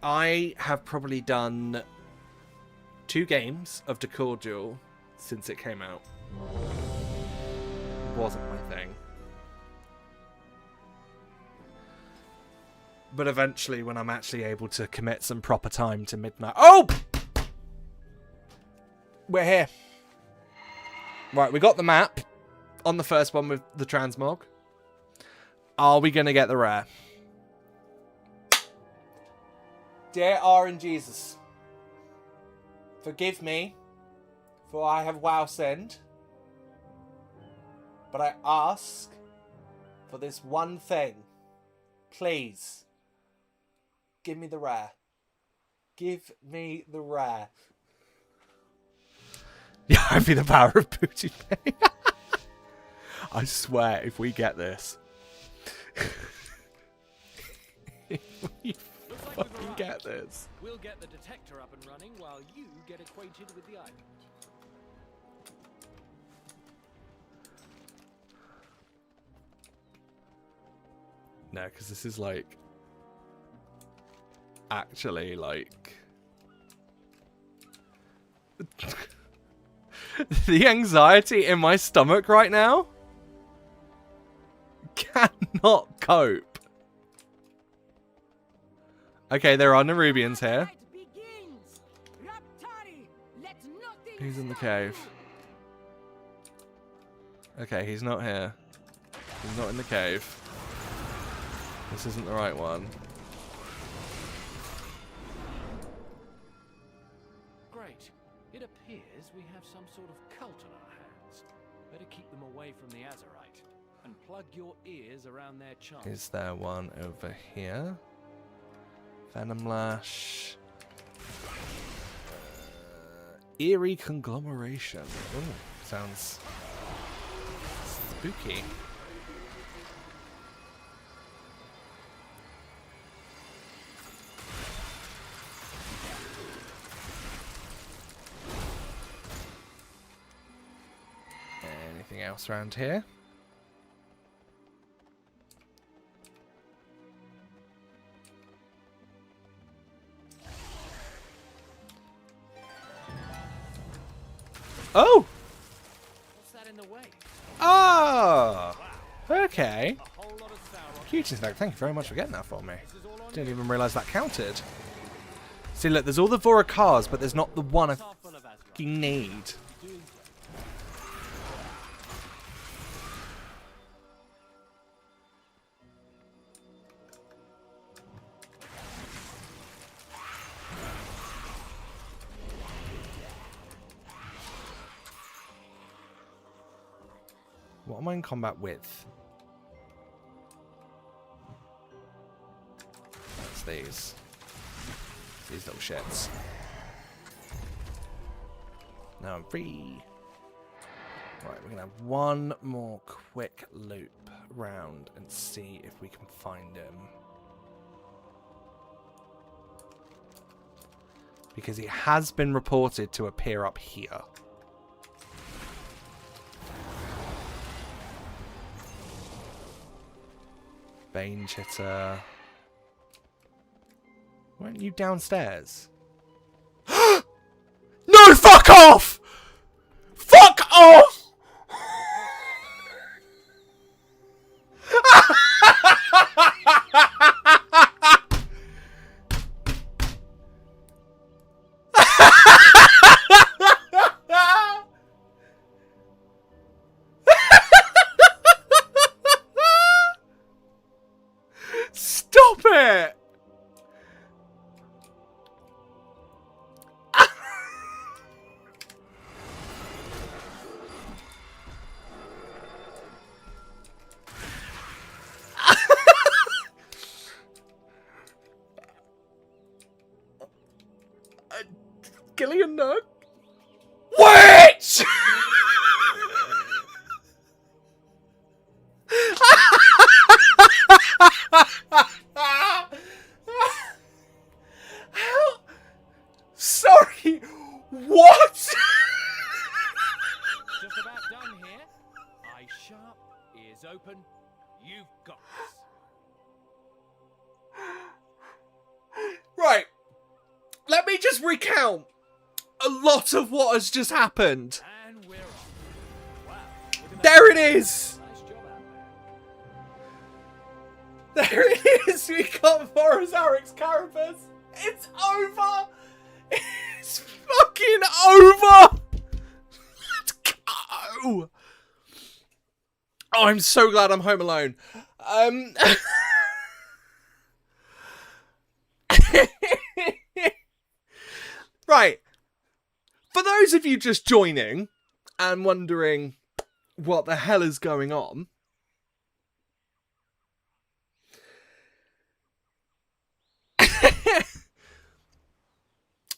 I have probably done 2 games of Decordial since it came out. Wasn't my thing. But eventually, when I'm actually able to commit some proper time to midnight... Oh! We're here. Right, we got the map on the first one with the transmog. Are we going to get the rare? Dear RNGesus, forgive me, for I have WoW sinned. But I ask for this one thing. Please. Give me the rare. Give me the rare. Yeah, I'd be the power of Booty Pay. I swear, if we get this. If we fucking get this. We'll get the detector up and running while you get acquainted with the island. No, because this is like actually like the anxiety in my stomach right now cannot cope. Okay, there are Nerubians here. Who's in the cave? Okay, he's not here. He's not in the cave. This isn't the right one. Great. It appears we have some sort of cult on our hands. Better keep them away from the Azerite. and plug your ears around their charm. Is there one over here? Venom Lash. Eerie Conglomeration. Ooh, sounds spooky. Anything else around here? Oh! What's that in the way? Ah! Okay. A whole lot of Sauron. Cutie snack, thank you very much for getting that for me. This is all on Didn't you. even realise that counted. See, look, there's all the Vora cars, but there's not the one I Half full of Azeroth. fucking need. Doing What am I in combat with? That's these. These little shits. Now I'm free. Right, we're going to have one more quick loop round and see if we can find him. Because he has been reported to appear up here. Bane Chitter. Weren't you downstairs? No, fuck off! Fuck off! Stop it! Gillian Nug? Witch! How? Sorry. What? Just about done here. Eyes sharp, ears open. You've got this. Right. Let me just recount a lot of what has just happened. And we're off. Wow. Look at that. There it is. Nice job out there. There it is. We got Vorazarix Carapace. It's over. It's fucking over. Let's go. Oh, I'm so glad I'm home alone. Right. For those of you just joining and wondering what the hell is going on,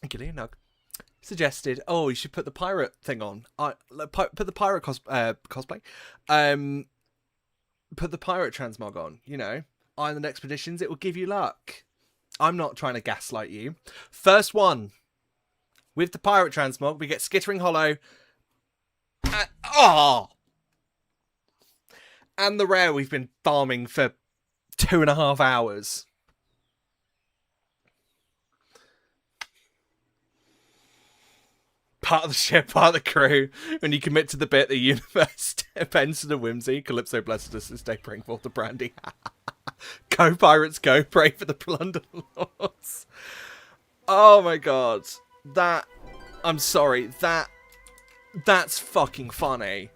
Gillian Nug suggested, oh, you should put the pirate thing on. Put the pirate cosplay. Put the pirate transmog on, you know. Island Expeditions, it will give you luck. I'm not trying to gaslight you. First one. With the pirate transmog, we get Skittering Hollow. And the rare we've been farming for 2.5 hours. Part of the ship, part of the crew. When you commit to the bit, the universe bends to the whimsy. Calypso blessed us this day, bring forth the brandy. Go, pirates, go. Pray for the plunder lords. Oh my god. That... I'm sorry. That's fucking funny.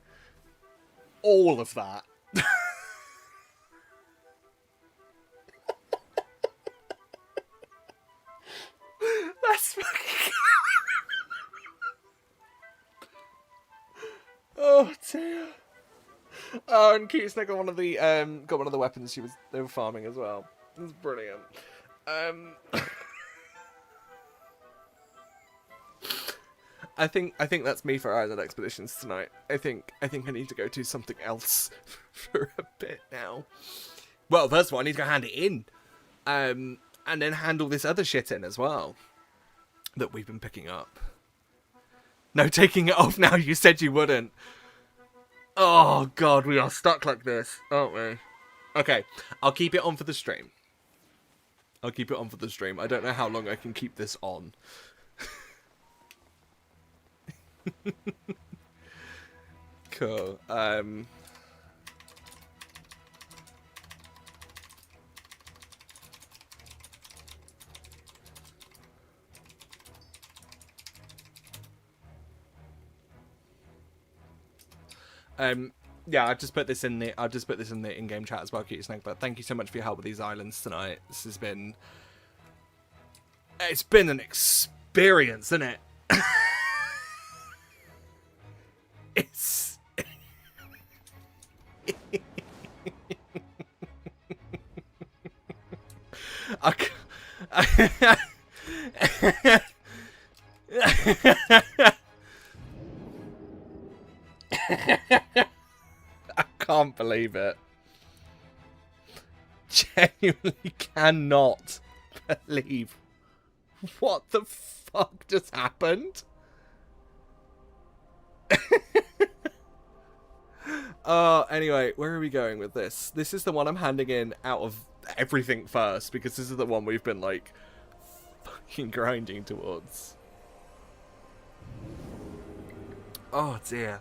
All of that. That's fucking... Oh dear. Oh, and Cute Snake got one of the weapons they were farming as well. It was brilliant. I think that's me for Island Expeditions tonight. I think I need to go do something else for a bit now. Well, first of all, I need to go hand it in, and then handle this other shit in as well that we've been picking up. No, taking it off now. You said you wouldn't. Oh God, we are stuck like this, aren't we? Okay, I'll keep it on for the stream. I don't know how long I can keep this on. Cool. Yeah, I'll just put this in the in-game chat as well, Cutie Snake. But thank you so much for your help with these islands tonight. It's been an experience, isn't it? It's I can't believe it. Genuinely cannot believe what the fuck just happened. Anyway, where are we going with this? This is the one I'm handing in out of everything first, because this is the one we've been, like, fucking grinding towards. Oh, dear.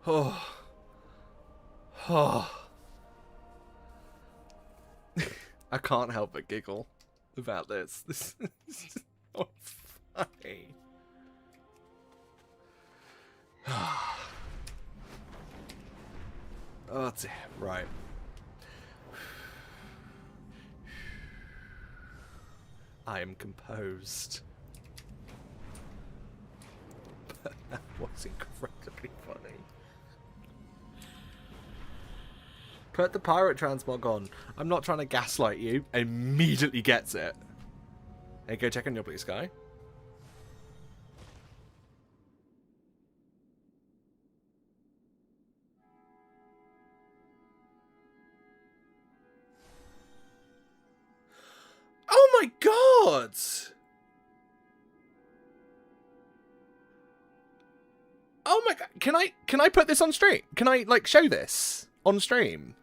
Oh. Oh. I can't help but giggle about this. This is so funny. Oh dear, right. I am composed. But that was incredibly funny. Put the pirate transmog on. I'm not trying to gaslight you. Immediately gets it. Hey, go check on your blue sky. Oh my god! Oh my god! Can I put this on stream? Can I like show this on stream?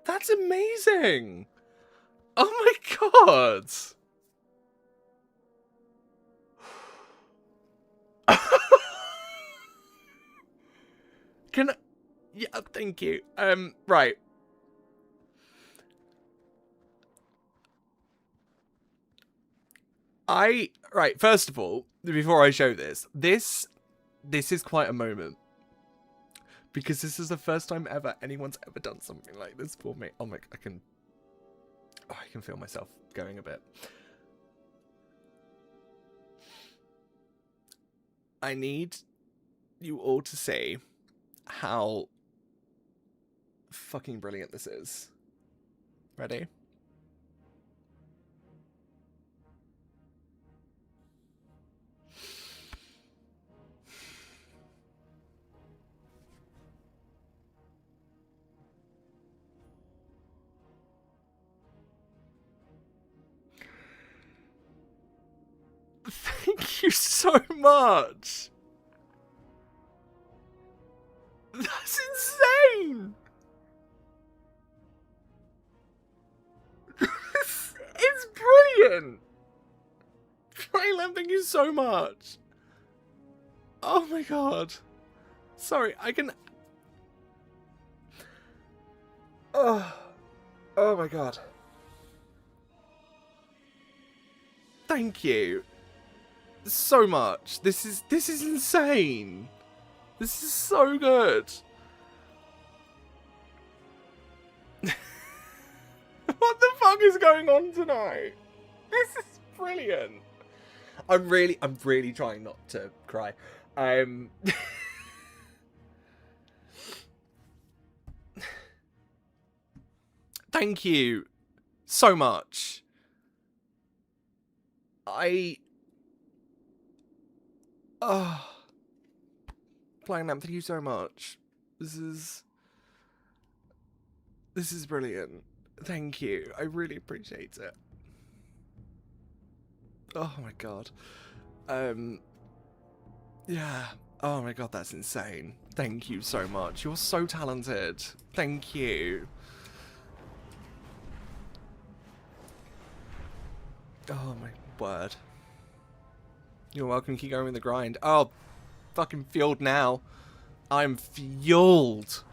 That's amazing! Oh my god! Can I... Yeah, thank you. Right. Right, first of all, before I show this is quite a moment. Because this is the first time ever anyone's ever done something like this for me. Oh my, I can feel myself going a bit. I need you all to see how fucking brilliant this is. Ready? Thank you so much. That's insane. It's brilliant. Traylam, thank you so much. Oh my god. Sorry, I can... Oh my god. Thank you so much. This is insane. This is so good. What the fuck is going on tonight? This is brilliant. I'm really trying not to cry. Thank you so much. Flying Lamp, thank you so much. This is brilliant. Thank you. I really appreciate it. Oh my god. Yeah. Oh my god, that's insane. Thank you so much. You're so talented. Thank you. Oh my word. You're welcome. Keep going with the grind. Oh, fucking fueled now. I'm fueled.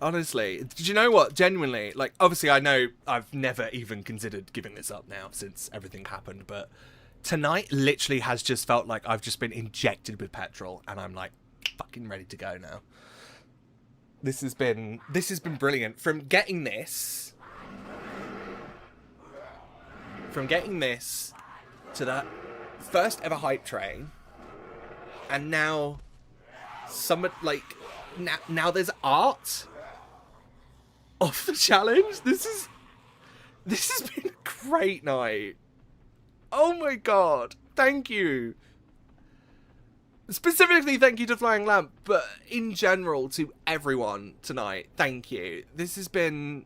Honestly, did you know what? Genuinely, like, obviously I know I've never even considered giving this up now since everything happened, but tonight literally has just felt like I've just been injected with petrol and I'm like fucking ready to go now. This has been brilliant. From getting this to that first ever hype train, and now now there's art of the challenge. This has been a great night. Oh my god, thank you. Specifically, thank you to Flying Lamp, but in general to everyone tonight, thank you. This has been...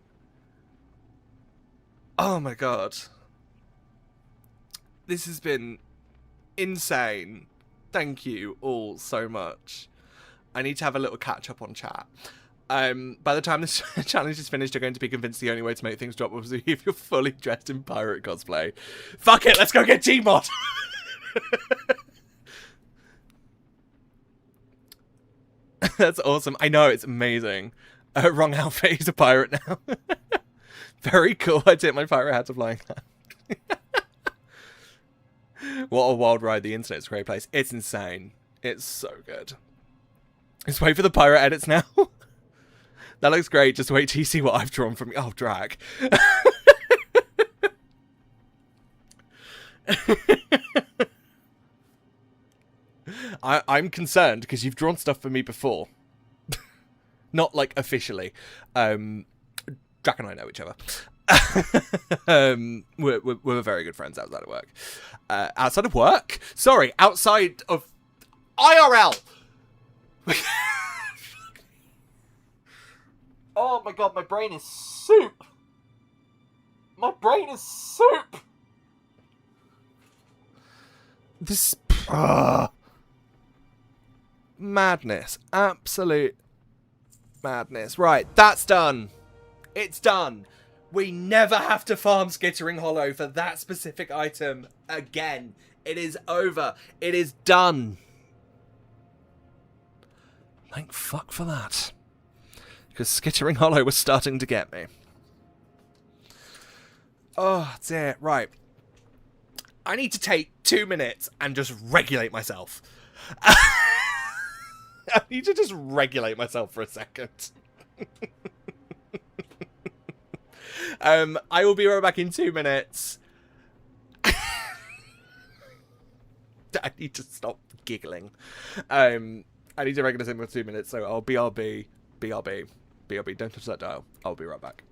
Oh my god. This has been insane. Thank you all so much. I need to have a little catch up on chat. By the time this challenge is finished, you're going to be convinced the only way to make things drop was if you're fully dressed in pirate cosplay. Fuck it, let's go get Gmod! That's awesome. I know, it's amazing. Wrong outfit, he's a pirate now. Very cool. I take my pirate hat to Flying Lamp. What a wild ride. The internet's a great place. It's insane. It's so good. Let's wait for the pirate edits now. That looks great. Just wait till you see what I've drawn from... Oh, drag. I'm concerned because you've drawn stuff for me before. Not, like, officially. Jack and I know each other. We're very good friends outside of work. Outside of work? Sorry, outside of IRL! Oh my god, my brain is soup! My brain is soup! This... madness. Absolute madness. Right, that's done. It's done. We never have to farm Skittering Hollow for that specific item again. It is over. It is done. Thank fuck for that. Because Skittering Hollow was starting to get me. Oh, dear. Right. I need to take 2 minutes and just regulate myself. I need to just regulate myself for a second. I will be right back in 2 minutes. I need to stop giggling. I need to regulate myself for 2 minutes, so I'll BRB. Don't touch that dial. I'll be right back.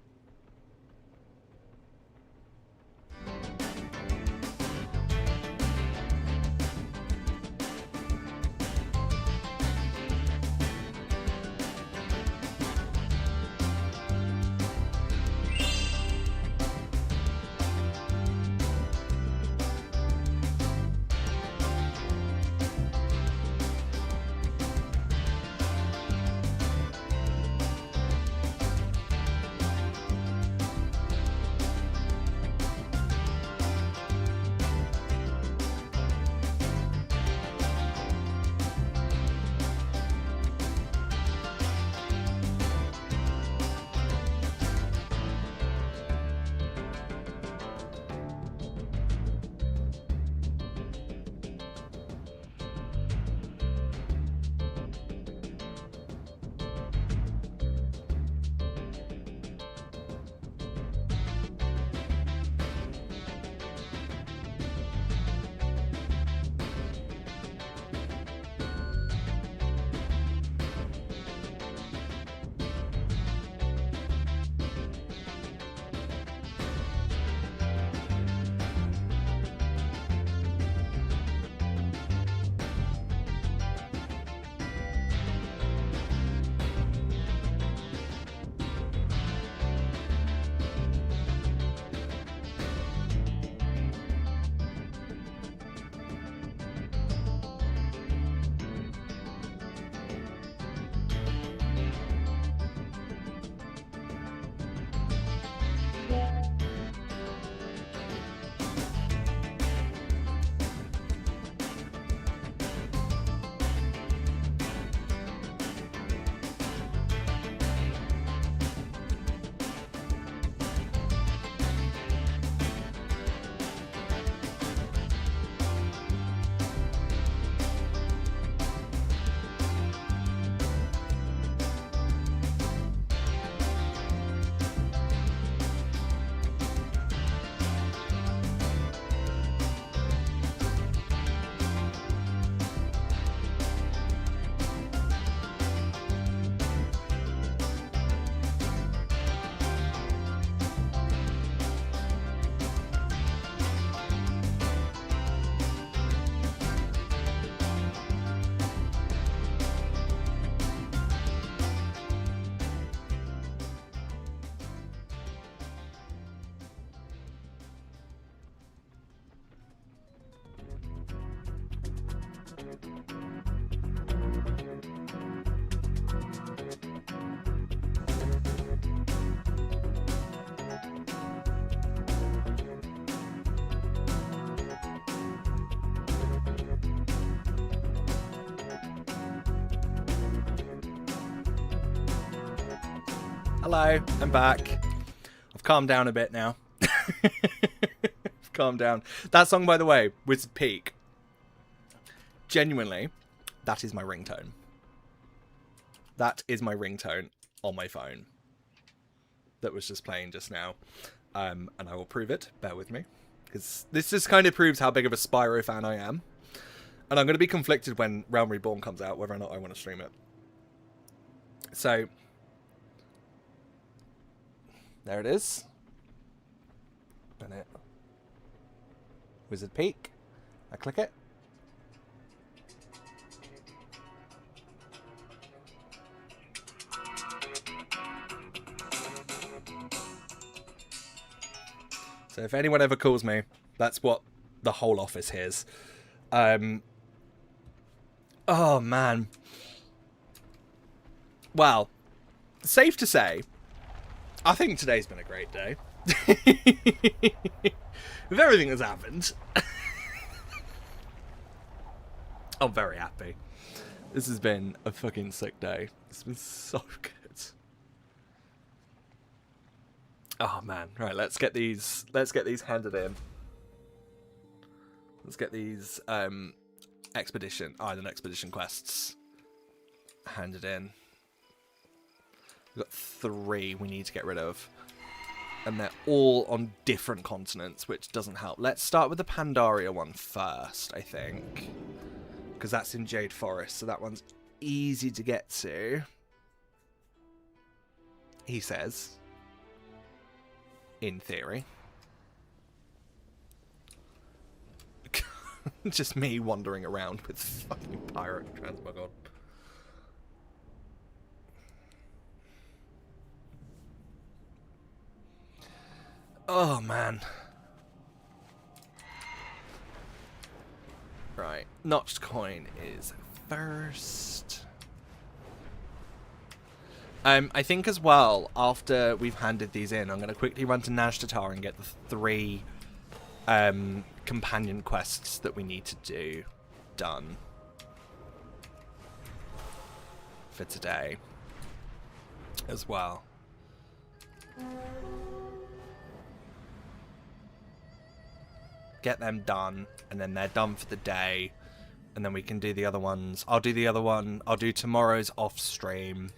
Hello, I'm back. I've calmed down a bit now. Calm down. That song, by the way, Wizard Peak. Genuinely, that is my ringtone. That is my ringtone on my phone. That was just playing just now. And I will prove it. Bear with me. Because this just kind of proves how big of a Spyro fan I am. And I'm going to be conflicted when Realm Reborn comes out, whether or not I want to stream it. So, there it is. And it. Wizard Peak. I click it. So if anyone ever calls me, that's what the whole office hears. Oh man. Well, safe to say, I think today's been a great day. With everything that's happened. I'm very happy. This has been a fucking sick day. It's been so good. Oh man. Right, let's get these handed in. Let's get these island expedition quests handed in. We've got 3 we need to get rid of. And they're all on different continents, which doesn't help. Let's start with the Pandaria one first, I think. Because that's in Jade Forest, so that one's easy to get to. He says. In theory. Just me wandering around with fucking pirate transmog on. Oh, man. Right. Notched coin is first. I think as well, after we've handed these in, I'm going to quickly run to Najtatar and get the 3 companion quests that we need to do done for today as well. Get them done, and then they're done for the day, and then we can do the other ones. I'll do the other one. I'll do tomorrow's off stream,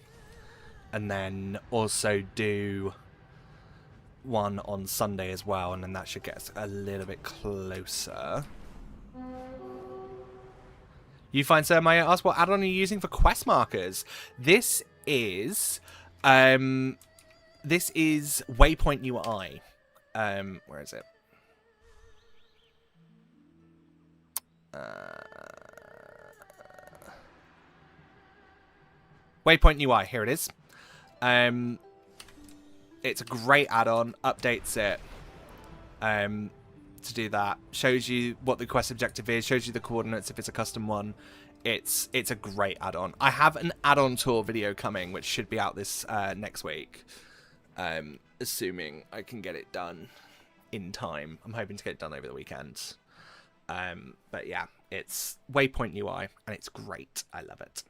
and then also do one on Sunday as well, and then that should get us a little bit closer. You find Sir Maya asked, what add-on are you using for quest markers? This is Waypoint UI. Where is it? Waypoint UI, here it is. It's a great add-on, updates it to do that. Shows you what the quest objective is, shows you the coordinates if it's a custom one. It's a great add-on. I have an add-on tour video coming, which should be out this next week. Assuming I can get it done in time. I'm hoping to get it done over the weekend. But yeah, it's Waypoint UI, and it's great. I love it.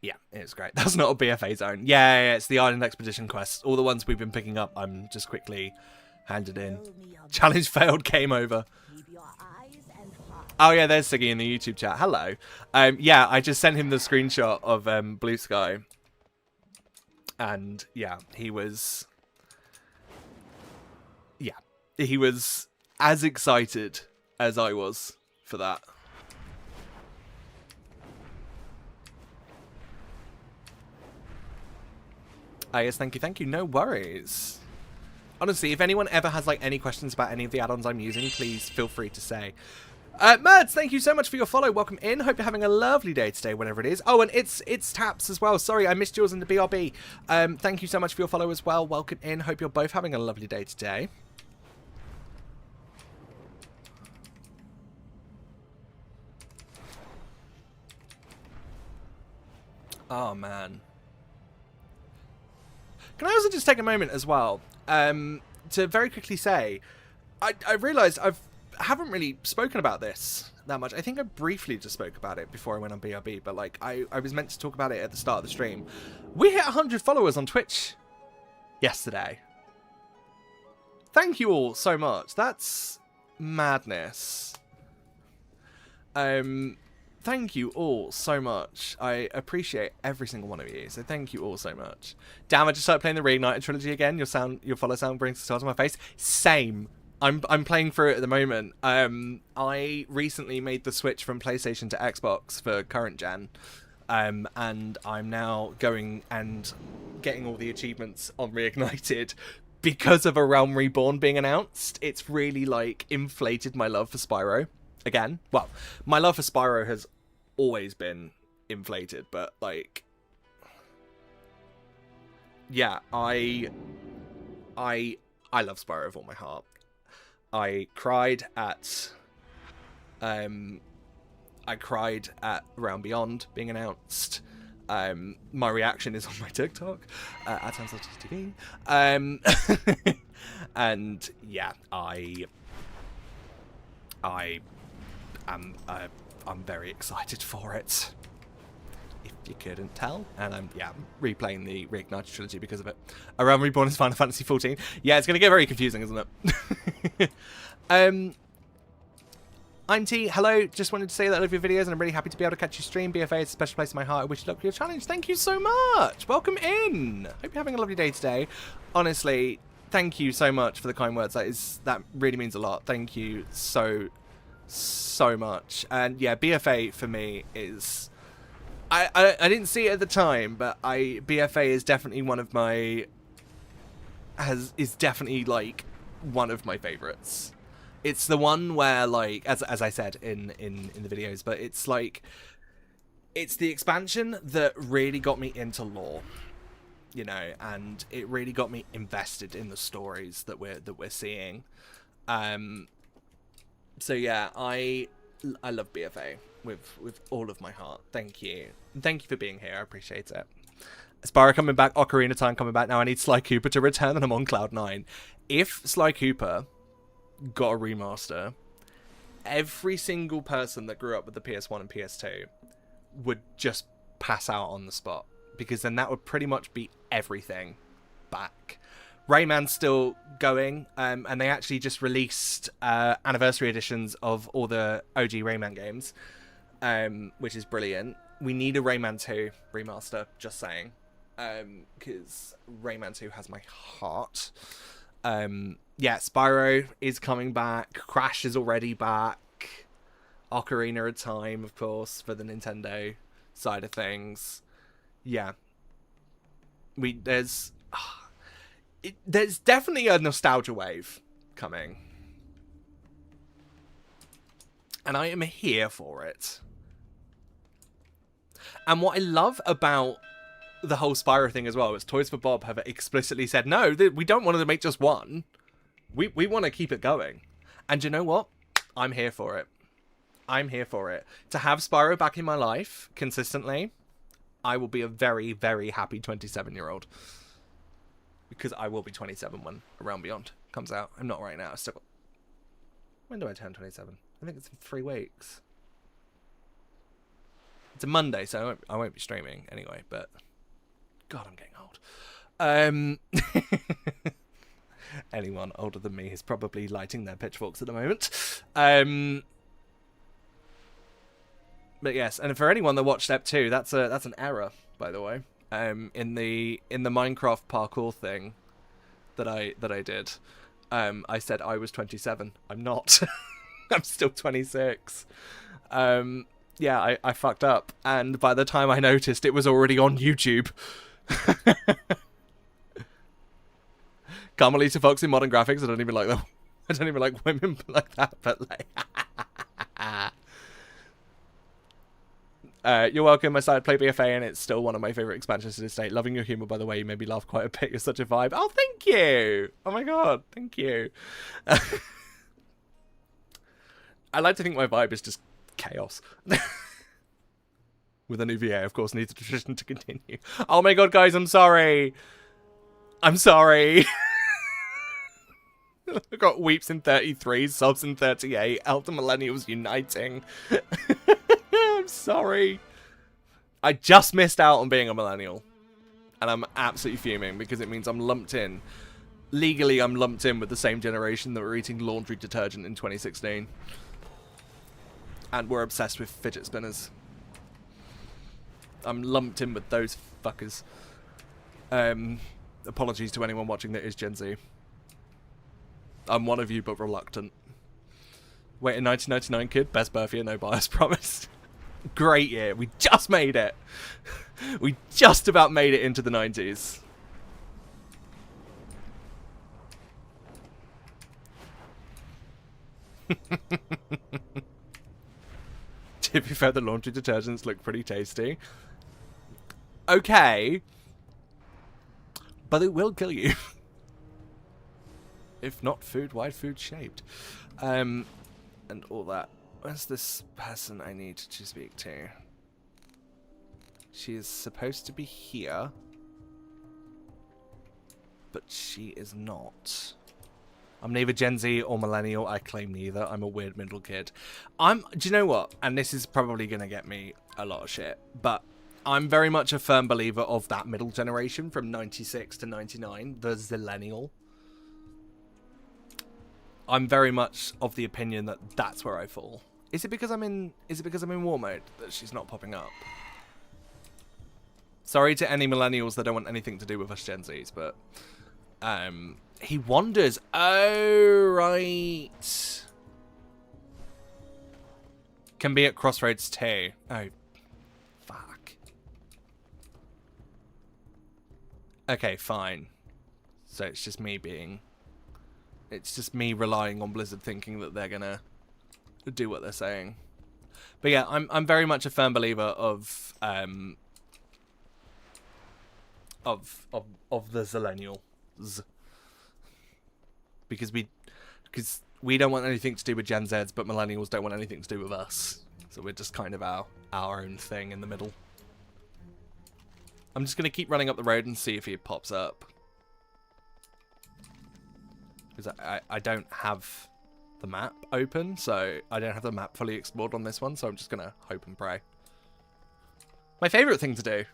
Yeah, it's great. That's not a BFA zone. Yeah, it's the Island Expedition quest. All the ones we've been picking up, I'm just quickly handed in. Challenge failed, game over. Oh yeah, there's Siggy in the YouTube chat. Hello. Yeah, I just sent him the screenshot of Blue Sky. And yeah, he was as excited as I was for that. Yes, thank you. No worries. Honestly, if anyone ever has like any questions about any of the add-ons I'm using, please feel free to say. Merds, thank you so much for your follow. Welcome in. Hope you're having a lovely day today, whenever it is. Oh, and it's Taps as well. Sorry, I missed yours in the BRB. Thank you so much for your follow as well. Welcome in. Hope you're both having a lovely day today. Oh, man. Can I also just take a moment as well to very quickly say, I realised haven't really spoken about this that much. I think I briefly just spoke about it before I went on BRB, but like I was meant to talk about it at the start of the stream. We hit 100 followers on Twitch yesterday. Thank you all so much. That's madness. Thank you all so much. I appreciate every single one of you. So thank you all so much. Damn, I just started playing the Reignited trilogy again. Your follow sound brings the stars to my face. Same. I'm playing through it at the moment. I recently made the switch from PlayStation to Xbox for current gen. And I'm now going and getting all the achievements on Reignited because of A Realm Reborn being announced. It's really like inflated my love for Spyro again. Well, my love for Spyro has always been inflated, but like, yeah, I love Spyro with all my heart. I cried at Realm Beyond being announced. My reaction is on my TikTok at TV. And yeah, I'm very excited for it, if you couldn't tell. And I'm replaying the Reignited trilogy because of it. A Realm Reborn is Final Fantasy 14. Yeah, it's gonna get very confusing, isn't it? I'm T. Hello. Just wanted to say that I love your videos and I'm really happy to be able to catch you stream. BFA is a special place in my heart. I wish you luck with your challenge. Thank you so much. Welcome in. Hope you're having a lovely day today. Honestly, thank you so much for the kind words. That really means a lot. Thank you so much. And yeah, BFA for me is, I didn't see it at the time, but BFA is definitely one of my is definitely like one of my favorites. It's the one where, like, as I said in the videos, but it's like, it's the expansion that really got me into lore, you know, and it really got me invested in the stories that we're seeing. So yeah, I love BFA with all of my heart. Thank you for being here. I appreciate it. Spyro coming back, Ocarina Time coming back. Now I need Sly Cooper to return, and I'm on cloud 9. If Sly Cooper got a remaster, every single person that grew up with the PS1 and PS2 would just pass out on the spot, because then that would pretty much be everything back. Rayman's still going, and they actually just released anniversary editions of all the OG Rayman games, which is brilliant. We need a Rayman 2 remaster, just saying, because Rayman 2 has my heart. Yeah, Spyro is coming back. Crash is already back. Ocarina of Time, of course, for the Nintendo side of things. Yeah. There's definitely a nostalgia wave coming. And I am here for it. And what I love about the whole Spyro thing as well is Toys for Bob have explicitly said, no, we don't want to make just one. We want to keep it going. And you know what? I'm here for it. I'm here for it. To have Spyro back in my life consistently, I will be a very, very happy 27-year-old. Because I will be 27 when A Realm Beyond comes out. I'm not right now. When do I turn 27? I think it's in 3 weeks. It's a Monday, so I won't be streaming anyway, but God, I'm getting old. Anyone older than me is probably lighting their pitchforks at the moment. But yes, and for anyone that watched Step 2, that's an error, by the way. In the Minecraft parkour thing that I did, I said I was 27. I'm not. I'm still 26. Yeah, I fucked up, and by the time I noticed, it was already on YouTube. Carmelita Fox in modern graphics. I don't even like them. I don't even like women like that, but like... You're welcome. I started playing BFA and it's still one of my favourite expansions to this day. Loving your humour, by the way. You made me laugh quite a bit. You're such a vibe. Oh, thank you. Oh my god. Thank you. I like to think my vibe is just chaos. With a new VA, of course, needs the tradition to continue. Oh my god, guys, I'm sorry. I'm sorry. I've got weeps in 33, sobs in 38, elder millennials uniting. I'm sorry. I just missed out on being a millennial. And I'm absolutely fuming because it means I'm lumped in. Legally, I'm lumped in with the same generation that were eating laundry detergent in 2016. And we're obsessed with fidget spinners. I'm lumped in with those fuckers. Apologies to anyone watching that is Gen Z. I'm one of you, but reluctant. Wait, in 1999, kid. Best birth year, no bias, promised. Great year. We just made it. We just about made it into the 90s. To be fair, the laundry detergents look pretty tasty. Okay. But it will kill you. If not food, why food shaped? And all that. Where's this person I need to speak to? She is supposed to be here. But she is not. I'm neither Gen Z or millennial. I claim neither. I'm a weird middle kid. Do you know what? And this is probably going to get me a lot of shit. But I'm very much a firm believer of that middle generation from 96 to 99. The Zillennial. I'm very much of the opinion that that's where I fall. Is it because I'm in war mode that she's not popping up? Sorry to any millennials that don't want anything to do with us Gen Zs, but he wanders. Oh right. Can be at Crossroads too. Oh fuck. Okay, fine. So it's just me being. It's just me relying on Blizzard thinking that they're gonna do what they're saying. But yeah, I'm very much a firm believer of the Zillennials. Because we don't want anything to do with Gen Zs, but millennials don't want anything to do with us. So we're just kind of our own thing in the middle. I'm just gonna keep running up the road and see if he pops up. Because I don't have the map open, so I don't have the map fully explored on this one, so I'm just going to hope and pray. My favourite thing to do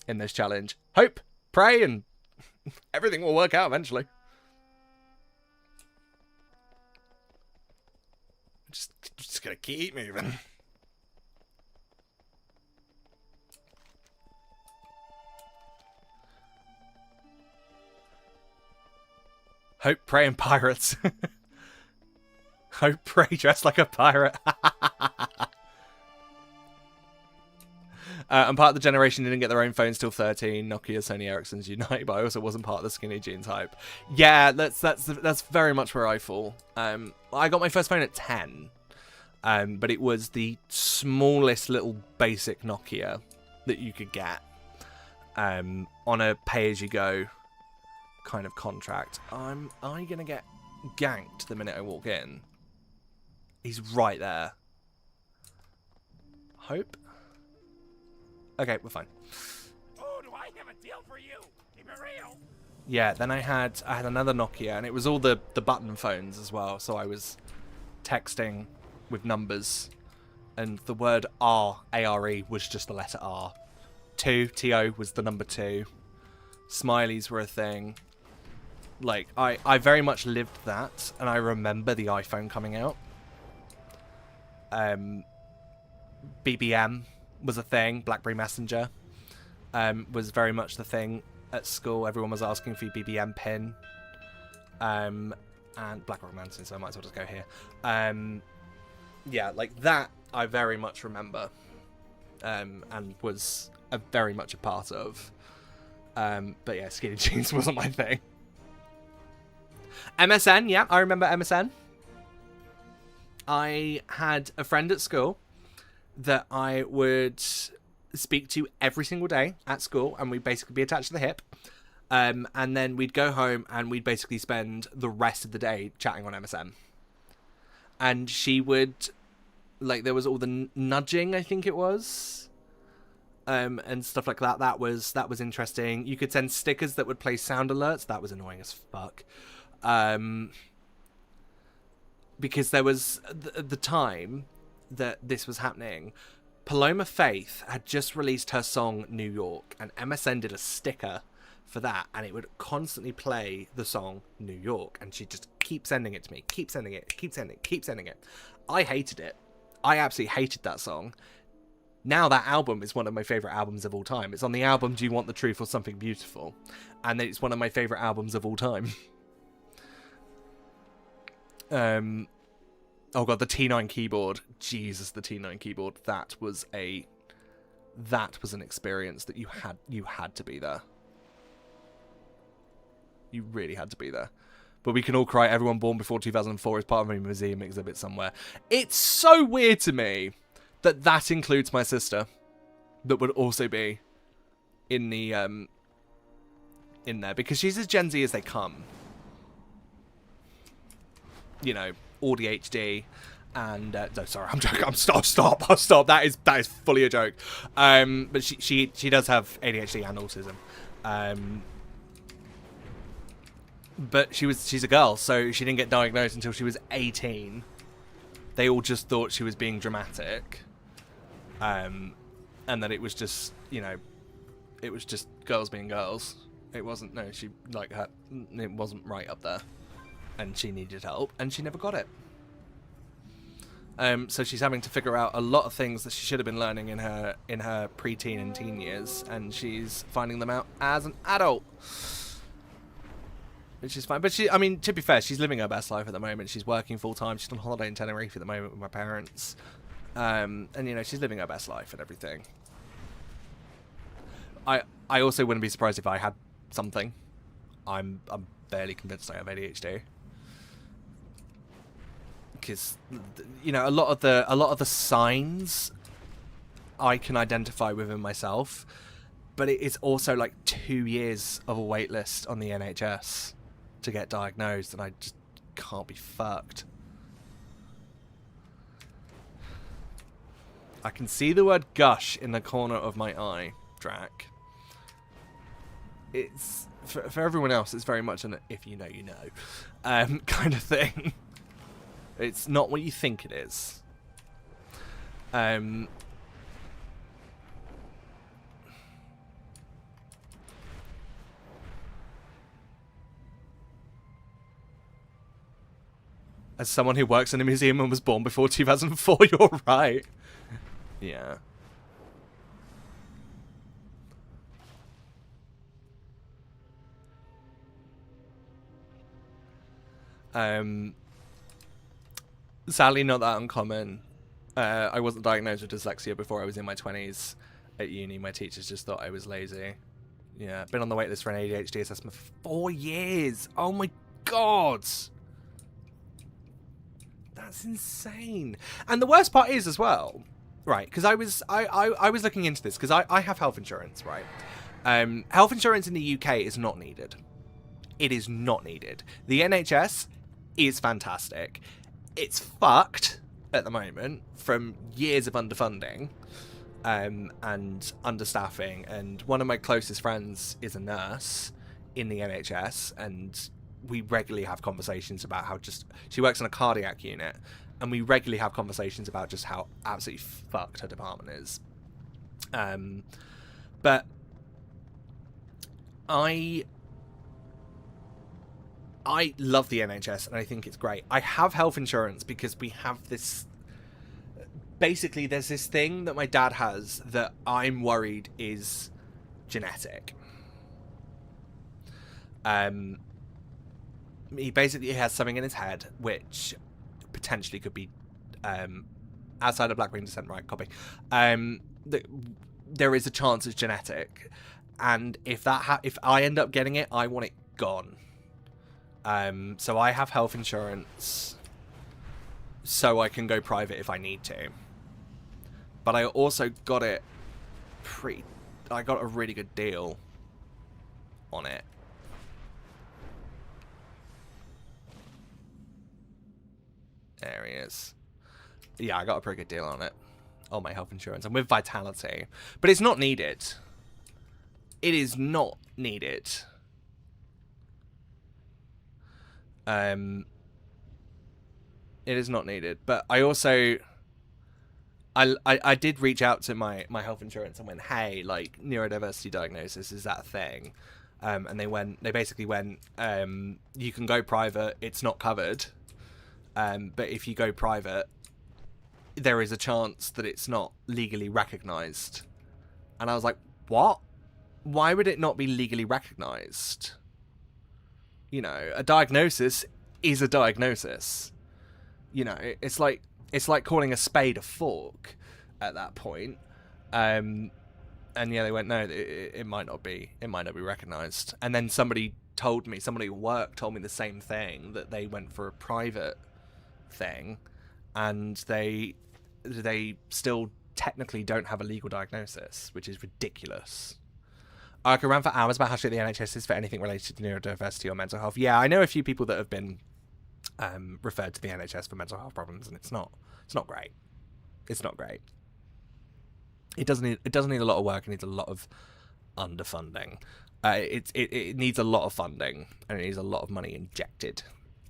in this challenge. Hope, pray, and everything will work out eventually. Just going to keep moving. Hope, pray, and pirates. Hope, pray, dressed like a pirate. I'm part of the generation who didn't get their own phones till 13. Nokia, Sony Ericsson's unite, but I also wasn't part of the skinny jeans hype. Yeah, that's very much where I fall. I got my first phone at 10, but it was the smallest little basic Nokia that you could get on a pay-as-you-go kind of contract. Am I gonna get ganked the minute I walk in? He's right there. Hope. Okay, we're fine. Oh, do I have a deal for you? Keep it real. Yeah, then I had another Nokia, and it was all the button phones as well. So I was texting with numbers, and the word R, A-R-E, was just the letter R. 2, T-O, was the number 2. Smileys were a thing. Like, I very much lived that, and I remember the iPhone coming out. BBM was a thing. BlackBerry Messenger was very much the thing at school. Everyone was asking for your BBM pin. And BlackRock Mountain, so I might as well just go here. Yeah, like that I very much remember. And was very much a part of. But yeah, skinny jeans wasn't my thing. MSN, yeah, I remember MSN. I had a friend at school that I would speak to every single day at school, and we'd basically be attached to the hip. And then we'd go home and we'd basically spend the rest of the day chatting on MSN. And she would, like, there was all the nudging, I think it was, and stuff like that. That was interesting. You could send stickers that would play sound alerts. That was annoying as fuck. Because there was the time that this was happening, Paloma Faith had just released her song New York, and MSN did a sticker for that, and it would constantly play the song New York, and she'd just keep sending it to me, keep sending it. I hated it. I absolutely hated that song. Now that album is one of my favourite albums of all time. It's on the album Do You Want the Truth or Something Beautiful, and it's one of my favourite albums of all time. Oh god, the T9 keyboard. Jesus, the T9 keyboard. That was an experience that you had to be there. You really had to be there. But we can all cry. Everyone born before 2004 is part of a museum exhibit somewhere. It's so weird to me that includes my sister, that would also be in the in there, because she's as Gen Z as they come. You know, ADHD, and no, sorry, I'm joking. I'll stop. That is fully a joke. But she does have ADHD and autism. But she's a girl, so she didn't get diagnosed until she was 18. They all just thought she was being dramatic, and that it was just, you know, it was just girls being girls. It wasn't. No, she like her. It wasn't right up there, and she needed help, and she never got it. So she's having to figure out a lot of things that she should have been learning in her preteen and teen years, and she's finding them out as an adult. Which is fine. But I mean, to be fair, she's living her best life at the moment. She's working full time. She's on holiday in Tenerife at the moment with my parents. And, you know, she's living her best life and everything. I also wouldn't be surprised if I had something. I'm fairly convinced I have ADHD. Because, you know, a lot of the signs I can identify within myself. But it is also like 2 years of a wait list on the NHS to get diagnosed, and I just can't be fucked. I can see the word gush in the corner of my eye, Drac. It's for everyone else, it's very much an if you know you know kind of thing. It's not what you think it is. As someone who works in a museum and was born before 2004, you're right. Yeah. Sadly, not that uncommon. I wasn't diagnosed with dyslexia before I was in my 20s at uni. My teachers just thought I was lazy. Yeah, been on the waitlist for an ADHD assessment for 4 years. Oh my god! That's insane. And the worst part is as well, right? Because I was looking into this because I have health insurance, right? Health insurance in the UK is not needed. It is not needed. The NHS is fantastic. It's fucked at the moment from years of underfunding and understaffing. And one of my closest friends is a nurse in the NHS, and we regularly have conversations about how she works in a cardiac unit, and we regularly have conversations about just how absolutely fucked her department is. But I love the NHS, and I think it's great. I have health insurance because we have this... Basically, there's this thing that my dad has that I'm worried is genetic. He basically has something in his head which potentially could be outside of Black Green descent, right? Copy. There is a chance it's genetic, and if I end up getting it, I want it gone. So I have health insurance so I can go private if I need to. But I also got it I got a really good deal on it. There he is. Yeah, I got a pretty good deal on it. On my health insurance. And with Vitality. But it's not needed. It is not needed. It is not needed. But I also, I did reach out to my health insurance and went, hey, like, neurodiversity diagnosis, is that a thing? And they basically went, you can go private, it's not covered. But if you go private, there is a chance that it's not legally recognized. And I was like, what? Why would it not be legally recognized? You know, a diagnosis is a diagnosis. You know, it's like calling a spade a fork at that point. And yeah, they went, no, it might not be recognized. And then somebody at work told me the same thing, that they went for a private thing, and they still technically don't have a legal diagnosis, which is ridiculous. I could run for hours about how shit the NHS is for anything related to neurodiversity or mental health. Yeah, I know a few people that have been referred to the NHS for mental health problems, and it's not great. It's not great. It doesn't need a lot of work. It needs a lot of underfunding. It needs a lot of funding, and it needs a lot of money injected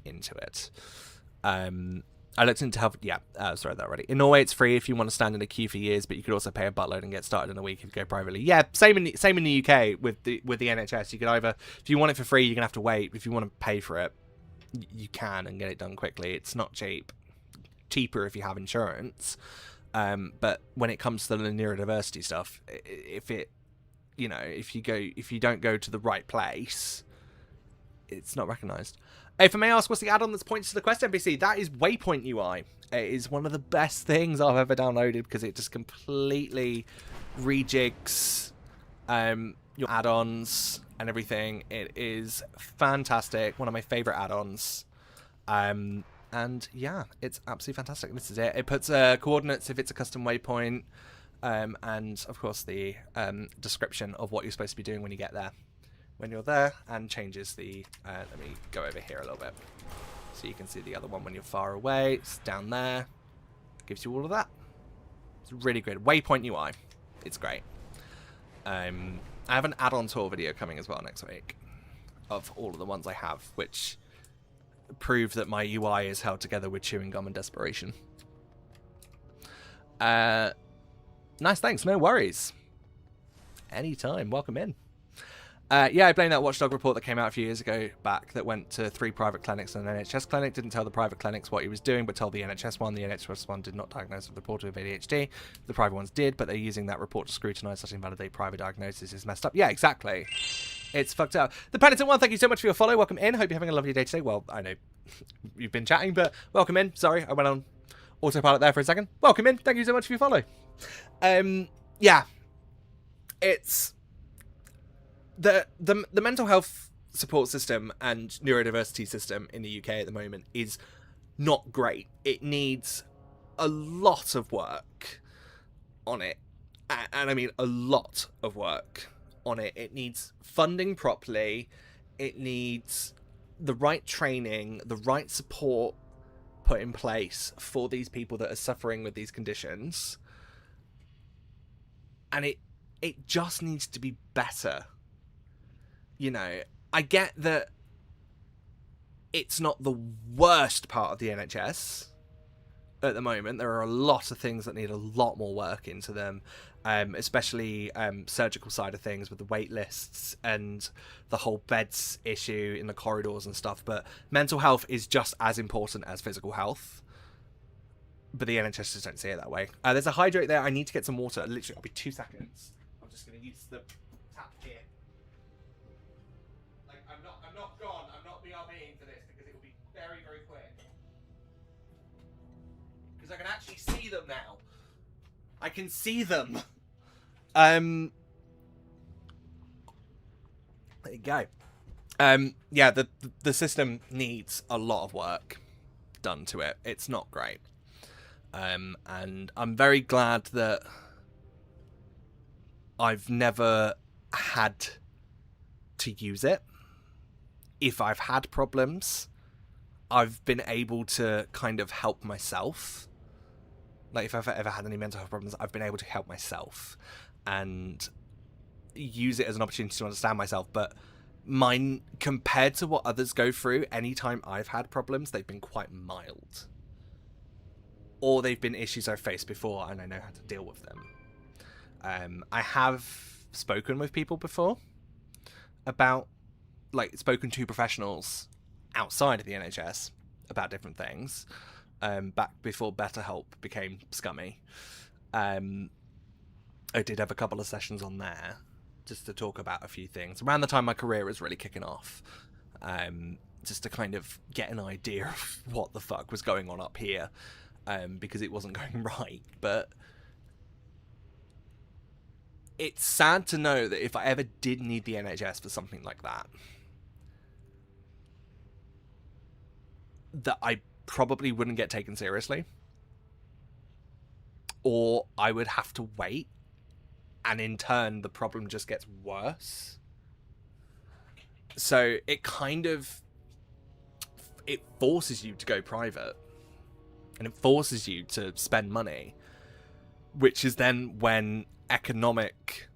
into it. I looked into health. Yeah, sorry, that already. In Norway, it's free if you want to stand in a queue for years, but you could also pay a buttload and get started in a week if you go privately. Yeah, same in the UK with the NHS. You could either, if you want it for free, you're gonna have to wait. If you want to pay for it, you can and get it done quickly. It's not cheap. Cheaper if you have insurance. But when it comes to the neurodiversity stuff, if you don't go to the right place, it's not recognised. If I may ask, what's the add-on that's points to the quest NPC? That is Waypoint UI. It is one of the best things I've ever downloaded, because it just completely rejigs your add-ons and everything. It is fantastic. One of my favourite add-ons. And yeah, it's absolutely fantastic. This is it. It puts coordinates if it's a custom waypoint, and of course the description of what you're supposed to be doing when you get there, when you're there, and changes the. Let me go over here a little bit so you can see the other one when you're far away. It's down there. Gives you all of that. It's really good. Waypoint UI. It's great. I have an add-on tour video coming as well next week of all of the ones I have, which prove that my UI is held together with chewing gum and desperation. Nice, thanks. No worries. Anytime. Welcome in. Yeah, I blame that Watchdog report that came out a few years ago back that went to 3 private clinics and an NHS clinic. Didn't tell the private clinics what he was doing, but told the NHS one. The NHS one did not diagnose the reporter with ADHD. The private ones did, but they're using that report to scrutinise such invalidate private diagnosis is messed up. Yeah, exactly. It's fucked up. The Penitent One, thank you so much for your follow. Welcome in. Hope you're having a lovely day today. Well, I know you've been chatting, but welcome in. Sorry, I went on autopilot there for a second. Welcome in. Thank you so much for your follow. Yeah. It's the mental health support system and neurodiversity system in the UK at the moment is not great. It needs a lot of work on it. And I mean a lot of work on it. It needs funding properly. It needs the right training, the right support put in place for these people that are suffering with these conditions. And it just needs to be better. You know, I get that it's not the worst part of the NHS at the moment. There are a lot of things that need a lot more work into them, especially surgical side of things with the wait lists and the whole beds issue in the corridors and stuff. But mental health is just as important as physical health. But the NHS just don't see it that way. There's a hydrate there. I need to get some water. Literally, I'll be 2 seconds. I'm just going to use the tap here. Like, I'm not gone. I'm not BRBing for this because it will be very, very quick. Because I can actually see them now. I can see them. There you go. Yeah, the system needs a lot of work done to it. It's not great. And I'm very glad that I've never had to use it. If I've had problems, I've been able to kind of help myself. Like, if I've ever had any mental health problems, I've been able to help myself and use it as an opportunity to understand myself. But mine, compared to what others go through, anytime I've had problems, they've been quite mild. Or they've been issues I've faced before and I know how to deal with them. I have spoken with people before about, like, spoken to professionals outside of the NHS about different things, back before BetterHelp became scummy. I did have a couple of sessions on there just to talk about a few things around the time my career was really kicking off, just to kind of get an idea of what the fuck was going on up here, because it wasn't going right. But it's sad to know that if I ever did need the NHS for something like that, that I probably wouldn't get taken seriously, or I would have to wait, and in turn the problem just gets worse. So it kind of, it forces you to go private, and it forces you to spend money, which is then when economic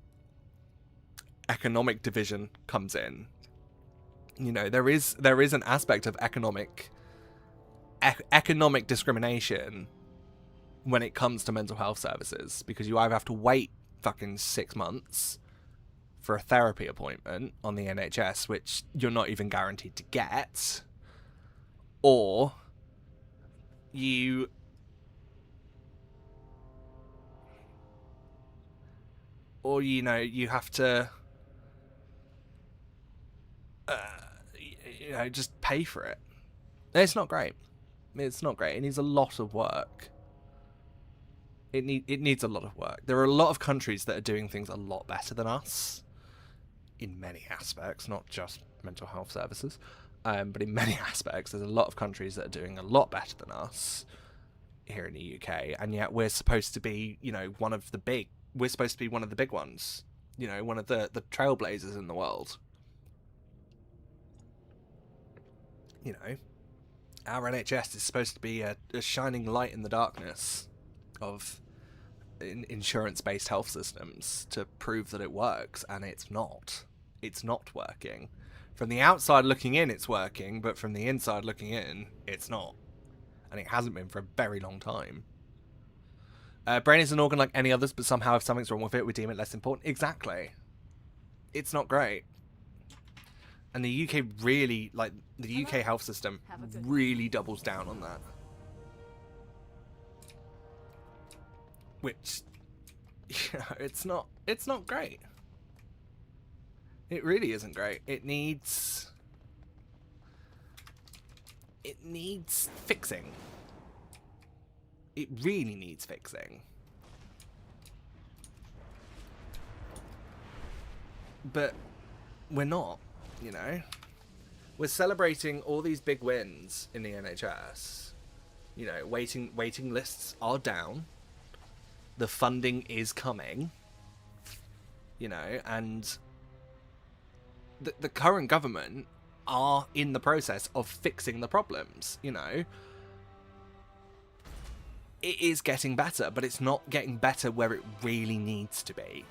division comes in. You know, there is an aspect of economic discrimination when it comes to mental health services, because you either have to wait fucking 6 months for a therapy appointment on the NHS, which you're not even guaranteed to get, or you know, you have to just pay for it. It's not great. It's not great. It needs a lot of work. It needs a lot of work. There are a lot of countries that are doing things a lot better than us in many aspects, not just mental health services, but in many aspects. There's a lot of countries that are doing a lot better than us here in the UK, and yet we're supposed to be, you know, one of the big ones, you know, one of the trailblazers in the world. You know, our NHS is supposed to be a shining light in the darkness of insurance-based health systems to prove that it works, and it's not. It's not working. From the outside looking in, it's working, but from the inside looking in, it's not. And it hasn't been for a very long time. Brain is an organ like any others, but somehow if something's wrong with it, we deem it less important. Exactly. It's not great. And the UK really, like, the UK health system really doubles down on that. Which, you know, it's not great. It really isn't great. It needs fixing. It really needs fixing. But we're not, you know. We're celebrating all these big wins in the NHS. You know, waiting lists are down. The funding is coming. You know, and the current government are in the process of fixing the problems, you know. It is getting better, but it's not getting better where it really needs to be.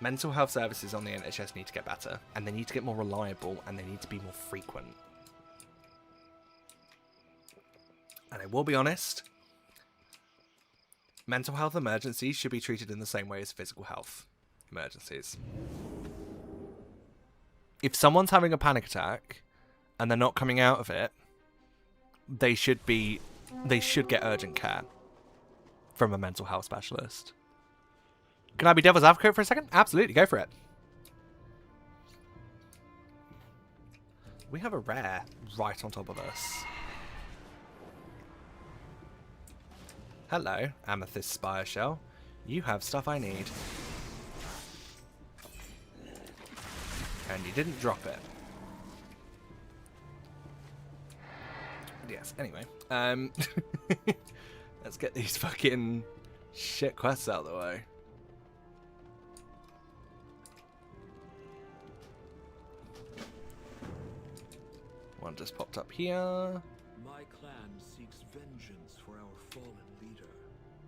Mental health services on the NHS need to get better, and they need to get more reliable, and they need to be more frequent. And I will be honest, mental health emergencies should be treated in the same way as physical health emergencies. If someone's having a panic attack and they're not coming out of it, they should get urgent care from a mental health specialist. Can I be devil's advocate for a second? Absolutely, go for it. We have a rare right on top of us. Hello, Amethyst Spire Shell. You have stuff I need. And you didn't drop it. Yes, anyway. Let's get these fucking shit quests out of the way. One just popped up here. My clan seeks vengeance for our fallen leader.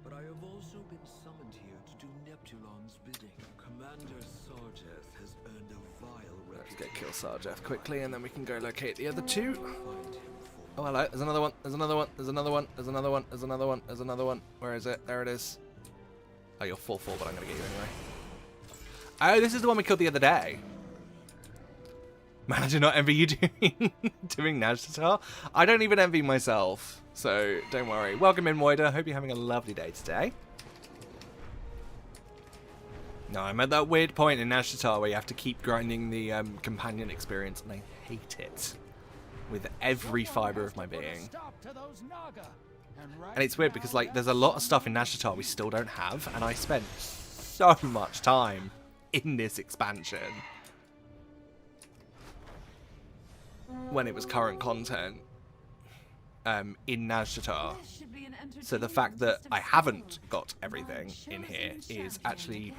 but I have also been summoned here to do Neptulon's bidding. Commander Sargeth has earned a vile Let's reputation. get kill Sargeth quickly, and then we can go locate the other two. Find him Oh, hello. There's another one. There's another one. There's another one. There's another one. There's another one. There's another one. Where is it? There it is. Oh, you're 4-4, but I'm going to get you anyway. Oh, this is the one we killed the other day. Man, I do not envy you doing Najtatar. I don't even envy myself, so don't worry. Welcome in, Moida. Hope you're having a lovely day today. No, I'm at that weird point in Najtatar where you have to keep grinding the companion experience, and I hate it with every fibre of my being. And it's weird because, like, there's a lot of stuff in Najtatar we still don't have, and I spent so much time in this expansion when it was current content in Najtatar. So the fact that I haven't got everything in here is actually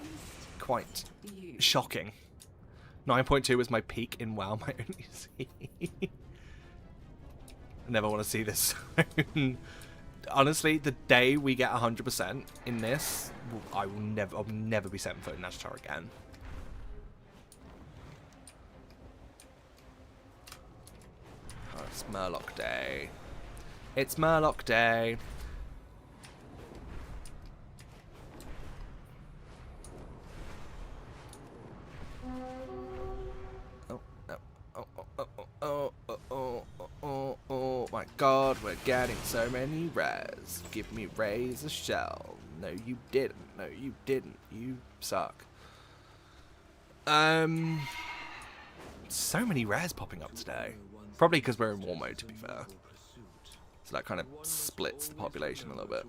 quite shocking. 9.2 was my peak in WoW, my only C. I never want to see this soon. Honestly, the day we get 100% in this, I'll never be setting foot in Najtatar again. Oh, it's Murloc Day. It's Murloc Day. Oh my god, we're getting so many rares. Give me Razor Shell. No, you didn't. No, you didn't. You suck. So many rares popping up today. Probably because we're in war mode, to be fair. So that kind of splits the population a little bit.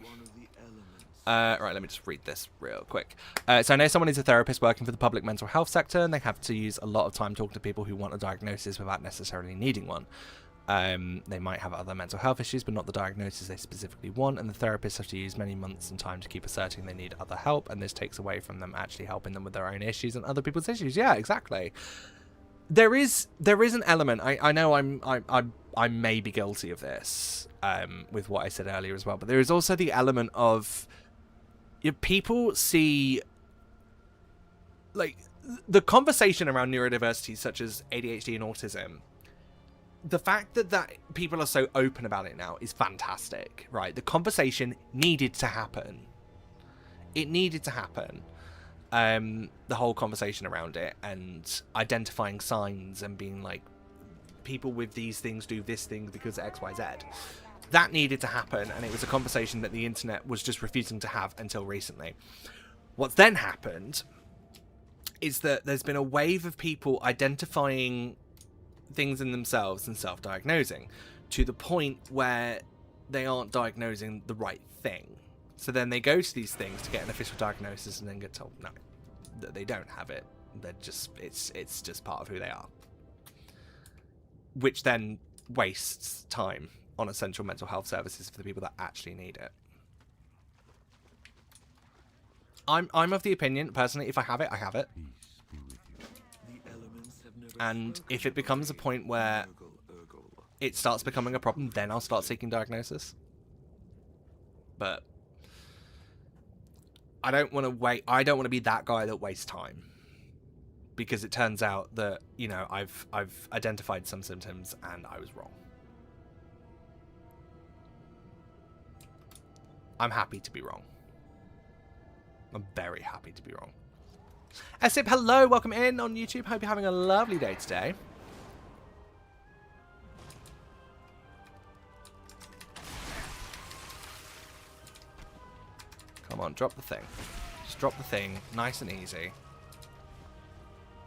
Right, let me just read this real quick. So I know someone is a therapist working for the public mental health sector, and they have to use a lot of time talking to people who want a diagnosis without necessarily needing one. They might have other mental health issues, but not the diagnosis they specifically want, and the therapists have to use many months and time to keep asserting they need other help, and this takes away from them actually helping them with their own issues and other people's issues. Yeah, exactly. There is an element. I know I may be guilty of this with what I said earlier as well, but there is also the element of people see, like, the conversation around neurodiversity such as ADHD and autism. The fact that people are so open about it now is fantastic, right? The conversation needed to happen. It needed to happen. The whole conversation around it and identifying signs and being like, people with these things do this thing because of X, Y, Z. That needed to happen, and it was a conversation that the internet was just refusing to have until recently. What's then happened is that there's been a wave of people identifying things in themselves and self-diagnosing to the point where they aren't diagnosing the right thing. So then they go to these things to get an official diagnosis and then get told no, that they don't have it. They're just it's just part of who they are. Which then wastes time on essential mental health services for the people that actually need it. I'm of the opinion, personally, if I have it, I have it. And if it becomes a point where it starts becoming a problem, then I'll start seeking diagnosis. But I don't want to wait. I don't want to be that guy that wastes time. Because it turns out that, you know, I've identified some symptoms and I was wrong. I'm happy to be wrong. I'm very happy to be wrong. Esip, hello, welcome in on YouTube. Hope you're having a lovely day today. Come on, drop the thing. Just drop the thing, nice and easy.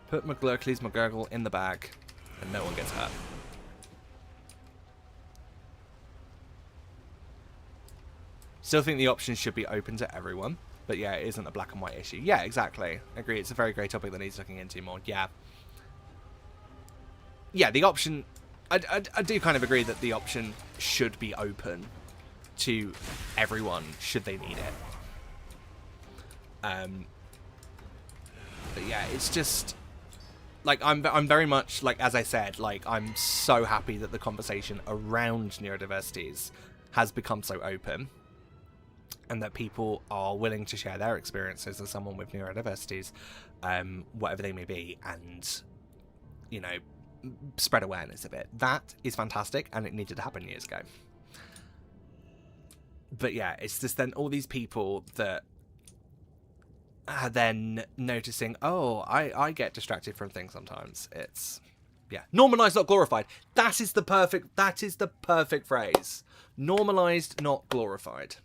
Put McGlurkly's McGurgle in the bag, and no one gets hurt. Still think the options should be open to everyone. But yeah, it isn't a black and white issue. Yeah, exactly. Agree. It's a very great topic that needs looking into more. Yeah. Yeah, the option... I do kind of agree that the option should be open to everyone, should they need it. But yeah, it's just... Like, I'm very much, like, as I said, like, I'm so happy that the conversation around neurodiversities has become so open. and that people are willing to share their experiences as someone with neurodiversities, whatever they may be, and, you know, spread awareness of it. That is fantastic, and it needed to happen years ago. But yeah, it's just then all these people that are then noticing, oh, I get distracted from things sometimes. It's, yeah, normalized, not glorified. That is the perfect phrase. Normalized, not glorified.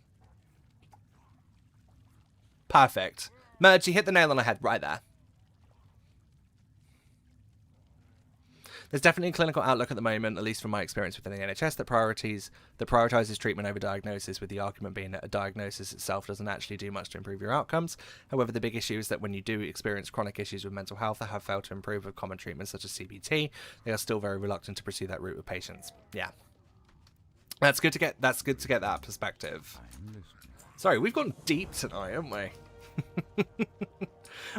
Perfect. Merge, you hit the nail on the head right there. There's definitely a clinical outlook at the moment, at least from my experience within the NHS, that prioritizes treatment over diagnosis, with the argument being that a diagnosis itself doesn't actually do much to improve your outcomes. However, the big issue is that when you do experience chronic issues with mental health that have failed to improve with common treatments such as CBT, they are still very reluctant to pursue that route with patients. Yeah. That's good to get that perspective. Sorry, we've gone deep tonight, haven't we?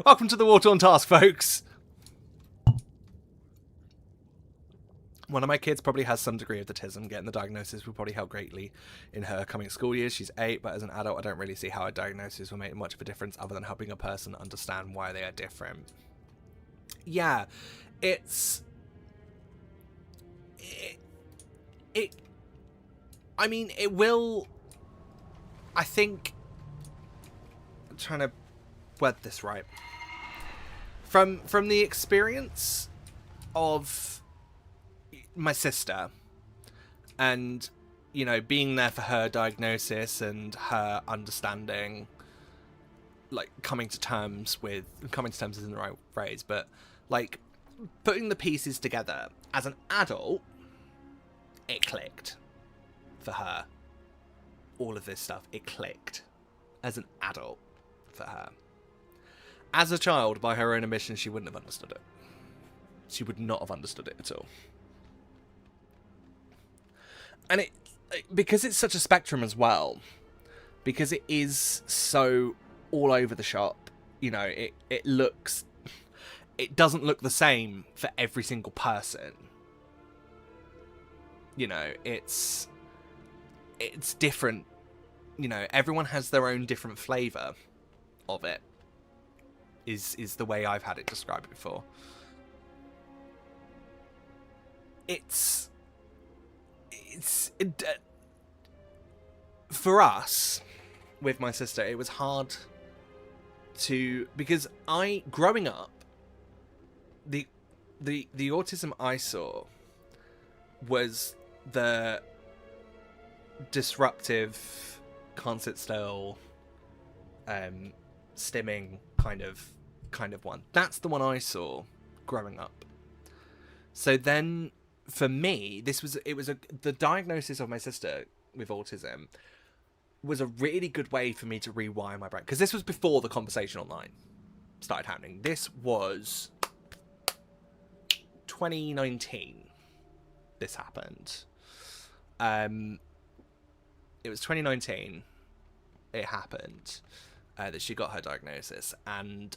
Welcome to the War Torn Task, folks. One of my kids probably has some degree of autism. Getting the diagnosis will probably help greatly in her coming school years. She's 8, but as an adult, I don't really see how a diagnosis will make much of a difference other than helping a person understand why they are different. Yeah, I mean, it will, I think, I'm trying to word this right. From the experience of my sister, and, you know, being there for her diagnosis and her understanding, like, coming to terms isn't the right phrase, but, like, putting the pieces together as an adult, it clicked for her. All of this stuff, it clicked as an adult for her. As a child, by her own admission, she wouldn't have understood it. She would not have understood it at all. And because it's such a spectrum as well, because it is so all over the shop, you know, it doesn't look the same for every single person. You know, it's different. You know, everyone has their own different flavour of it, is the way I've had it described before. For us, with my sister, it was hard because growing up, the autism I saw was the disruptive, can't sit still, stimming kind of one. That's the one I saw growing up. So then, for me, the diagnosis of my sister with autism was a really good way for me to rewire my brain, because this was before the conversation online started happening. This was 2019. This happened. It was 2019. It happened that she got her diagnosis, and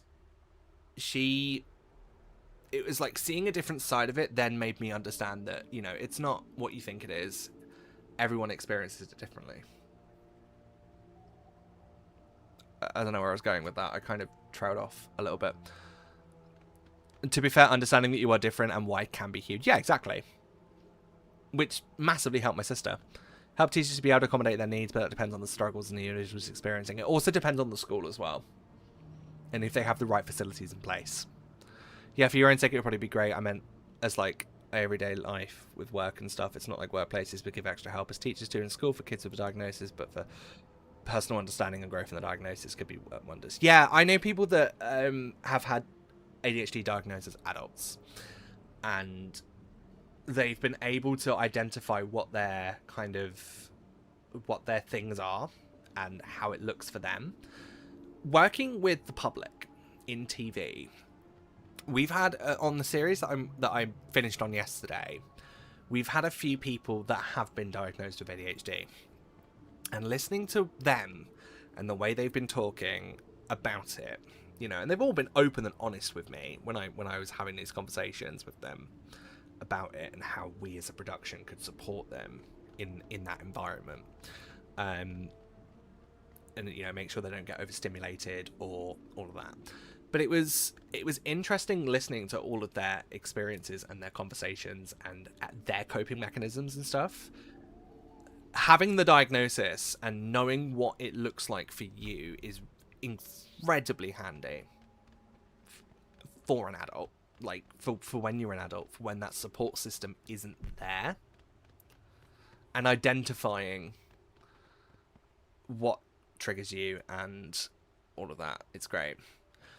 it was like seeing a different side of it then made me understand that, you know, it's not what you think it is. Everyone experiences it differently. I don't know where I was going with that. I kind of trailed off a little bit. And to be fair, understanding that you are different and why can be huge. Yeah, exactly. Which massively helped my sister. Help teachers to be able to accommodate their needs, but that depends on the struggles and the individuals experiencing. It also depends on the school as well, and if they have the right facilities in place. Yeah, for your own sake, it would probably be great. I meant as, like, everyday life with work and stuff. It's not like workplaces, but give extra help as teachers do in school for kids with a diagnosis, but for personal understanding and growth in the diagnosis could be wonders. Yeah, I know people that have had ADHD diagnosed as adults, and they've been able to identify what their things are and how it looks for them. Working with the public in TV, we've had on the series that I finished on yesterday, we've had a few people that have been diagnosed with ADHD, and listening to them and the way they've been talking about it, you know, and they've all been open and honest with me when I was having these conversations with them about it and how we as a production could support them in that environment. and you know, make sure they don't get overstimulated or all of that. But it was interesting listening to all of their experiences and their conversations and their coping mechanisms and stuff. Having the diagnosis and knowing what it looks like for you is incredibly handy for an adult, like for when you're an adult, for when that support system isn't there, and identifying what triggers you and all of that. It's great.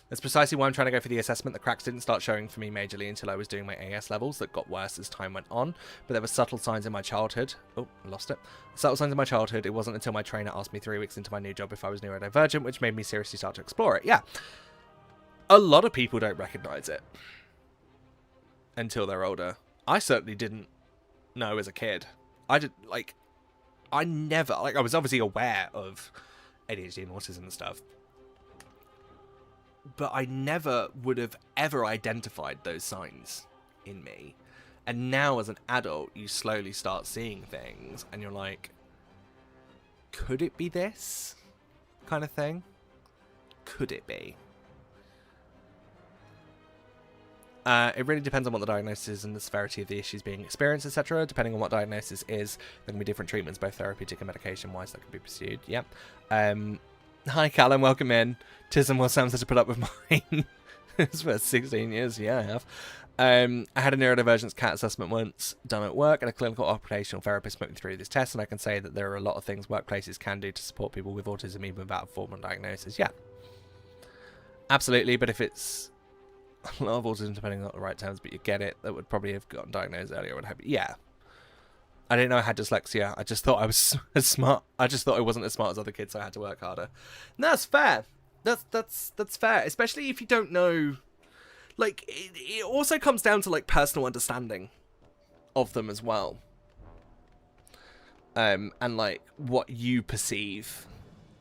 That's precisely why I'm trying to go for the assessment. The cracks didn't start showing for me majorly until I was doing my AS levels. That got worse as time went on, but there were subtle signs in my childhood. Oh, I lost it. Subtle signs in my childhood. It wasn't until my trainer asked me 3 weeks into my new job if I was neurodivergent, which made me seriously start to explore it. Yeah. A lot of people don't recognize it until they're older. I certainly didn't know as a kid. I was obviously aware of ADHD and autism and stuff, but I never would have ever identified those signs in me. And now as an adult, you slowly start seeing things and you're like, could it be this kind of thing? Could it be? It really depends on what the diagnosis is and the severity of the issues being experienced, etc. Depending on what diagnosis is, there can be different treatments, both therapeutic and medication-wise, that can be pursued. Yep. Hi, Callum. Welcome in. Tism will Sam's had to put up with mine. It's for 16 years. Yeah, I have. I had a neurodivergence CAT assessment once done at work, and a clinical occupational therapist put me through this test, and I can say that there are a lot of things workplaces can do to support people with autism even without a formal diagnosis. Yeah. Absolutely, but if it's a lot of autism, depending on the right terms, but you get it, that would probably have gotten diagnosed earlier. Would have, yeah. I didn't know I had dyslexia. I just thought I was as smart. I just thought I wasn't as smart as other kids, so I had to work harder. And that's fair. That's fair, especially if you don't know. Like, it also comes down to like personal understanding of them as well, and like what you perceive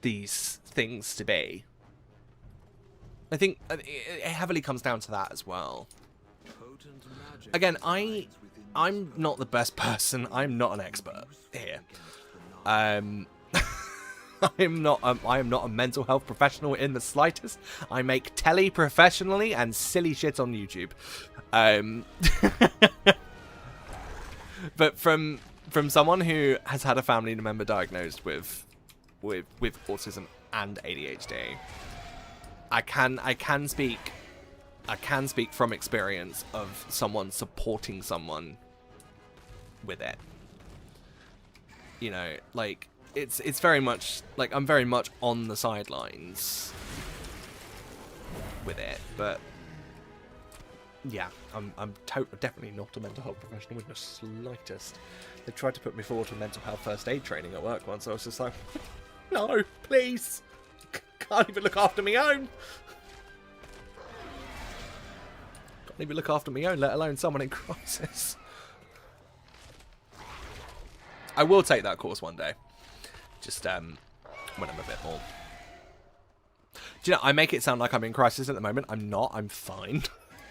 these things to be. I think it heavily comes down to that as well. Again, I'm not the best person. I'm not an expert here. I am not a mental health professional in the slightest. I make telly professionally and silly shit on YouTube. But from someone who has had a family member diagnosed with autism and ADHD, I can speak from experience of someone supporting someone with it. You know, like it's very much like I'm very much on the sidelines with it, but yeah, I'm definitely not a mental health professional in the slightest. They tried to put me forward to mental health first aid training at work once. I was just like, no, please. Can't even look after my own. Can't even look after my own, let alone someone in crisis. I will take that course one day. Just when I'm a bit more. Do you know, I make it sound like I'm in crisis at the moment. I'm not. I'm fine.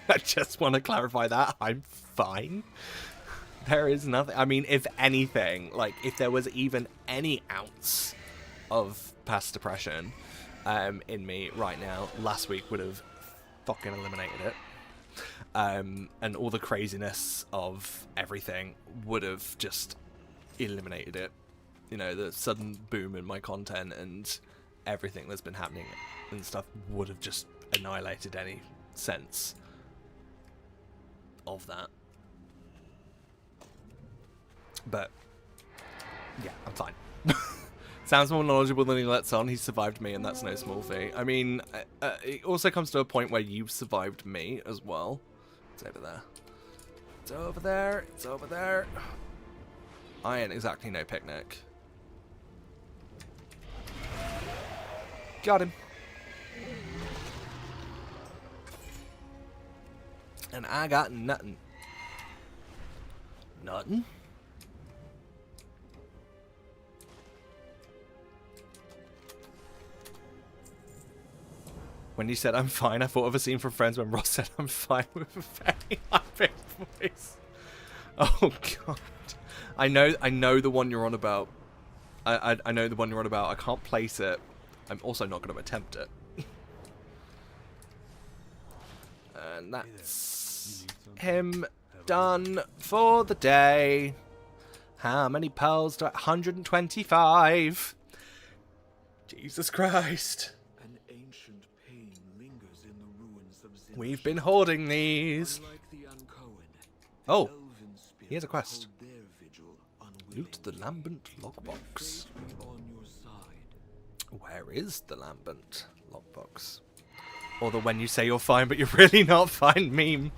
I just want to clarify that. I'm fine. There is nothing. I mean, if anything, like if there was even any ounce of past depression in me right now, last week would have fucking eliminated it. And all the craziness of everything would have just eliminated it. You know, the sudden boom in my content and everything that's been happening and stuff would have just annihilated any sense of that. But yeah, I'm fine. Sounds more knowledgeable than he lets on. He survived me, and that's no small feat. I mean, it also comes to a point where you've survived me as well. It's over there. It's over there. It's over there. I ain't exactly no picnic. Got him. And I got nothing. Nothing? When you said I'm fine, I thought of a scene from Friends when Ross said I'm fine with a very high-pitched voice. Oh god. I know the one you're on about. I know the one you're on about. I can't place it. I'm also not going to attempt it. And that's him done for the day. How many pearls do I... 125. Jesus Christ. An ancient pain lingers in the ruins of Zinch. We've been hoarding these. Unlike the Uncohen, Oh, elven spirits here's a quest. hold their vigil Loot the unwillingly. Lambent logbox. Fate be on your side. Where is the Lambent logbox? Or the when you say you're fine but you're really not fine meme.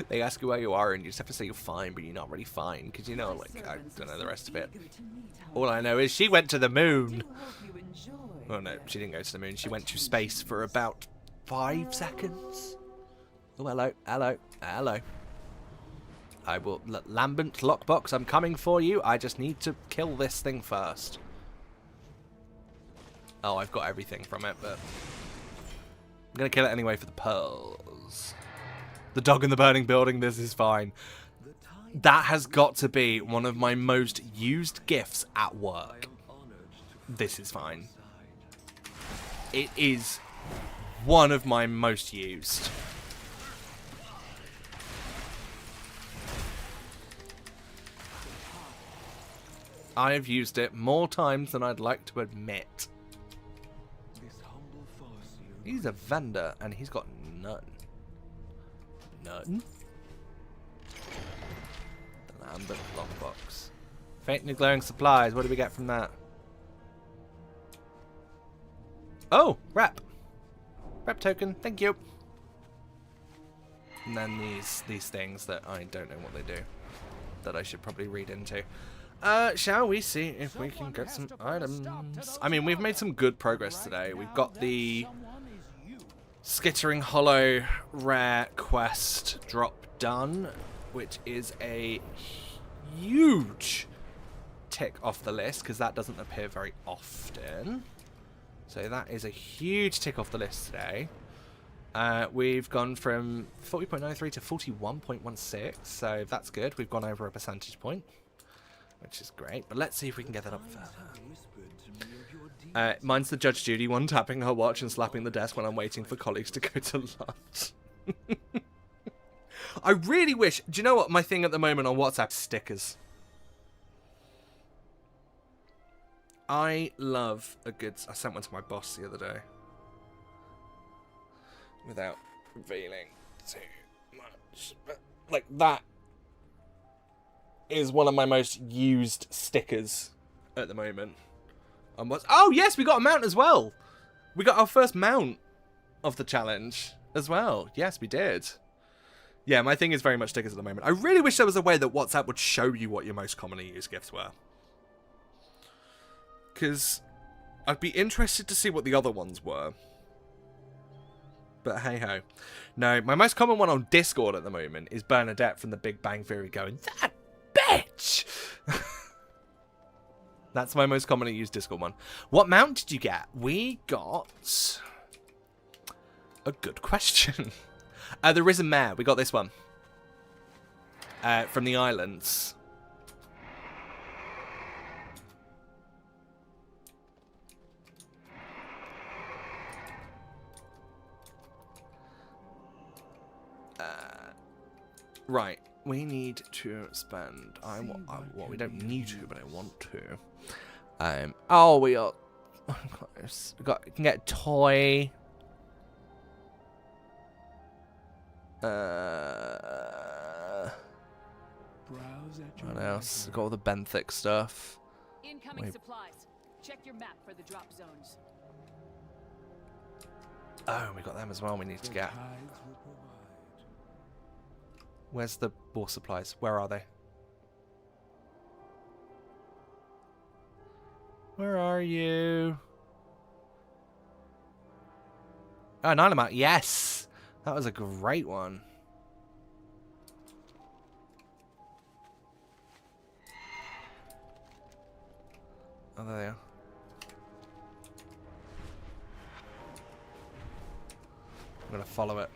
They ask you where you are and you just have to say you're fine but you're not really fine. Because you know, like, I don't know the rest of it. All I know is she went to the moon. Oh no, she didn't go to the moon. She went to space for about 5 seconds. Oh, hello, hello, hello. I will... Lambent lockbox, I'm coming for you. I just need to kill this thing first. Oh, I've got everything from it, but... I'm going to kill it anyway for the pearls. The dog in the burning building, this is fine. That has got to be one of my most used gifts at work. This is fine. It is one of my most used. I have used it more times than I'd like to admit. He's a vendor and he's got none. None? The Lambent lockbox. Faintly glowing supplies. What do we get from that? Oh, rep. Rep token. Thank you. And then these things that I don't know what they do. That I should probably read into. Shall we see if we can get some items? I mean, we've made some good progress today. We've got the Skittering Hollow rare quest drop done, which is a huge tick off the list because that doesn't appear very often. So that is a huge tick off the list today. We've gone from 40.93 to 41.16, so that's good. We've gone over a percentage point, which is great. But let's see if we can get that up further. Mine's the Judge Judy one, tapping her watch and slapping the desk when I'm waiting for colleagues to go to lunch. I really wish... Do you know what my thing at the moment on WhatsApp? Stickers. I love a good... I sent one to my boss the other day. Without revealing too much. But, like, that is one of my most used stickers at the moment. Oh, yes, we got a mount as well. We got our first mount of the challenge as well. Yes, we did. Yeah, my thing is very much stickers at the moment. I really wish there was a way that WhatsApp would show you what your most commonly used gifts were. Because I'd be interested to see what the other ones were. But hey-ho. No, my most common one on Discord at the moment is Bernadette from the Big Bang Theory going, "That bitch!" That's my most commonly used Discord one. What mount did you get? We got... a good question. The Risen Mare. We got this one. From the islands. Right. We need to spend... well, we don't need to, but I want to. Oh, we got... We can get a toy. What else? Got all the benthic stuff. Incoming supplies. Check your map for the drop zones. Oh, we got them as well. We need to get. Where's the war supplies? Where are they? Where are you? Oh, Dynamite. Yes! That was a great one. Oh, there they are. I'm gonna follow it.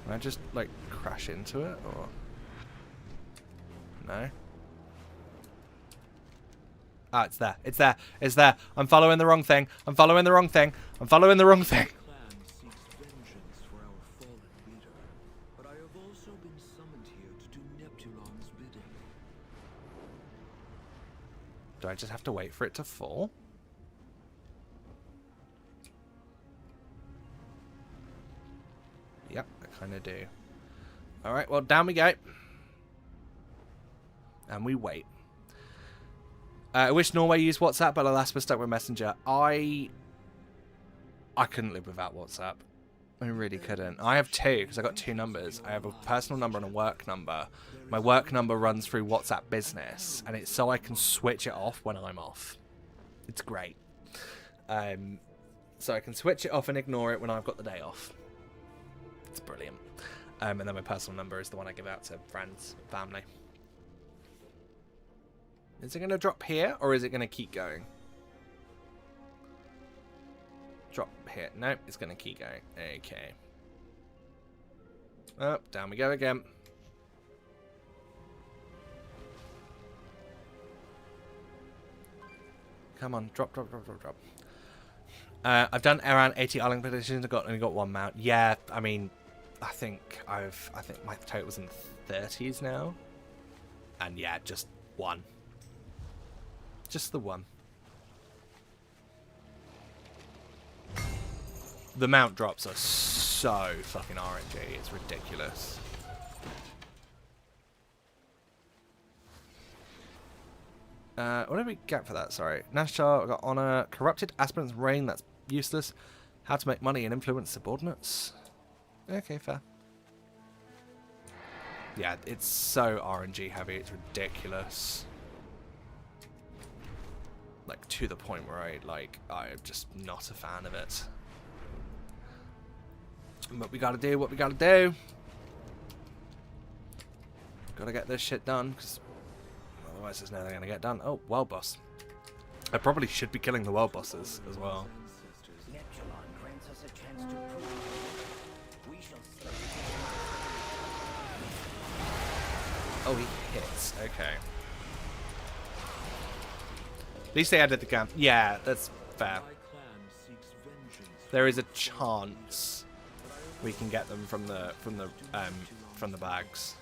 Can I just, like, crash into it, or...? No? Ah, it's there. It's there. It's there. I'm following the wrong thing. I'm following the wrong thing. I'm following the wrong thing. Clan seeks vengeance for our fallen leader, but I have also been summoned here to do Neptulon's bidding. Do I just have to wait for it to fall? Yep, I kind of do. Alright, well, down we go. And we wait. I wish Norway used WhatsApp, but alas, we're stuck with Messenger. I couldn't live without WhatsApp. I really couldn't. I have two, because I got two numbers. I have a personal number and a work number. My work number runs through WhatsApp Business, and it's so I can switch it off when I'm off. It's great. So I can switch it off and ignore it when I've got the day off. It's brilliant. And then my personal number is the one I give out to friends, family. Is it going to drop here, or is it going to keep going? Drop here. Nope, it's going to keep going. Okay. Oh, down we go again. Come on, drop, drop, drop, drop, drop. I've done around 80 Island petitions. I've only got one mount. Yeah, I mean, I think my total's in the 30s now. And yeah, just one. Just the one. The mount drops are so fucking RNG. It's ridiculous. What did we get for that? Sorry. Nashtar, I got honor. Corrupted aspirant's reign. That's useless. How to make money and influence subordinates. Okay, fair. Yeah, it's so RNG heavy. It's ridiculous. Like, to the point where I'm just not a fan of it. But we gotta do what we gotta do. Gotta get this shit done, because otherwise there's nothing gonna get done. Oh, world boss. I probably should be killing the world bosses as well. Neptulon grants us a chance to prove we shall slay. Oh, he hits. Okay. At least they added the gun. Yeah, that's fair. There is a chance we can get them from the bags.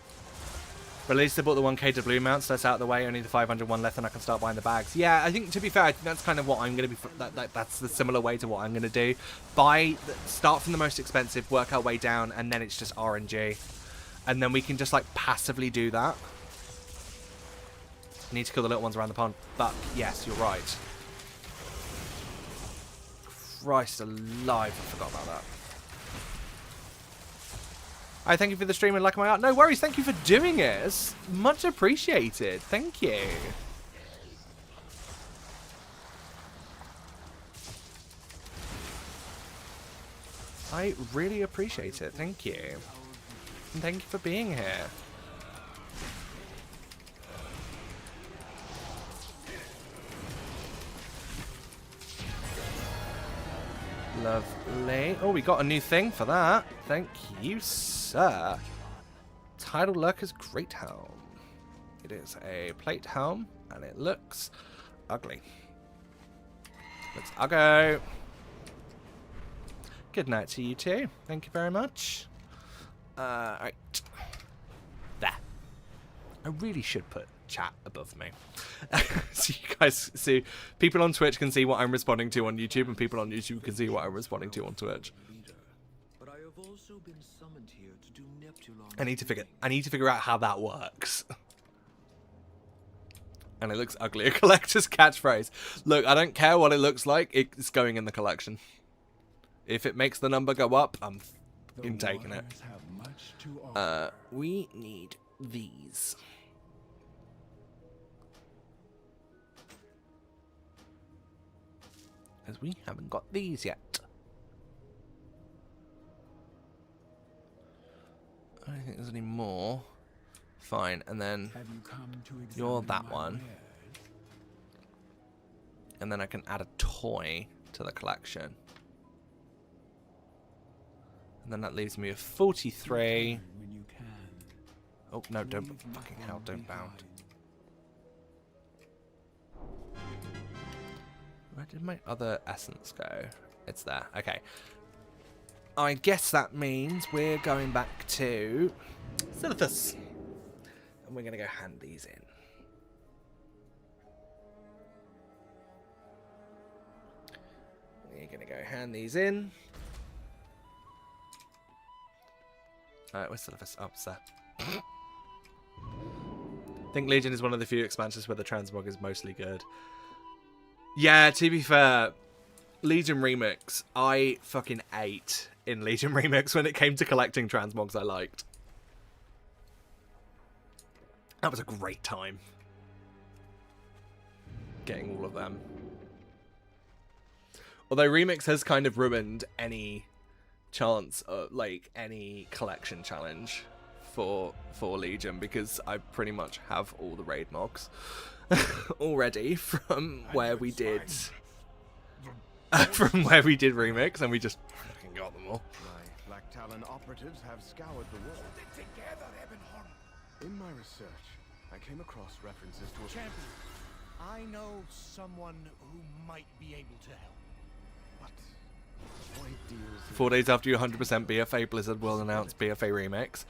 But at least they bought the 1k to blue mount, so that's out of the way. Only the 501 left, and I can start buying the bags. Yeah, I think, to be fair, I think that's kind of what I'm going to be. That's the similar way to what I'm going to do. Start from the most expensive, work our way down, and then it's just RNG, and then we can just like passively do that. Need to kill the little ones around the pond. But yes, you're right. Christ alive, I forgot about that. I thank you for the stream and liking my art. No worries, thank you for doing it. It's much appreciated. Thank you. I really appreciate it. Thank you. And thank you for being here. Lovely. Oh, we got a new thing for that. Thank you, sir. Tidal Lurker's Great Helm. It is a plate helm, and it looks ugly. Looks ugly. Good night to you too. Thank you very much. Right. There. I really should put chat above me. So you guys see, people on Twitch can see what I'm responding to on YouTube, and people on YouTube can see what I'm responding to on Twitch. But I have also been summoned here to do Neptulon. I need to figure out how that works. And it looks ugly. A collector's catchphrase. Look, I don't care what it looks like. It's going in the collection. If it makes the number go up, I'm taking it. We need these. Because we haven't got these yet. I don't think there's any more. Fine, and then you're that one. And then I can add a toy to the collection. And then that leaves me with 43. Oh, no, don't fucking hell, don't bound. Where did my other essence go? It's there. Okay. I guess that means we're going back to Silithus. And we're going to go hand these in. We're going to go hand these in. Where's Silithus? Oh, it's there. I think Legion is one of the few expansions where the transmog is mostly good. Yeah, to be fair, Legion Remix, I fucking ate in Legion Remix when it came to collecting transmogs I liked. That was a great time. Getting all of them. Although Remix has kind of ruined any chance of, like, any collection challenge for Legion, because I pretty much have all the raid mogs already from where we did Remix, and we just fucking got them all. My Black Talon operatives have scoured the world. In my research, I came across references to a Champion, I know someone who might be able to help. What? Void deals. 4 days after your 100% BFA, Blizzard will announce BFA Remix.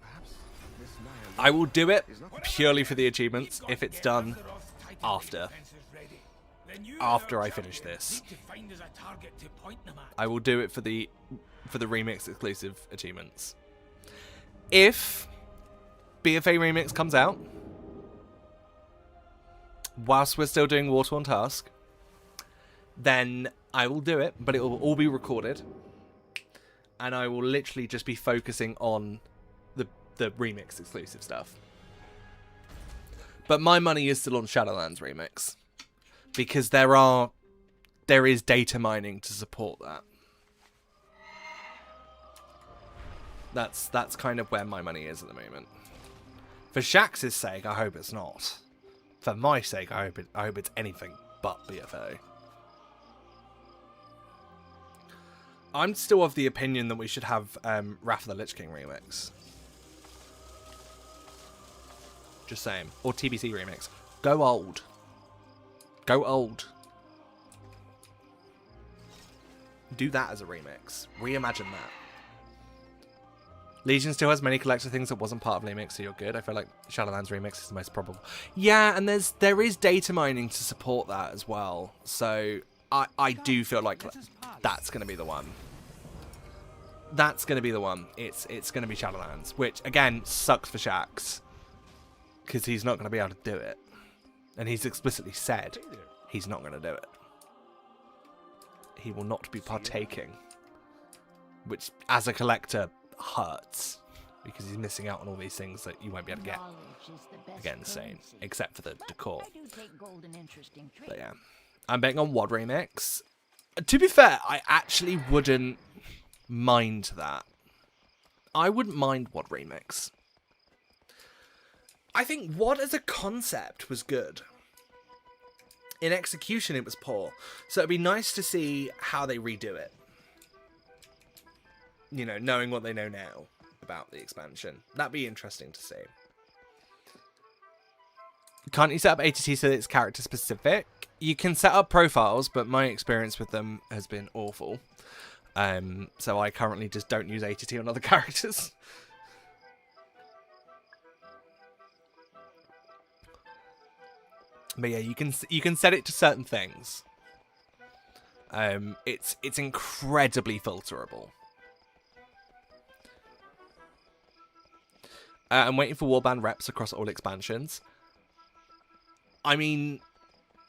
Perhaps this nihilist I will do it is not purely for the achievements if it's done after I finish this. I will do it for the Remix exclusive achievements. If BFA Remix comes out whilst we're still doing Waterworn Task, then I will do it, but it will all be recorded, and I will literally just be focusing on the Remix exclusive stuff. But my money is still on Shadowlands Remix, because there is data mining to support that. That's kind of where my money is at the moment. For Shax's sake, I hope it's not. For my sake, I hope it's anything but BFA. I'm still of the opinion that we should have Wrath of the Lich King remix. Just saying. Or TBC remix. Go old. Go old. Do that as a remix. Reimagine that. Legion still has many collector things that wasn't part of Remix, so you're good. I feel like Shadowlands Remix is the most probable. Yeah, and there is data mining to support that as well. So I do feel like that's going to be the one. That's going to be the one. It's going to be Shadowlands, which again sucks for Shax, because he's not going to be able to do it, and he's explicitly said he's not going to do it. He will not be partaking, which as a collector hurts, because he's missing out on all these things that you won't be able to get. Again, insane, except for the decor. But yeah, I'm betting on WoD Remix. To be fair, I actually wouldn't mind that. I wouldn't mind WoD Remix. I think WoD as a concept was good. In execution, it was poor. So it'd be nice to see how they redo it. You know, knowing what they know now about the expansion. That'd be interesting to see. Can't you set up ATT so that it's character specific? You can set up profiles, but my experience with them has been awful. So I currently just don't use ATT on other characters. But yeah, you can set it to certain things. It's incredibly filterable. I'm waiting for warband reps across all expansions. I mean,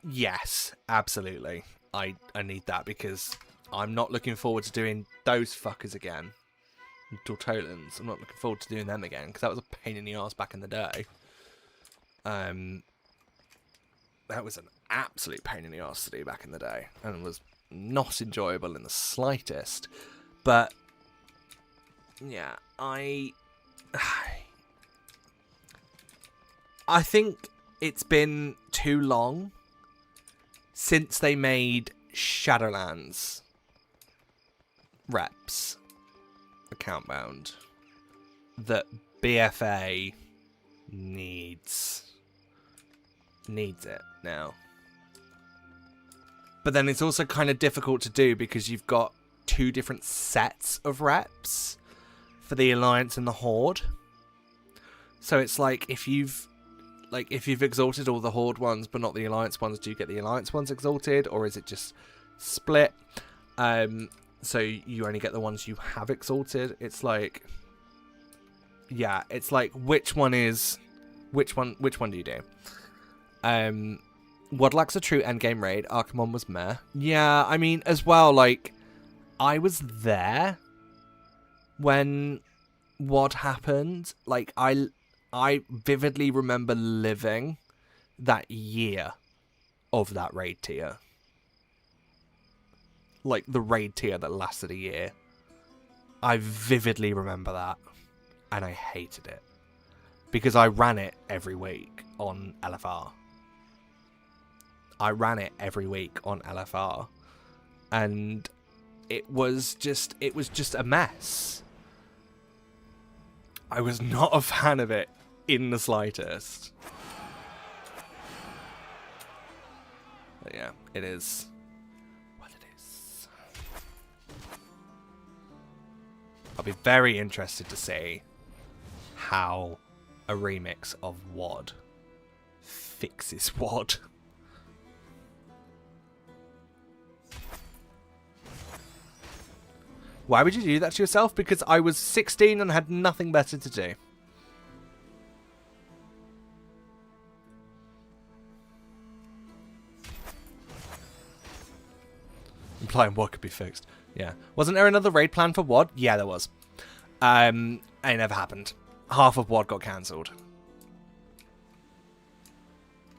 yes, absolutely. I need that, because I'm not looking forward to doing those fuckers again. Tortolans. I'm not looking forward to doing them again, because that was a pain in the arse back in the day. That was an absolute pain in the arse to do back in the day, and was not enjoyable in the slightest. But yeah, I think it's been too long since they made Shadowlands reps account bound that BFA needs it now. But then it's also kind of difficult to do because you've got 2 different sets of reps for the Alliance and the Horde. So it's like if you've exalted all the Horde ones but not the Alliance ones, do you get the Alliance ones exalted, or is it just split? So you only get the ones you have exalted. It's like, yeah, it's like which one do you do? Wadlack's a true endgame raid. Archimon was meh. Yeah, I mean, as well, like, I was there when Wad happened. Like, I vividly remember living that year of that raid tier. Like, the raid tier that lasted a year. I vividly remember that. And I hated it. Because I ran it every week on LFR. I ran it every week on LFR. And it was just a mess. I was not a fan of it in the slightest. But yeah, it is what it is. I'll be very interested to see how a remix of WoD fixes WoD. Why would you do that to yourself? Because I was 16 and had nothing better to do. Implying WoD could be fixed. Yeah. Wasn't there another raid plan for WoD? Yeah, there was. It never happened. Half of WoD got cancelled.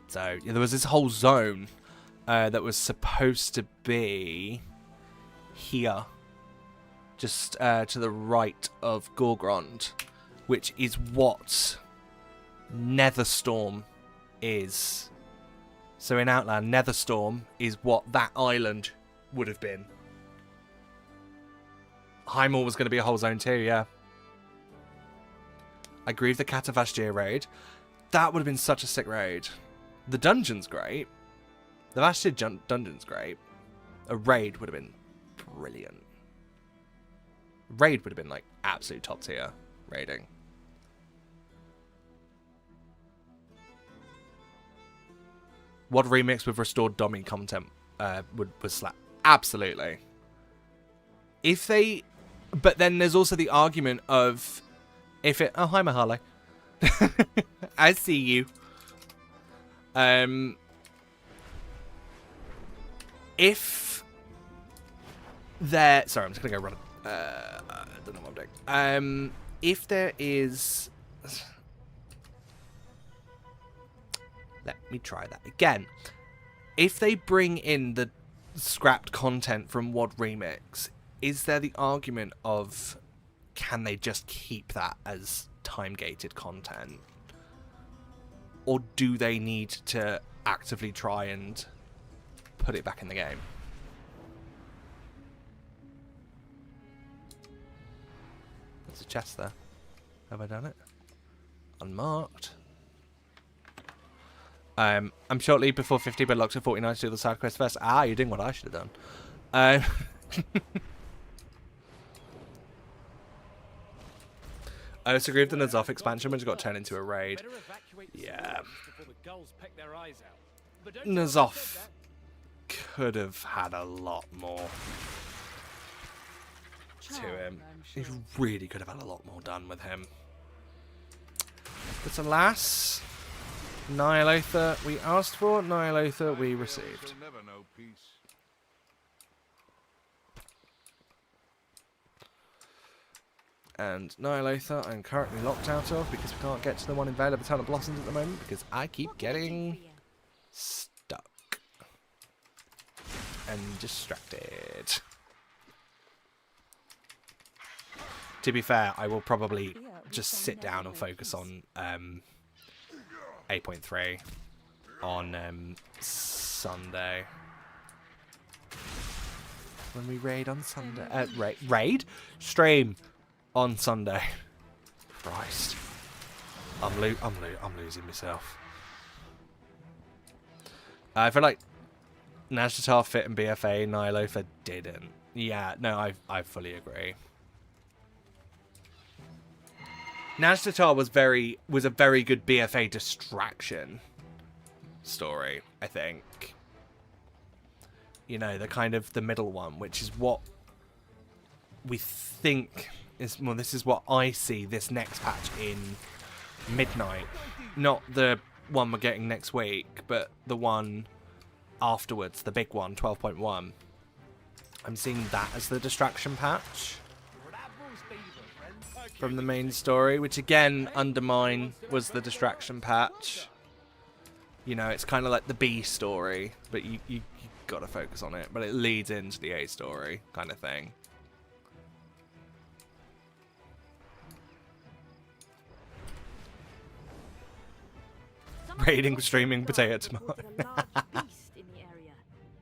So, yeah, there was this whole zone that was supposed to be here. Just to the right of Gorgrond, which is what Netherstorm is. So in Outland, Netherstorm is what that island would have been. Highmore was going to be a whole zone too, yeah. I agree with the Katavashtir raid. That would have been such a sick raid. The dungeon's great. The Vashtir dungeon's great. A raid would have been brilliant. Raid would have been like absolute top tier raiding. What remix with restored Dommy content would slap? Absolutely. If they, but then there's also the argument of if it. Oh, hi Mahalo. I see you. If they're sorry, I'm just gonna go run. I don't know what I'm doing. If there is... Let me try that again. If they bring in the scrapped content from WoD Remix, is there the argument of can they just keep that as time-gated content? Or do they need to actively try and put it back in the game? There's a chest there. Have I done it? Unmarked. I'm shortly before 50, but locked at 49 to do the side quest first. Ah, you're doing what I should have done. I also agree with the Azeroth expansion, which got turned into a raid. Yeah. Azeroth could have had a lot more to him. He really could have had a lot more done with him. But alas, Nihilotha we asked for, Nihilotha we received. And Nihilotha I'm currently locked out of because we can't get to the one in Vale of Eternal Blossoms at the moment because I keep getting stuck and distracted. To be fair, I will probably just sit down and focus on 8.3 on Sunday. When we raid on Sunday. Raid? Stream on Sunday. Christ. I'm losing myself. I feel like Nazjatar fit in BFA, Nylofer didn't. Yeah, no, I fully agree. Nazjatar was a very good BFA distraction story, I think. You know, the kind of the middle one, which is what we think is, well, this is what I see this next patch in Midnight. Not the one we're getting next week, but the one afterwards, the big one, 12.1. I'm seeing that as the distraction patch from the main story, which again, Undermine was the distraction patch. You know, it's kind of like the B story, but you got to focus on it, but it leads into the A story kind of thing. Raiding, streaming, potato, tomato.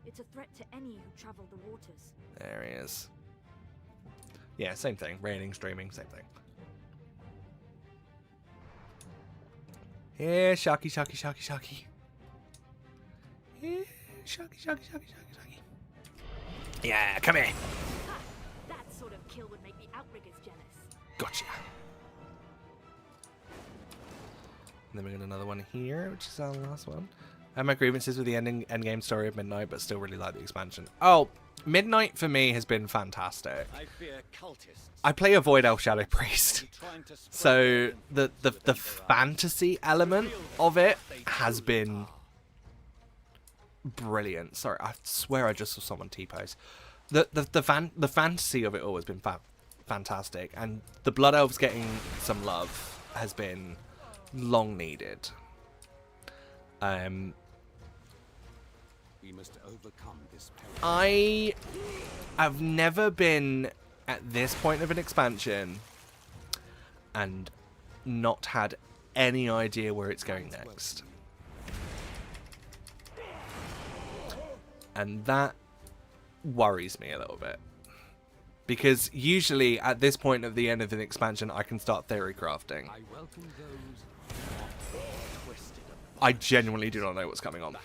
It's a threat to any who travel the waters. There he is. Yeah, same thing. Raiding, streaming, same thing. Here, Sharky, Sharky, Sharky, Sharky. Here, Sharky, Sharky, Sharky, Sharky, Sharky. Yeah, come here. Ha! That sort of kill would make the Outriggers jealous. Gotcha. And then we got another one here, which is our last one. I have my grievances with the endgame story of Midnight, but still really like the expansion. Oh, Midnight for me has been fantastic. I fear cultists. I play a Void Elf Shadow Priest, so the fantasy element of it has been brilliant. Sorry, I swear I just saw someone T-pose. The fantasy of it all has been fantastic, and the Blood Elves getting some love has been long needed. We must overcome this peril. I have never been at this point of an expansion and not had any idea where it's going next. And that worries me a little bit. Because usually at this point of the end of an expansion, I can start theory crafting. I welcome those twisted. I genuinely do not know what's coming on.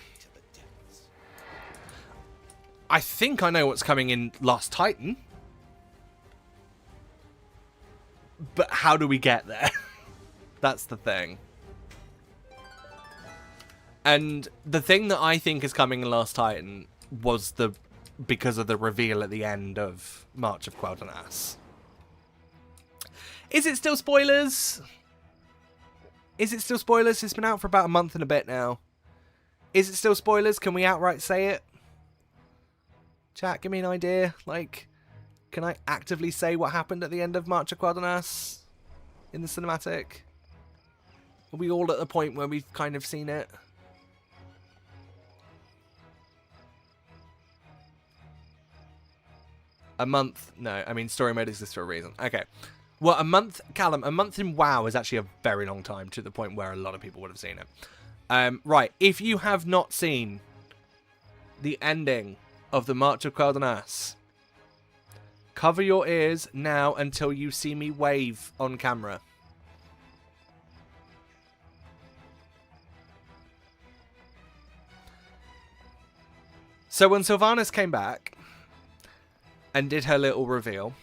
I think I know what's coming in Last Titan. But how do we get there? That's the thing. And the thing that I think is coming in Last Titan was because of the reveal at the end of March of Quel'Danas. Is it still spoilers? Is it still spoilers? It's been out for about a month and a bit now. Is it still spoilers? Can we outright say it? Chat, give me an idea. Like, can I actively say what happened at the end of March of Quel'Danas in the cinematic? Are we all at the point where we've kind of seen it? A month? No, I mean, story mode exists for a reason. Okay. Well, a month, Callum, a month in WoW is actually a very long time, to the point where a lot of people would have seen it. Right, if you have not seen the ending of the March of Quel'Danas, cover your ears now until you see me wave on camera. So when Sylvanas came back and did her little reveal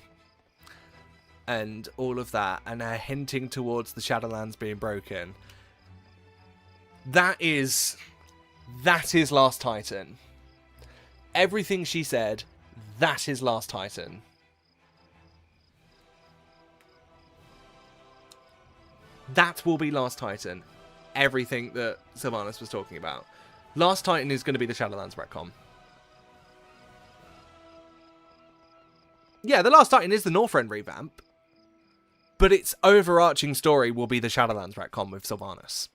and all of that, and her hinting towards the Shadowlands being broken, that is Last Titan. Everything she said, that is Last Titan. That will be Last Titan. Everything that Sylvanas was talking about. Last Titan is going to be the Shadowlands retcon. Yeah, the Last Titan is the Northrend revamp. But its overarching story will be the Shadowlands retcon with Sylvanas.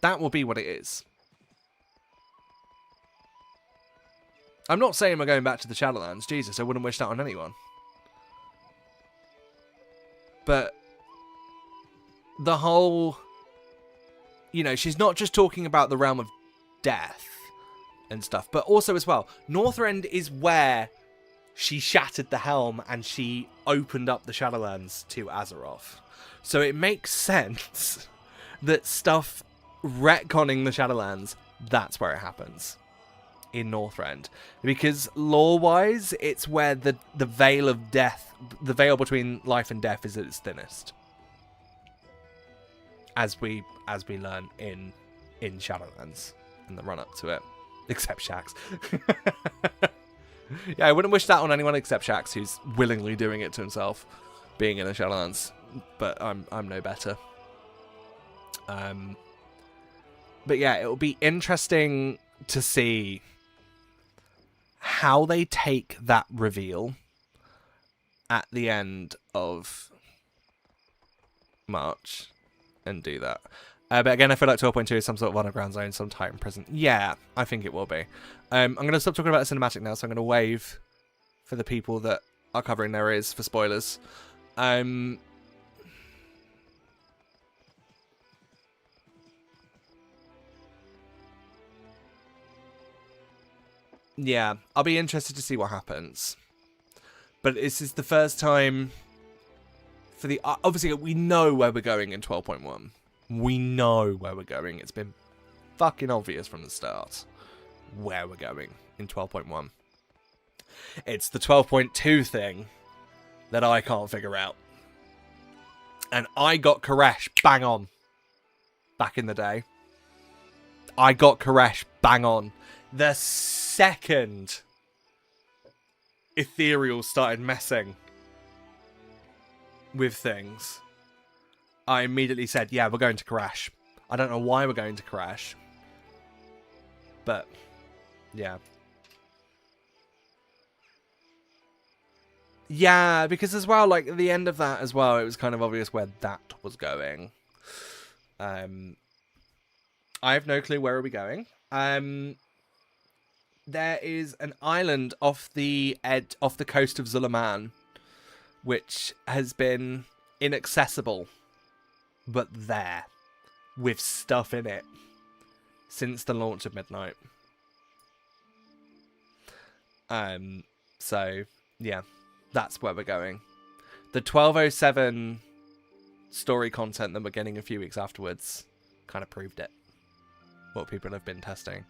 That will be what it is. I'm not saying we're going back to the Shadowlands. Jesus, I wouldn't wish that on anyone. But the whole... You know, she's not just talking about the realm of death and stuff, but also as well, Northrend is where she shattered the helm and she opened up the Shadowlands to Azeroth. So it makes sense that stuff retconning the Shadowlands, that's where it happens. in Northrend, because lore-wise, it's where the veil of death, the veil between life and death, is at its thinnest. As we learn in Shadowlands in the run up to it, except Shax. Yeah, I wouldn't wish that on anyone except Shax, who's willingly doing it to himself, being in the Shadowlands. But I'm no better. But yeah, it will be interesting to see how they take that reveal at the end of March and do that. But again, I feel like 12.2 is some sort of underground zone, some Titan prison. Yeah, I think it will be. I'm going to stop talking about the cinematic now, so I'm going to wave for the people that are covering their ears for spoilers. Yeah, I'll be interested to see what happens. But this is the first time for the... Obviously, we know where we're going in 12.1. We know where we're going. It's been fucking obvious from the start where we're going in 12.1. It's the 12.2 thing that I can't figure out. And I got Koresh bang on back in the day. I got Koresh bang on. The second Ethereal started messing with things, I immediately said, yeah, we're going to Koresh. I don't know why we're going to Koresh, but yeah. Yeah, because as well, like, at the end of that as well, it was kind of obvious where that was going. I have no clue where are we going. There is an island off the coast of Zulaman, which has been inaccessible, but there, with stuff in it, since the launch of Midnight. So, yeah, that's where we're going. The 1207 story content that we're getting a few weeks afterwards kind of proved it. What people have been testing.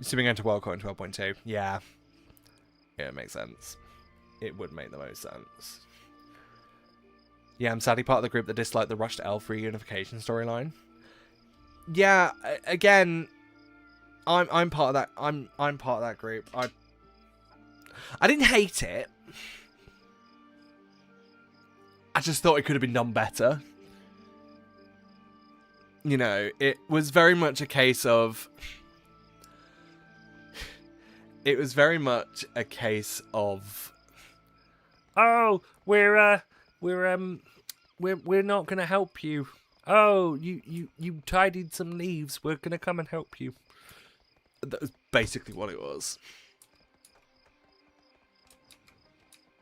So we're going to Worldcore in 12.2. Yeah. Yeah, it makes sense. It would make the most sense. Yeah, I'm sadly part of the group that disliked the rushed elf reunification storyline. Yeah, again, I'm part of that. I'm part of that group. I didn't hate it. I just thought it could have been done better. You know, it was very much a case of... It was very much a case of, oh, we're not gonna help you. Oh, you tidied some leaves. We're gonna come and help you. That was basically what it was.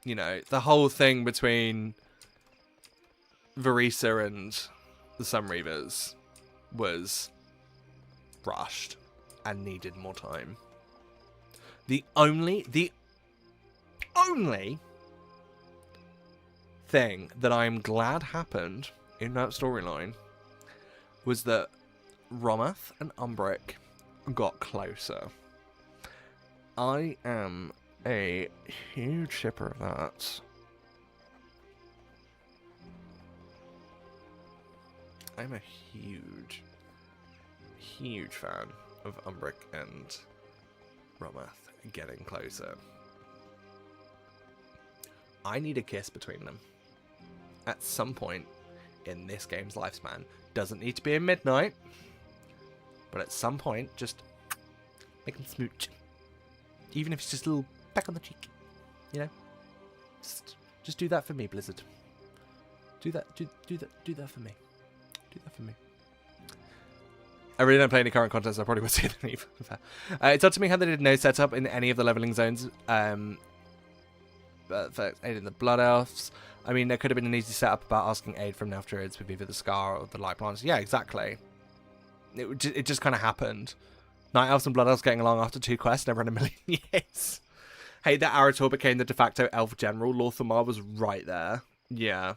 You know, the whole thing between Varisa and the Sun Reavers was rushed and needed more time. The only thing that I'm glad happened in that storyline was that Romath and Umbric got closer. I am a huge shipper of that. I'm a huge fan of Umbric and Romath getting closer. I need a kiss between them. At some point in this game's lifespan. Doesn't need to be in Midnight. But at some point, just make them smooch. Even if it's just a little peck on the cheek. You know? Just do that for me, Blizzard. Do that for me. Do that for me. I really don't play any current content, so I probably won't see it any further. It's odd to me how they did no setup in any of the leveling zones. For aiding the Blood Elves. I mean, there could have been an easy setup about asking aid from Nelf Druids with either the Scar or the Light Plants. Yeah, exactly. It just kind of happened. Night Elves and Blood Elves getting along after 2 quests, never in a million years. Hey, that Arator became the de facto Elf General. Lorthamar was right there. Yeah.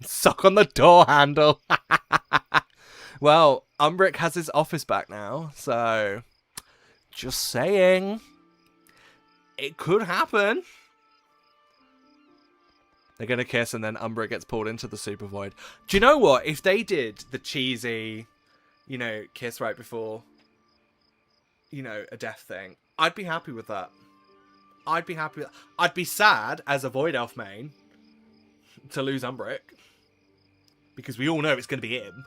Suck on the door handle. Well, Umbric has his office back now, so just saying, it could happen. They're gonna kiss, and then Umbric gets pulled into the super void. Do you know what? If they did the cheesy, you know, kiss right before, you know, a death thing, I'd be happy with that. I'd be happy. I'd be sad as a Void Elf main to lose Umbric, because we all know it's going to be him.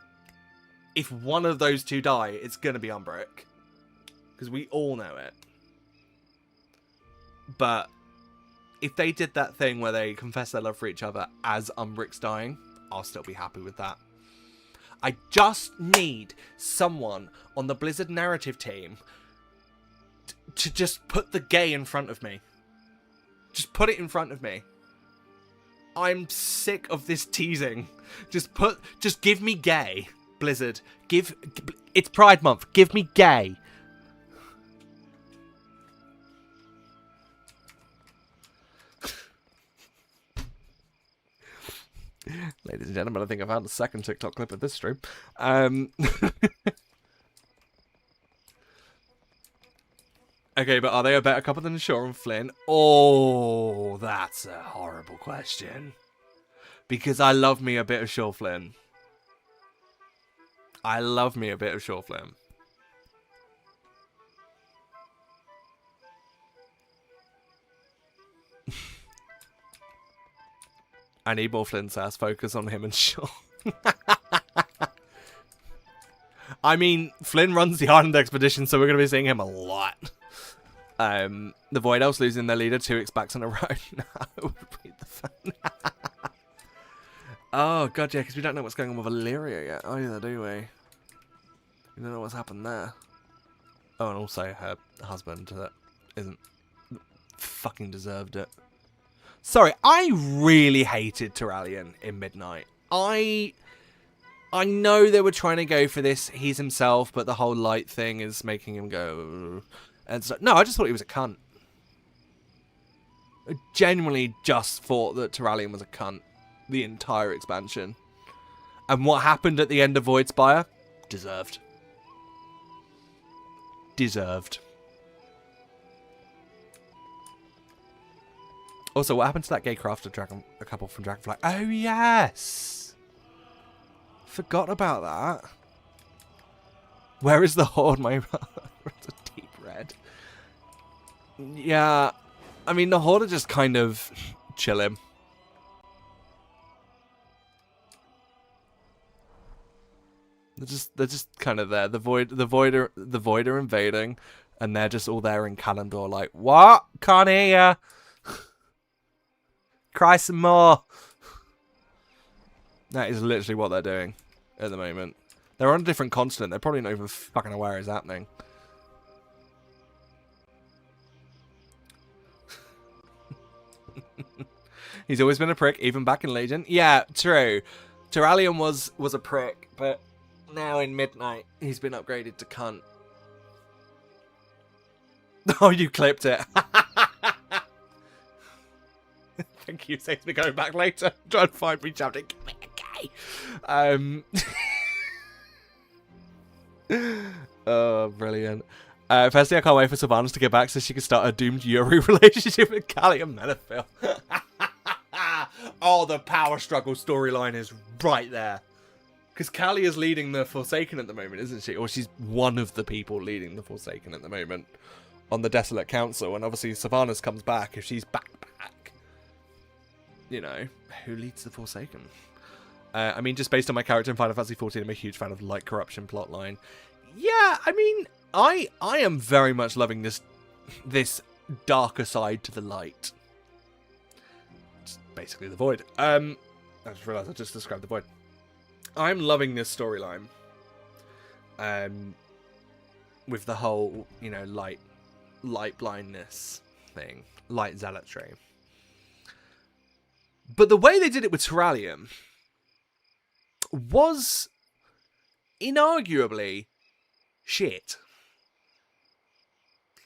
If one of those two die, it's going to be Umbric, because we all know it. But if they did that thing where they confess their love for each other as Umbric's dying, I'll still be happy with that. I just need someone on the Blizzard narrative team to just put the gay in front of me. Just put it in front of me. I'm sick of this teasing. Just give me gay, Blizzard. It's Pride Month. Give me gay. Ladies and gentlemen, I think I found the second TikTok clip of this stream. Okay, but are they a better couple than Shaw and Flynn? Oh, that's a horrible question. Because I love me a bit of Shaw Flynn. I love me a bit of Shaw Flynn. I need more Flynn sass. Focus on him and Shaw. I mean, Flynn runs the Island Expedition, so we're going to be seeing him a lot. The Void Elves losing their leader 2 X-backs in a row. No, it would be the fun. Oh, God, yeah, because we don't know what's going on with Illyria yet either, do we? We don't know what's happened there. Oh, and also her husband that isn't fucking deserved it. Sorry, I really hated Terralion in Midnight. I know they were trying to go for this, he's himself, but the whole light thing is making him go... And so, no, I just thought he was a cunt. I genuinely just thought that Terralion was a cunt. The entire expansion. And what happened at the end of Voidspire? Deserved. Deserved. Also, what happened to that gay crafter dragon, a couple from Dragonfly? Oh, yes! Forgot about that. Where is the Horde, my brother? It's a deep red. Yeah, I mean, the Horde are just kind of chilling. They're just kind of there. The void are invading, and they're just all there in Kalimdor, like, what? Can't hear ya. Cry some more. That is literally what they're doing at the moment. They're on a different continent. They're probably not even fucking aware it's happening. He's always been a prick, even back in Legion. Yeah, true. Terralion was a prick, but now in Midnight, he's been upgraded to cunt. Oh, you clipped it. Thank you. Saves me going back later. Try and find me shouting, oh, brilliant. Firstly, I can't wait for Sylvanas to get back so she can start a doomed Yuri relationship with Callie and Menethil. Oh, the power struggle storyline is right there. Because Callie is leading the Forsaken at the moment, isn't she? Or she's one of the people leading the Forsaken at the moment on the Desolate Council. And obviously Sylvanas comes back. If she's back, you know, who leads the Forsaken? I mean, just based on my character in Final Fantasy XIV, I'm a huge fan of the light corruption plotline. Yeah, I mean, I am very much loving this darker side to the light. It's basically the Void. I just realised I just described the Void. I'm loving this storyline. With the whole, you know, light blindness thing. Light zealotry. But the way they did it with Terralion was inarguably shit.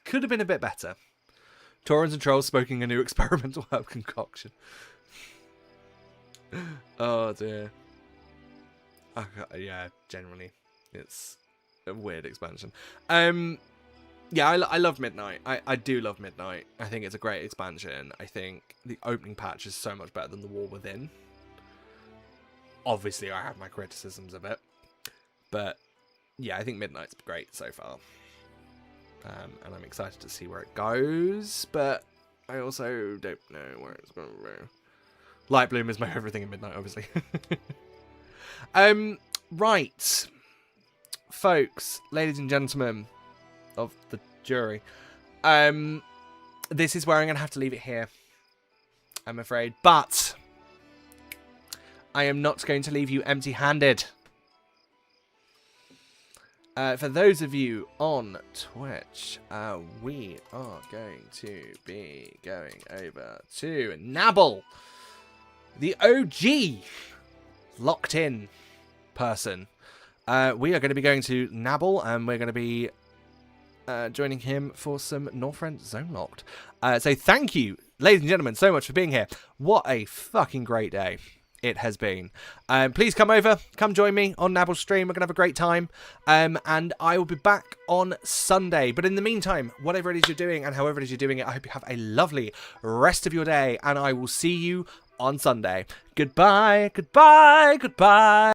Could have been a bit better. Taurens and Trolls smoking a new experimental herb concoction. Oh dear. Okay, yeah, generally. It's a weird expansion. Yeah, I love Midnight. I do love Midnight. I think it's a great expansion. I think the opening patch is so much better than the War Within. Obviously, I have my criticisms of it. But, yeah, I think Midnight's great so far. And I'm excited to see where it goes. But I also don't know where it's going to go. Lightbloom is my everything in Midnight, obviously. Right. Folks, ladies and gentlemen of the jury, this is where I'm going to have to leave it here, I'm afraid. But I am not going to leave you empty-handed. For those of you on Twitch, we are going to be going over to Nabble, the OG locked in person. We are going to be going to Nabble, and we're going to be joining him for some Northrend Zone Locked. So thank you, ladies and gentlemen, so much for being here. What a fucking great day it has been. Please come over, come join me on Nabble's stream. We're going to have a great time. And I will be back on Sunday. But in the meantime, whatever it is you're doing and however it is you're doing it, I hope you have a lovely rest of your day. And I will see you on Sunday. Goodbye, goodbye, goodbye.